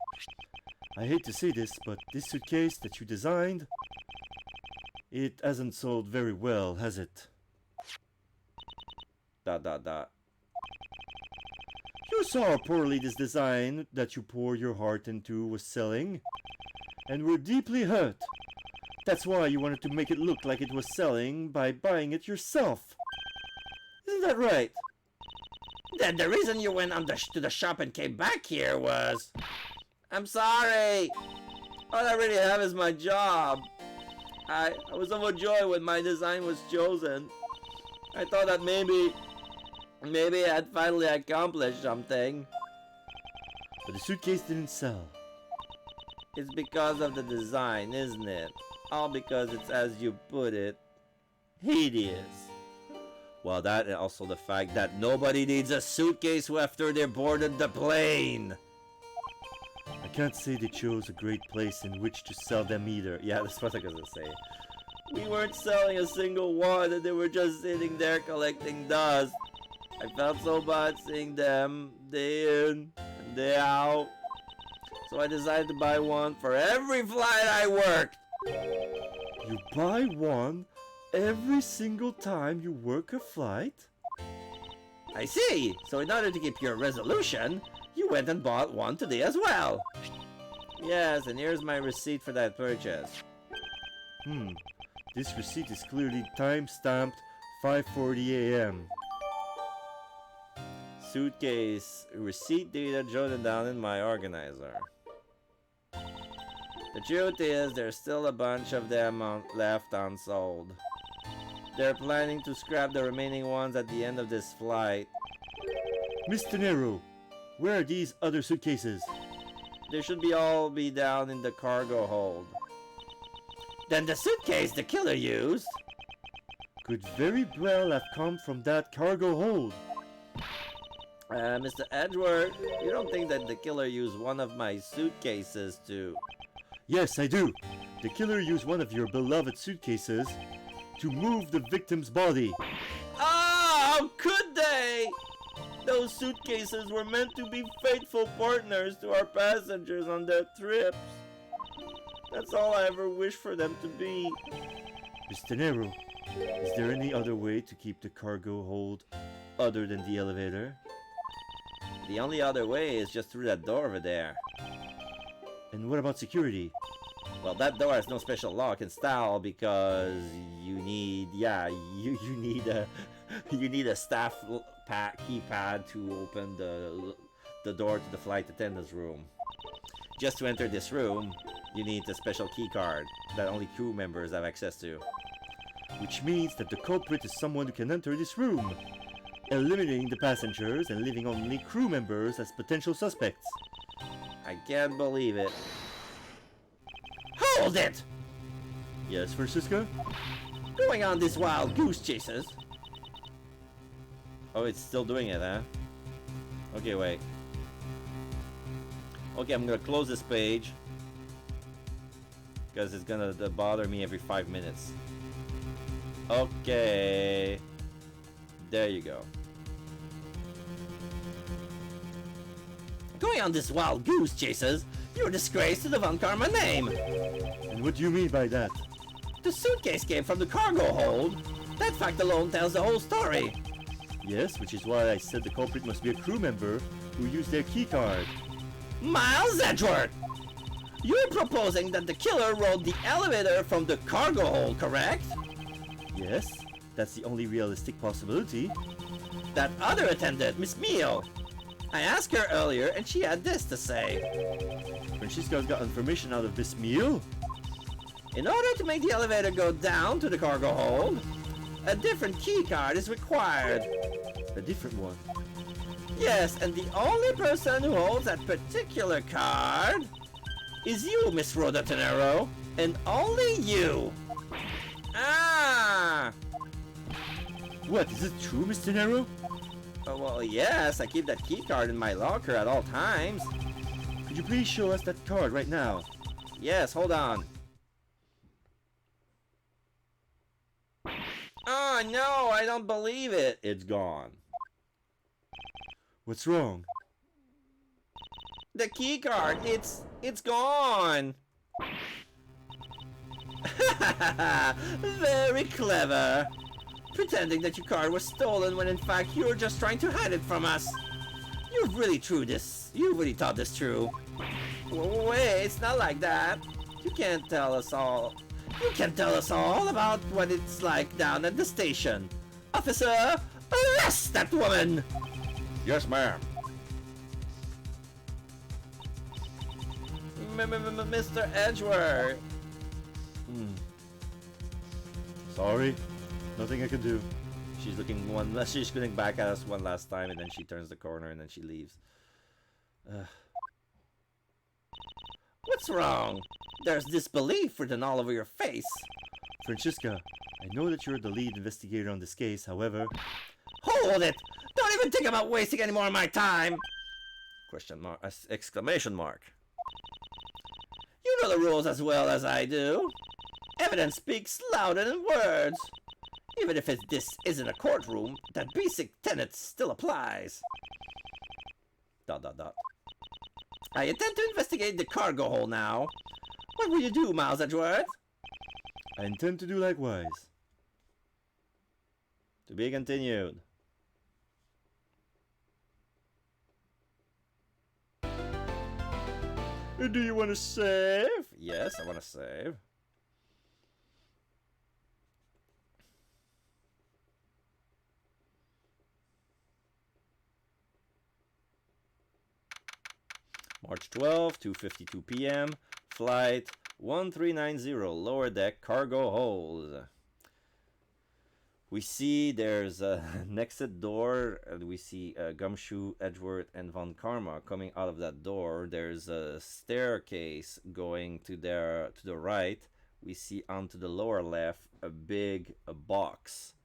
I hate to say this, but this suitcase that you designed, it hasn't sold very well, has it? You saw how poorly this design that you pour your heart into was selling, and were deeply hurt. That's why you wanted to make it look like it was selling by buying it yourself. Isn't that right? Then the reason you went on to the shop and came back here was... I'm sorry! All I really have is my job. I was overjoyed when my design was chosen. I thought that maybe I had finally accomplished something. But the suitcase didn't sell. It's because of the design, isn't it? All because it's, as you put it, hideous. Well, that and also the fact that nobody needs a suitcase after they boarded the plane. I can't say they chose a great place in which to sell them either. Yeah, that's what I was gonna say. We weren't selling a single one, and they were just sitting there collecting dust. I felt so bad seeing them day in and day out. So I decided to buy one for every flight I worked. You buy one every single time you work a flight? I see. So in order to keep your resolution, you went and bought one today as well. Yes, and here's my receipt for that purchase. This receipt is clearly time-stamped 5:40 a.m. Suitcase receipt data jotted down in my organizer. The truth is, there's still a bunch of them left unsold. They're planning to scrap the remaining ones at the end of this flight. Mr. Nero, where are these other suitcases? They should all be down in the cargo hold. Then the suitcase the killer used Could very well have come from that cargo hold. Mr. Edgeworth, you don't think that the killer used one of my suitcases to... Yes, I do. The killer used one of your beloved suitcases to move the victim's body. Oh, how could they? Those suitcases were meant to be faithful partners to our passengers on their trips. That's all I ever wished for them to be. Mr. Nero, is there any other way to keep the cargo hold other than the elevator? The only other way is just through that door over there. And what about security? Well, that door has no special lock and style because you need, you need a staff keypad to open the door to the flight attendant's room. Just to enter this room, you need a special key card that only crew members have access to. Which means that the culprit is someone who can enter this room, eliminating the passengers and leaving only crew members as potential suspects. I can't believe it. Hold it! Yes, Francisca? Going on these wild goose chases. Oh, it's still doing it, huh? Okay, wait. Okay, I'm gonna close this page. Because it's gonna bother me every 5 minutes. Okay. There you go. Going on this wild goose chases, you're a disgrace to the Von Karma name. And what do you mean by that? The suitcase came from the cargo hold. That fact alone tells the whole story. Yes, which is why I said the culprit must be a crew member who used their keycard. Miles Edgeworth! You're proposing that the killer rode the elevator from the cargo hold, correct? Yes, that's the only realistic possibility. That other attendant, Miss Meal. I asked her earlier and she had this to say. Francisca's got information out of this meal? In order to make the elevator go down to the cargo hold, a different key card is required. A different one. Yes, and the only person who holds that particular card is you, Miss Rhoda Tenero, and only you. Ah! What, is it true, Mr. Nero? Well, yes, I keep that key card in my locker at all times. Could you please show us that card right now? Yes, hold on. Oh no, I don't believe it. It's gone. What's wrong? The key card, it's gone. Very clever. Pretending that your card was stolen when in fact you were just trying to hide it from us. You really thought this true. Wait, it's not like that. You can't tell us all. You can tell us all about what it's like down at the station. Officer, arrest that woman! Yes, ma'am. Mr. Edgeworth. Sorry, nothing I can do. She's looking back at us one last time and then she turns the corner and then she leaves. What's wrong? There's disbelief written all over your face. Francisca, I know that you're the lead investigator on this case, however... Hold it! Don't even think about wasting any more of my time! Question mark, exclamation mark. You know the rules as well as I do. Evidence speaks louder than words. Even if this isn't a courtroom, that basic tenet still applies. ... I intend to investigate the cargo hold now. What will you do, Miles Edgeworth? I intend to do likewise. To be continued. Do you want to save? Yes, I want to save. March 12, 2:52 p.m. Flight 1390, lower deck, cargo hold. We see there's an exit door, and we see Gumshoe, Edgeworth, and Von Karma coming out of that door. There's a staircase going to the right. We see onto the lower left a big box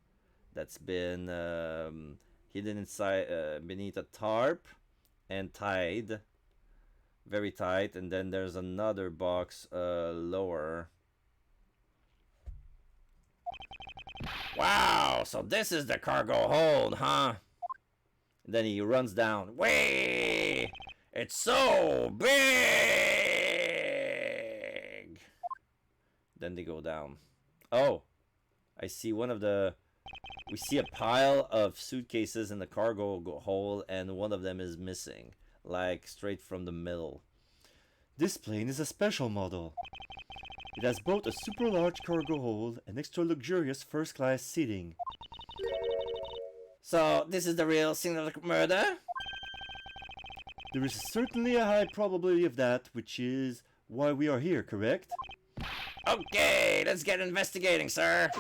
that's been hidden inside beneath a tarp and tied. Very tight, and then there's another box lower. Wow, so this is the cargo hold, huh? And then he runs down. Way! It's so big! Then they go down. Oh, I see one of the... We see a pile of suitcases in the cargo hold, and one of them is missing. Like straight from the middle. This plane is a special model. It has both a super large cargo hold and extra luxurious first class seating. So this is the real scene of the murder? There is certainly a high probability of that, which is why we are here, correct? Okay, let's get investigating, sir.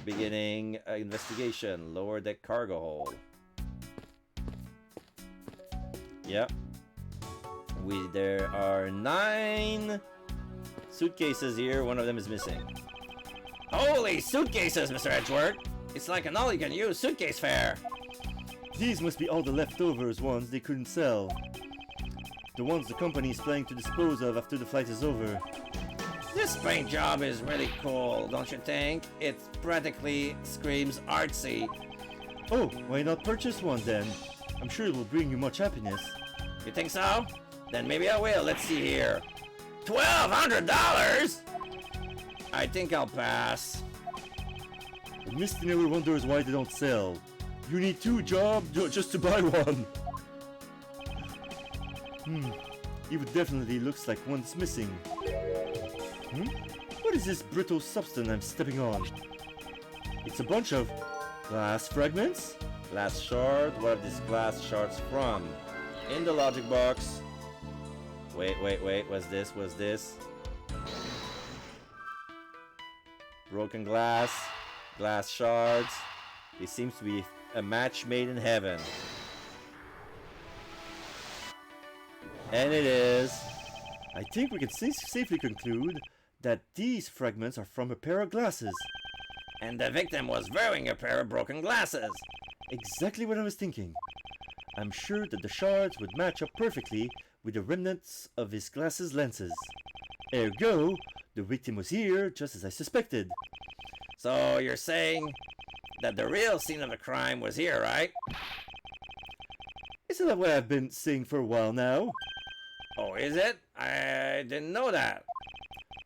Beginning investigation, lower deck cargo hold. Yep. There are 9 suitcases here. One of them is missing. Holy suitcases, Mr. Edgeworth! It's like an all-you-can-use suitcase fair. These must be all the leftovers ones they couldn't sell. The ones the company is planning to dispose of after the flight is over. This paint job is really cool, don't you think? It practically screams artsy. Oh, why not purchase one then? I'm sure it will bring you much happiness. You think so? Then maybe I will. Let's see here. $1,200? I think I'll pass. The Misty never wonders why they don't sell. You need 2 jobs just to buy one. It definitely looks like one's missing. What is this brittle substance I'm stepping on? It's a bunch of glass fragments? Glass shard? What are these glass shards from? In the logic box. Wait. What's this? Broken glass. Glass shards. It seems to be a match made in heaven. And it is. I think we can safely conclude that these fragments are from a pair of glasses. And the victim was wearing a pair of broken glasses. Exactly what I was thinking. I'm sure that the shards would match up perfectly with the remnants of his glasses lenses. Ergo, the victim was here just as I suspected. So you're saying that the real scene of the crime was here, right? Isn't that what I've been saying for a while now? Oh, is it? I didn't know that.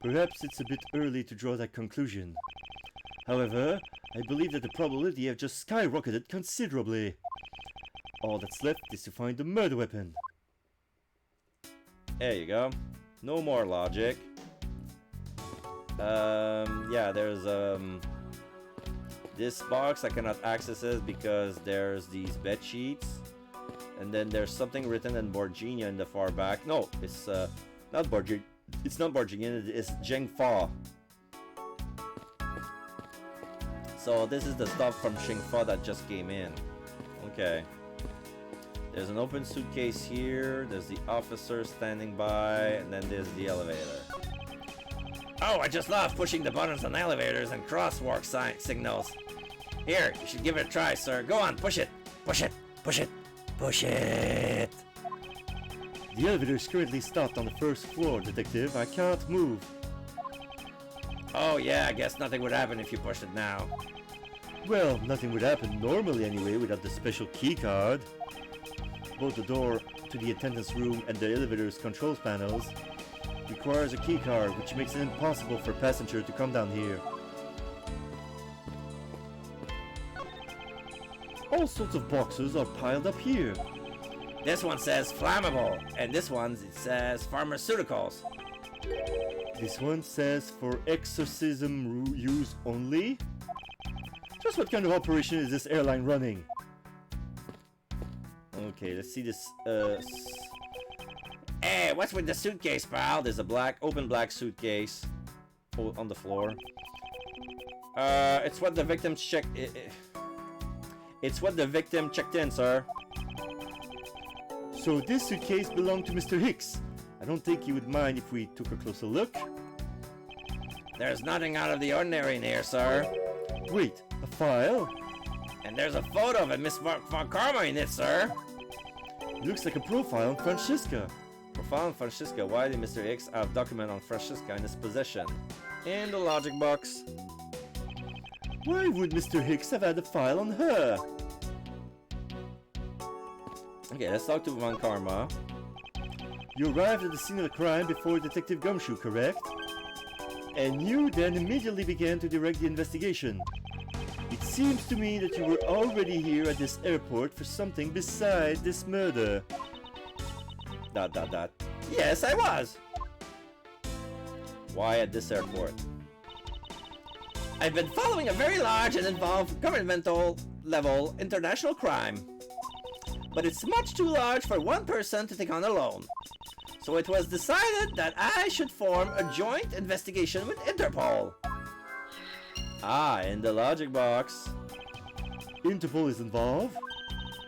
Perhaps it's a bit early to draw that conclusion. However, I believe that the probability have just skyrocketed considerably. All that's left is to find the murder weapon. There you go. No more logic. Yeah, there's this box I cannot access it because there's these bed sheets, and then there's something written in Borginia in the far back. No, it's not Borginia. It's not Borginia. It's Jingfa. So this is the stuff from Xingfa that just came in. Okay. There's an open suitcase here. There's the officer standing by, and then there's the elevator. Oh, I just love pushing the buttons on elevators and crosswalk signals. Here, you should give it a try, sir. Go on, push it. Push it. Push it. Push it. The elevator is currently stopped on the first floor, Detective. I can't move. Oh yeah, I guess nothing would happen if you pushed it now. Well, nothing would happen normally anyway without the special key card. Both the door to the attendance room and the elevator's controls panels requires a key card, which makes it impossible for a passenger to come down here. All sorts of boxes are piled up here. This one says flammable, and this one it says pharmaceuticals. This one says for exorcism use only. Just what kind of operation is this airline running? Okay, let's see this. Hey, what's with the suitcase, pal? There's a open black suitcase on the floor. It's what the victim checked. It's what the victim checked in, sir. So this suitcase belonged to Mr. Hicks. I don't think he would mind if we took a closer look. There's nothing out of the ordinary in here, sir. Wait, a file? And there's a photo of a Miss Von Karma in it, sir. Looks like a profile on Francesca. Profile on Francesca. Why did Mr. Hicks have document on Francesca in his possession? In the logic box. Why would Mr. Hicks have had a file on her? Okay, let's talk to Von Karma. You arrived at the scene of the crime before Detective Gumshoe, correct? And you then immediately began to direct the investigation. It seems to me that you were already here at this airport for something besides this murder. ... Yes, I was. Why at this airport? I've been following a very large and involved governmental level international crime. But it's much too large for one person to take on alone. So it was decided that I should form a joint investigation with Interpol. Ah, in the logic box. Interpol is involved?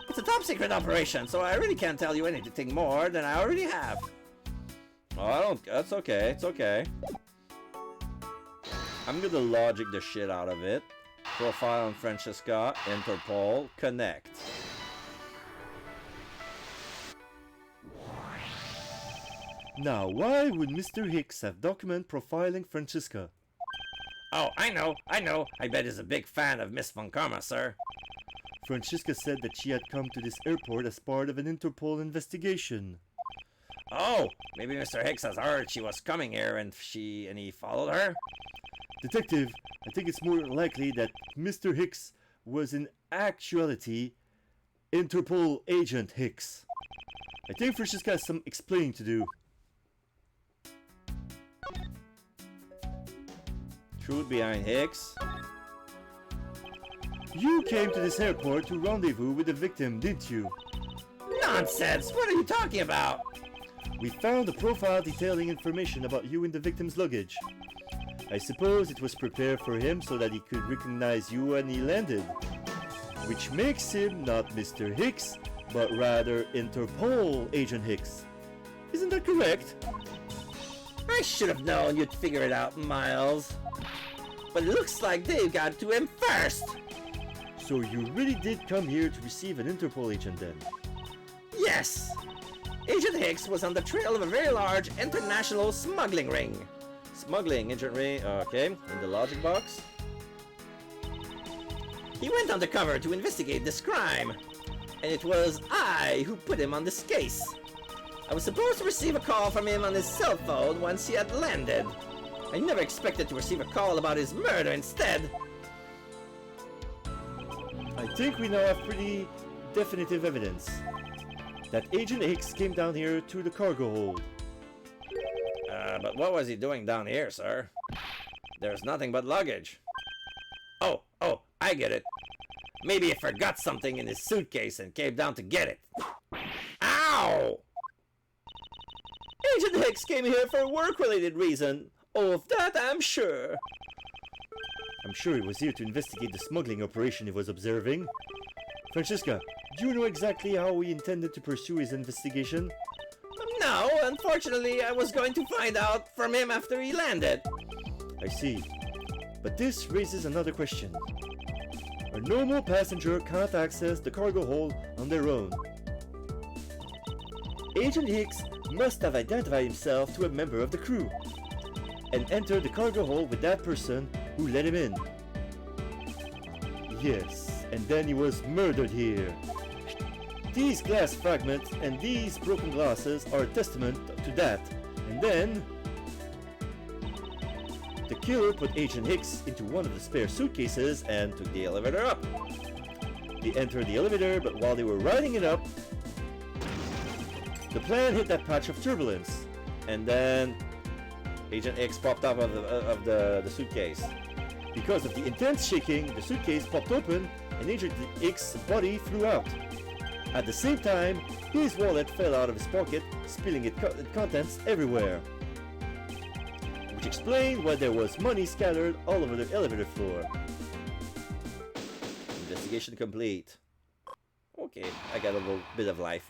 It's a top secret operation, so I really can't tell you anything more than I already have. Oh, that's okay, it's okay. I'm gonna logic the shit out of it. Profile on Francesca, Interpol, connect. Now, why would Mr. Hicks have document profiling Francesca? Oh, I know. I bet he's a big fan of Miss Von Karma, sir. Francesca said that she had come to this airport as part of an Interpol investigation. Oh, maybe Mr. Hicks has heard she was coming here and he followed her? Detective, I think it's more likely that Mr. Hicks was in actuality Interpol agent Hicks. I think Francesca has some explaining to do. Truth behind Hicks? You came to this airport to rendezvous with the victim, didn't you? Nonsense! What are you talking about? We found a profile detailing information about you in the victim's luggage. I suppose it was prepared for him so that he could recognize you when he landed. Which makes him not Mr. Hicks, but rather Interpol Agent Hicks. Isn't that correct? I should have known you'd figure it out, Miles. But it looks like they got to him first! So you really did come here to receive an Interpol agent then? Yes! Agent Hicks was on the trail of a very large international smuggling ring. Smuggling agent ring, okay, in the logic box. He went undercover to investigate this crime, and it was I who put him on this case. I was supposed to receive a call from him on his cell phone once he had landed. I never expected to receive a call about his murder instead. I think we now have pretty definitive evidence that Agent Hicks came down here through the cargo hold. But what was he doing down here, sir? There's nothing but luggage. Oh, I get it. Maybe he forgot something in his suitcase and came down to get it. Ow! Agent Hicks came here for a work-related reason. Oh, of that I'm sure. I'm sure he was here to investigate the smuggling operation he was observing. Francesca, do you know exactly how he intended to pursue his investigation? No, unfortunately, I was going to find out from him after he landed. I see. But this raises another question. A normal passenger can't access the cargo hold on their own. Agent Hicks must have identified himself to a member of the crew and entered the cargo hold with that person who let him in. Yes, and then he was murdered here. These glass fragments and these broken glasses are a testament to that. And then the killer put Agent Hicks into one of the spare suitcases and took the elevator up. They entered the elevator, but while they were riding it up, the plane hit that patch of turbulence. And then Agent Hicks popped up of the suitcase. Because of the intense shaking, the suitcase popped open and Agent Hicks' body flew out. At the same time, his wallet fell out of his pocket, spilling its contents everywhere. Which explained why there was money scattered all over the elevator floor. Investigation complete. Okay, I got a little bit of life.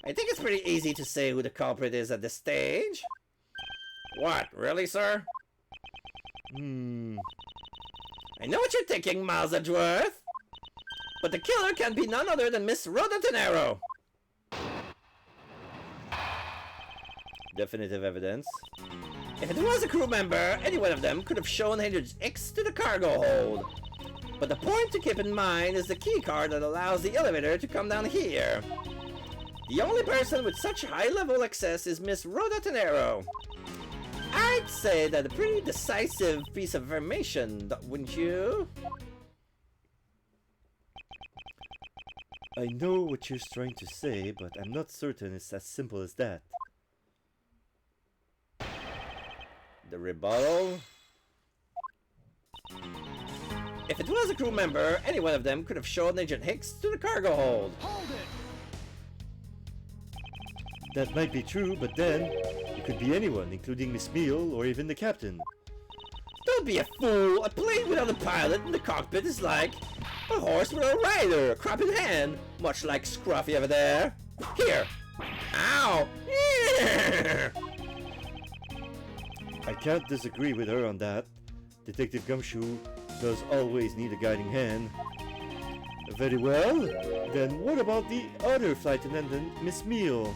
I think it's pretty easy to say who the culprit is at this stage. What, really, sir? I know what you're thinking, Miles Edgeworth. But the killer can be none other than Miss Rhoda Tenero. Definitive evidence. If it was a crew member, any one of them could have shown Agent X to the cargo hold. But the point to keep in mind is the key card that allows the elevator to come down here. The only person with such high-level access is Miss Rhoda Tenero. I'd say that a pretty decisive piece of information, wouldn't you? I know what you're trying to say, but I'm not certain it's as simple as that. The rebuttal? If it was a crew member, any one of them could have shown Agent Hicks to the cargo hold. Hold it! That might be true, but then it could be anyone, including Miss Meal or even the captain. Don't be a fool! A plane without a pilot in the cockpit is like a horse without a rider, a crop in hand, much like Scruffy over there. Here! Ow! I can't disagree with her on that. Detective Gumshoe does always need a guiding hand. Very well. Then what about the other flight attendant, Miss Meal?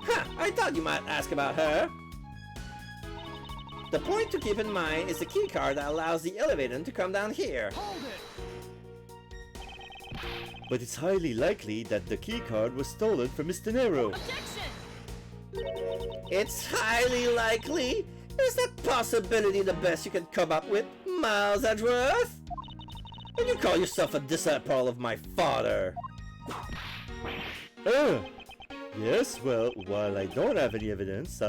Ha! I thought you might ask about her. The point to keep in mind is the key card that allows the elevator to come down here. Hold it. But it's highly likely that the key card was stolen from Mr. Nero. Objection! It's highly likely? Is that possibility the best you can come up with, Miles Edgeworth? And you call yourself a disciple of my father? Yes, well, while I don't have any evidence,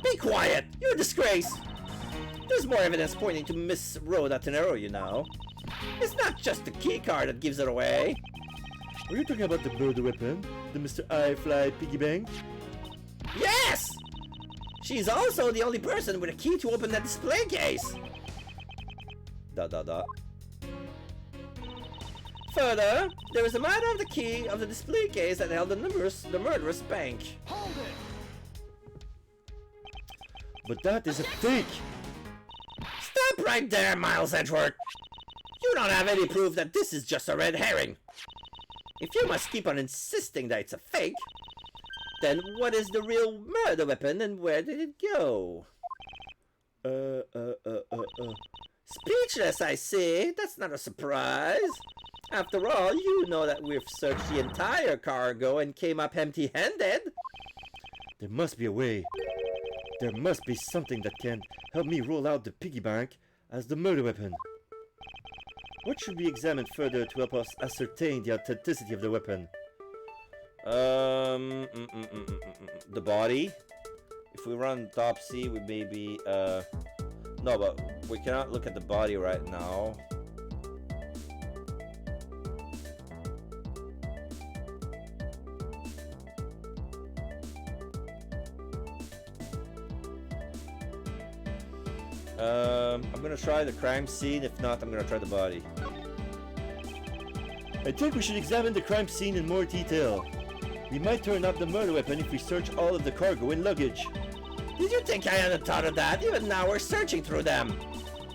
Be quiet! You're a disgrace! There's more evidence pointing to Miss Rhoda Tenero, you know. It's not just the key card that gives it away. Are you talking about the murder weapon? The Mr. I Fly piggy bank? Yes! She's also the only person with a key to open that display case. ... Further, there is a matter of the key of the display case that held the murderous bank. Hold it. But that is a fake! Stop right there, Miles Edgeworth! You don't have any proof that this is just a red herring. If you must keep on insisting that it's a fake, then what is the real murder weapon and where did it go? Speechless, I see. That's not a surprise. After all, you know that we've searched the entire cargo and came up empty-handed. There must be a way. There must be something that can help me rule out the piggy bank as the murder weapon. What should be examined further to help us ascertain the authenticity of the weapon? The body. If we run autopsy, we maybe no, but we cannot look at the body right now. I'm gonna try the crime scene. If not, I'm gonna try the body. I think we should examine the crime scene in more detail. We might turn up the murder weapon if we search all of the cargo and luggage. Did you think I hadn't thought of that? Even now we're searching through them.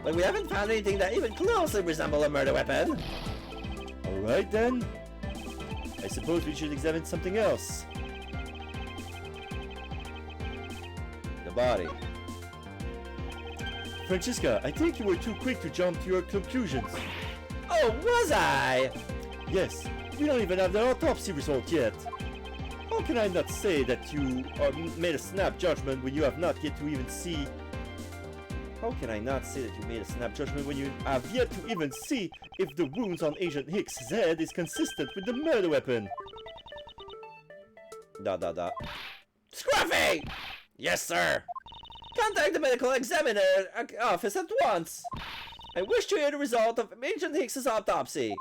But we haven't found anything that even closely resembles a murder weapon. Alright then. I suppose we should examine something else. The body. Francesca, I think you were too quick to jump to your conclusions. Oh, was I? Yes, we don't even have the autopsy result yet. How can I not say that you made a snap judgment when you have not yet to even see... How can I not say that you made a snap judgment when you have yet to even see if the wounds on Agent Hicks' head is consistent with the murder weapon? ... Scruffy! Yes, sir. Contact the medical examiner office at once. I wish to hear the result of Agent Hicks' autopsy.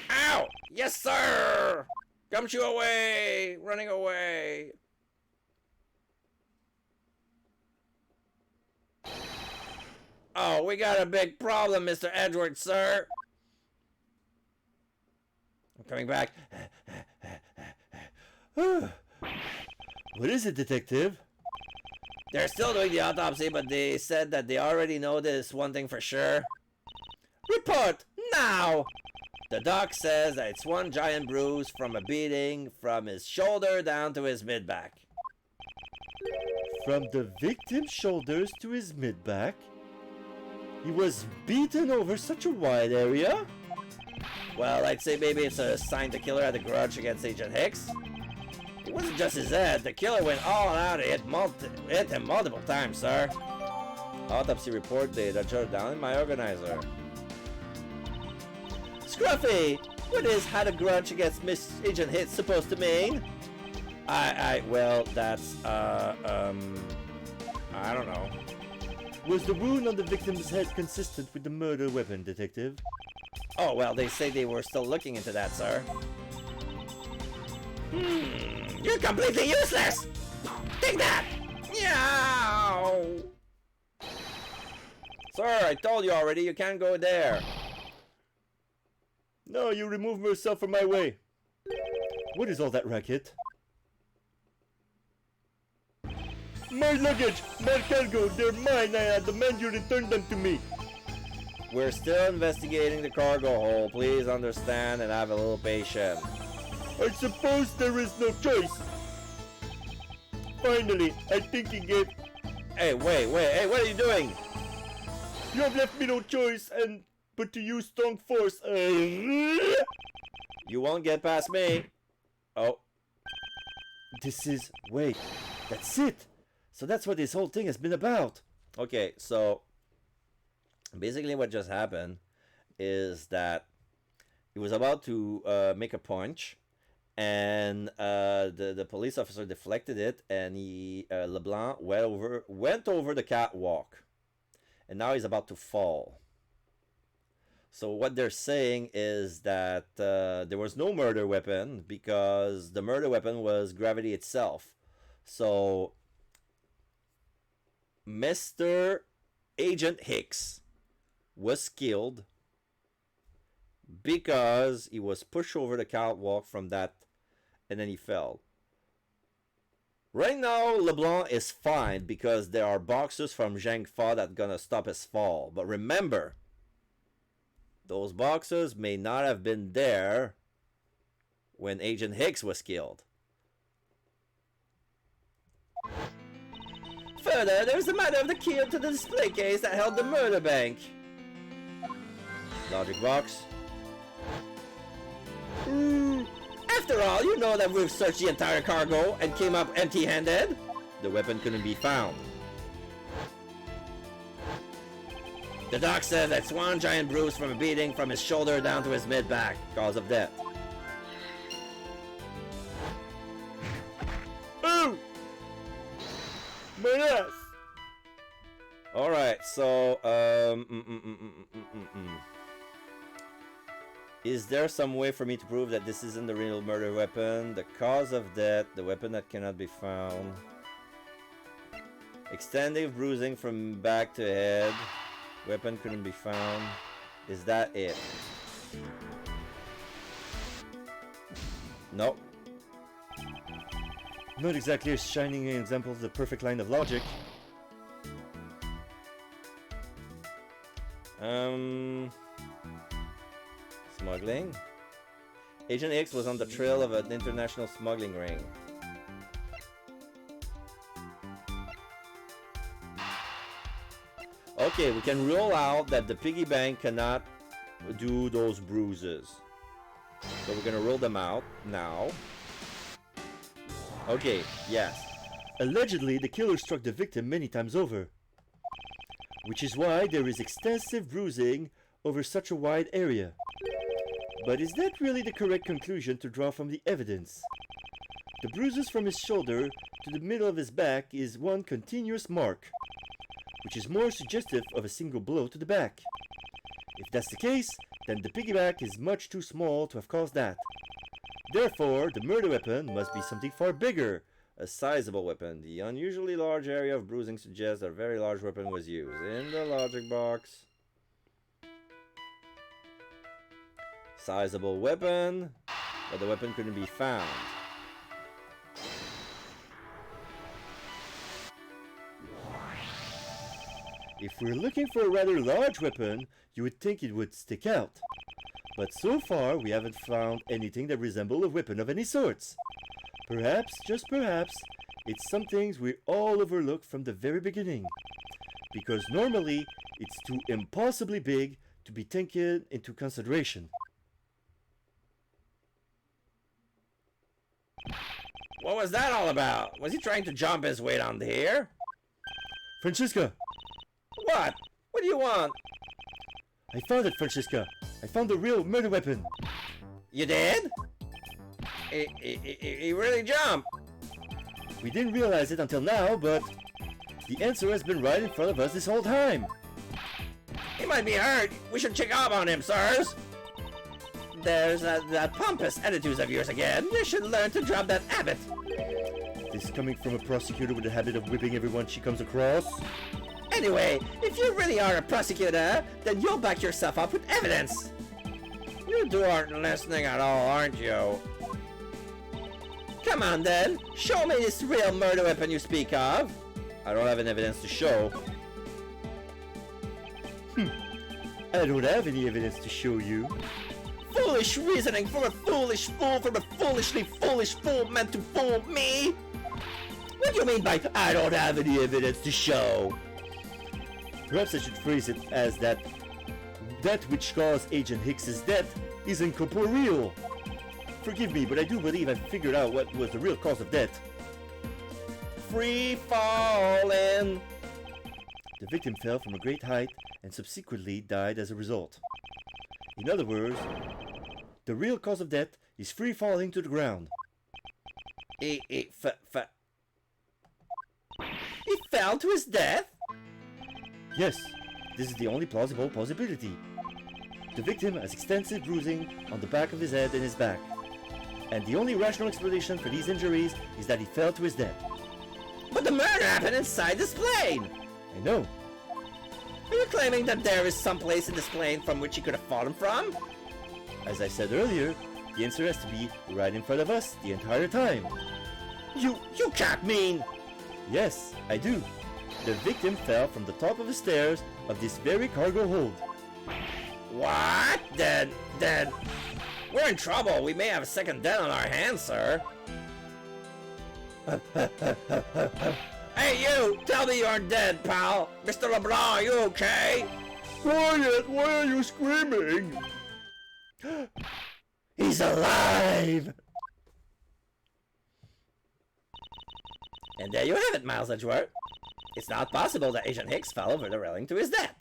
Ow! Yes, sir! Gumshoe away! Running away! Oh, we got a big problem, Mr. Edgeworth, sir. I'm coming back. What is it, detective? They're still doing the autopsy, but they said that they already know this one thing for sure. Report now! The doc says that it's one giant bruise from a beating from his shoulder down to his mid-back. From the victim's shoulders to his mid-back? He was beaten over such a wide area? Well, I'd say maybe it's a sign the killer had a grudge against Agent Hicks. It wasn't just his head. The killer went all out and hit him multiple times, sir. Autopsy report data jotted down in my organizer. Scruffy! What is had a grudge against Miss Agent Hicks supposed to mean? Well, that's, I don't know. Was the wound on the victim's head consistent with the murder weapon, detective? Oh, well, they say they were still looking into that, sir. You're completely useless! Take that! Meow! Sir, I told you already, you can't go there. No, you remove yourself from my way. What is all that racket? My luggage! My cargo! They're mine! I demand you return them to me! We're still investigating the cargo hole. Please understand and have a little patience. I suppose there is no choice. Finally, I think he gave... Hey, wait, hey, what are you doing? You have left me no choice but to use strong force. You won't get past me. Oh, This is... Wait, that's it! So that's what this whole thing has been about. okay, so basically what just happened is that he was about to make a punch, and the police officer deflected it, and LeBlanc went over the catwalk, and now he's about to fall. So what they're saying is that there was no murder weapon because the murder weapon was gravity itself. So Mr. Agent Hicks was killed because he was pushed over the catwalk from that, and then he fell. Right now, LeBlanc is fine because there are boxes from Zhang Fa that gonna stop his fall. But remember, those boxes may not have been there when Agent Hicks was killed. Further, there's the matter of the key to the display case that held the murder bank. Logic box. After all, you know that we've searched the entire cargo and came up empty-handed. The weapon couldn't be found. The doc says that's one giant bruise from a beating from his shoulder down to his mid-back, cause of death. Oh! My ass! Alright, so, is there some way for me to prove that this isn't the real murder weapon? The cause of death, the weapon that cannot be found. Extensive bruising from back to head. Weapon couldn't be found. Is that it? Nope. Not exactly a shining example of the perfect line of logic. Smuggling? Agent X was on the trail of an international smuggling ring. Okay, we can rule out that the piggy bank cannot do those bruises. So we're gonna rule them out now. Okay, yes. Allegedly, the killer struck the victim many times over, which is why there is extensive bruising over such a wide area. But is that really the correct conclusion to draw from the evidence? The bruises from his shoulder to the middle of his back is one continuous mark, which is more suggestive of a single blow to the back. If that's the case, then the piggyback is much too small to have caused that. Therefore, the murder weapon must be something far bigger. A sizable weapon. The unusually large area of bruising suggests that a very large weapon was used. In the logic box. Sizable weapon, but the weapon couldn't be found. If we're looking for a rather large weapon, you would think it would stick out. But so far, we haven't found anything that resembles a weapon of any sorts. Perhaps, just perhaps, it's some things we all overlook from the very beginning. Because normally, it's too impossibly big to be taken into consideration. What was that all about? Was he trying to jump his way down here? Francisca! What? What do you want? I found it, Francisca! I found the real murder weapon! You did? He really jumped. We didn't realize it until now, but the answer has been right in front of us this whole time! He might be hurt. We should check up on him, sirs. There's that pompous attitudes of yours again. You should learn to drop that habit. This coming from a prosecutor with the habit of whipping everyone she comes across? Anyway, if you really are a prosecutor, then you'll back yourself up with evidence. You two aren't listening at all, aren't you? Come on then, show me this real murder weapon you speak of. I don't have any evidence to show. I don't have any evidence to show you. Foolish reasoning from a foolish fool from a foolishly foolish fool meant to fool me. What do you mean by I don't have any evidence to show? Perhaps I should phrase it as that which caused Agent Hicks's death is incorporeal. Forgive me, but I do believe I've figured out what was the real cause of death. Free falling. The victim fell from a great height and subsequently died as a result. In other words, the real cause of death is free falling to the ground. He fell to his death? Yes, this is the only plausible possibility. The victim has extensive bruising on the back of his head and his back. And the only rational explanation for these injuries is that he fell to his death. But the murder happened inside this plane! I know. Are you claiming that there is some place in this plane from which he could have fallen from? As I said earlier, the answer has to be right in front of us the entire time. You can't mean... Yes, I do. The victim fell from the top of the stairs of this very cargo hold. What? Then... We're in trouble. We may have a second death on our hands, sir. Hey, you! Tell me you're dead, pal! Mr. LeBlanc, are you okay? Quiet! Why are you screaming? He's alive! And there you have it, Miles Edgeworth. It's not possible that Agent Hicks fell over the railing to his death.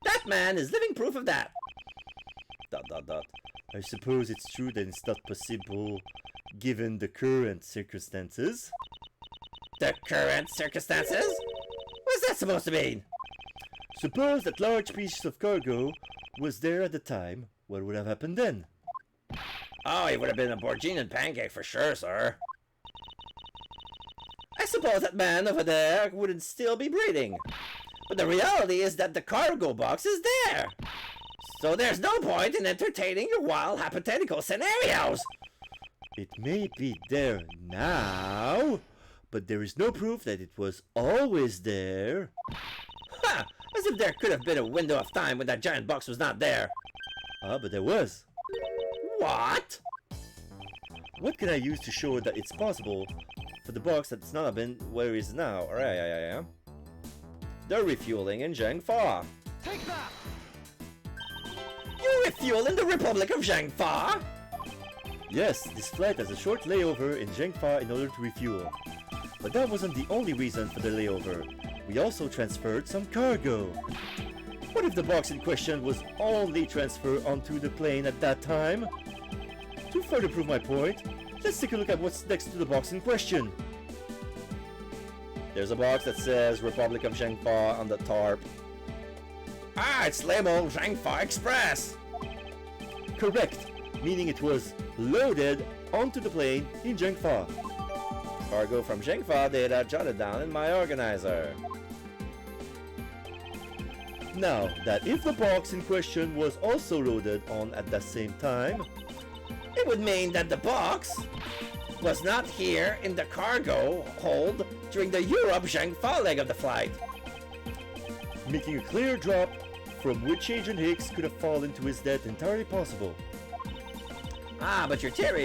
That man is living proof of that. ... I suppose it's true that it's not possible given the current circumstances. The current circumstances? What's that supposed to mean? Suppose that large piece of cargo was there at the time, what would have happened then? Oh, he would have been a Borginian pancake for sure, sir. I suppose that man over there wouldn't still be breathing. But the reality is that the cargo box is there. So there's no point in entertaining your wild hypothetical scenarios. It may be there now, but there is no proof that it was always there. Ha! As if there could have been a window of time when that giant box was not there. Ah, but there was. What? What can I use to show that it's possible for the box that's not been where it is now? Yeah. The refueling in Zhengfa. Take that! You refuel in the Republic of Zhengfa? Yes, this flight has a short layover in Zhengfa in order to refuel. But that wasn't the only reason for the layover. We also transferred some cargo. What if the box in question was only transferred onto the plane at that time? To further prove my point, let's take a look at what's next to the box in question. There's a box that says Republic of Zhengfa on the tarp. Ah, it's labeled Zhengfa Express. Correct, meaning it was loaded onto the plane in Zhengfa. Cargo from Zhengfa data jotted down in my organizer. Now, that if the box in question was also loaded on at the same time, It would mean that the box was not here in the cargo hold during the Europe-Zhengfa leg of the flight. making a clear drop from which Agent Hicks could have fallen to his death entirely possible. Ah, but your theory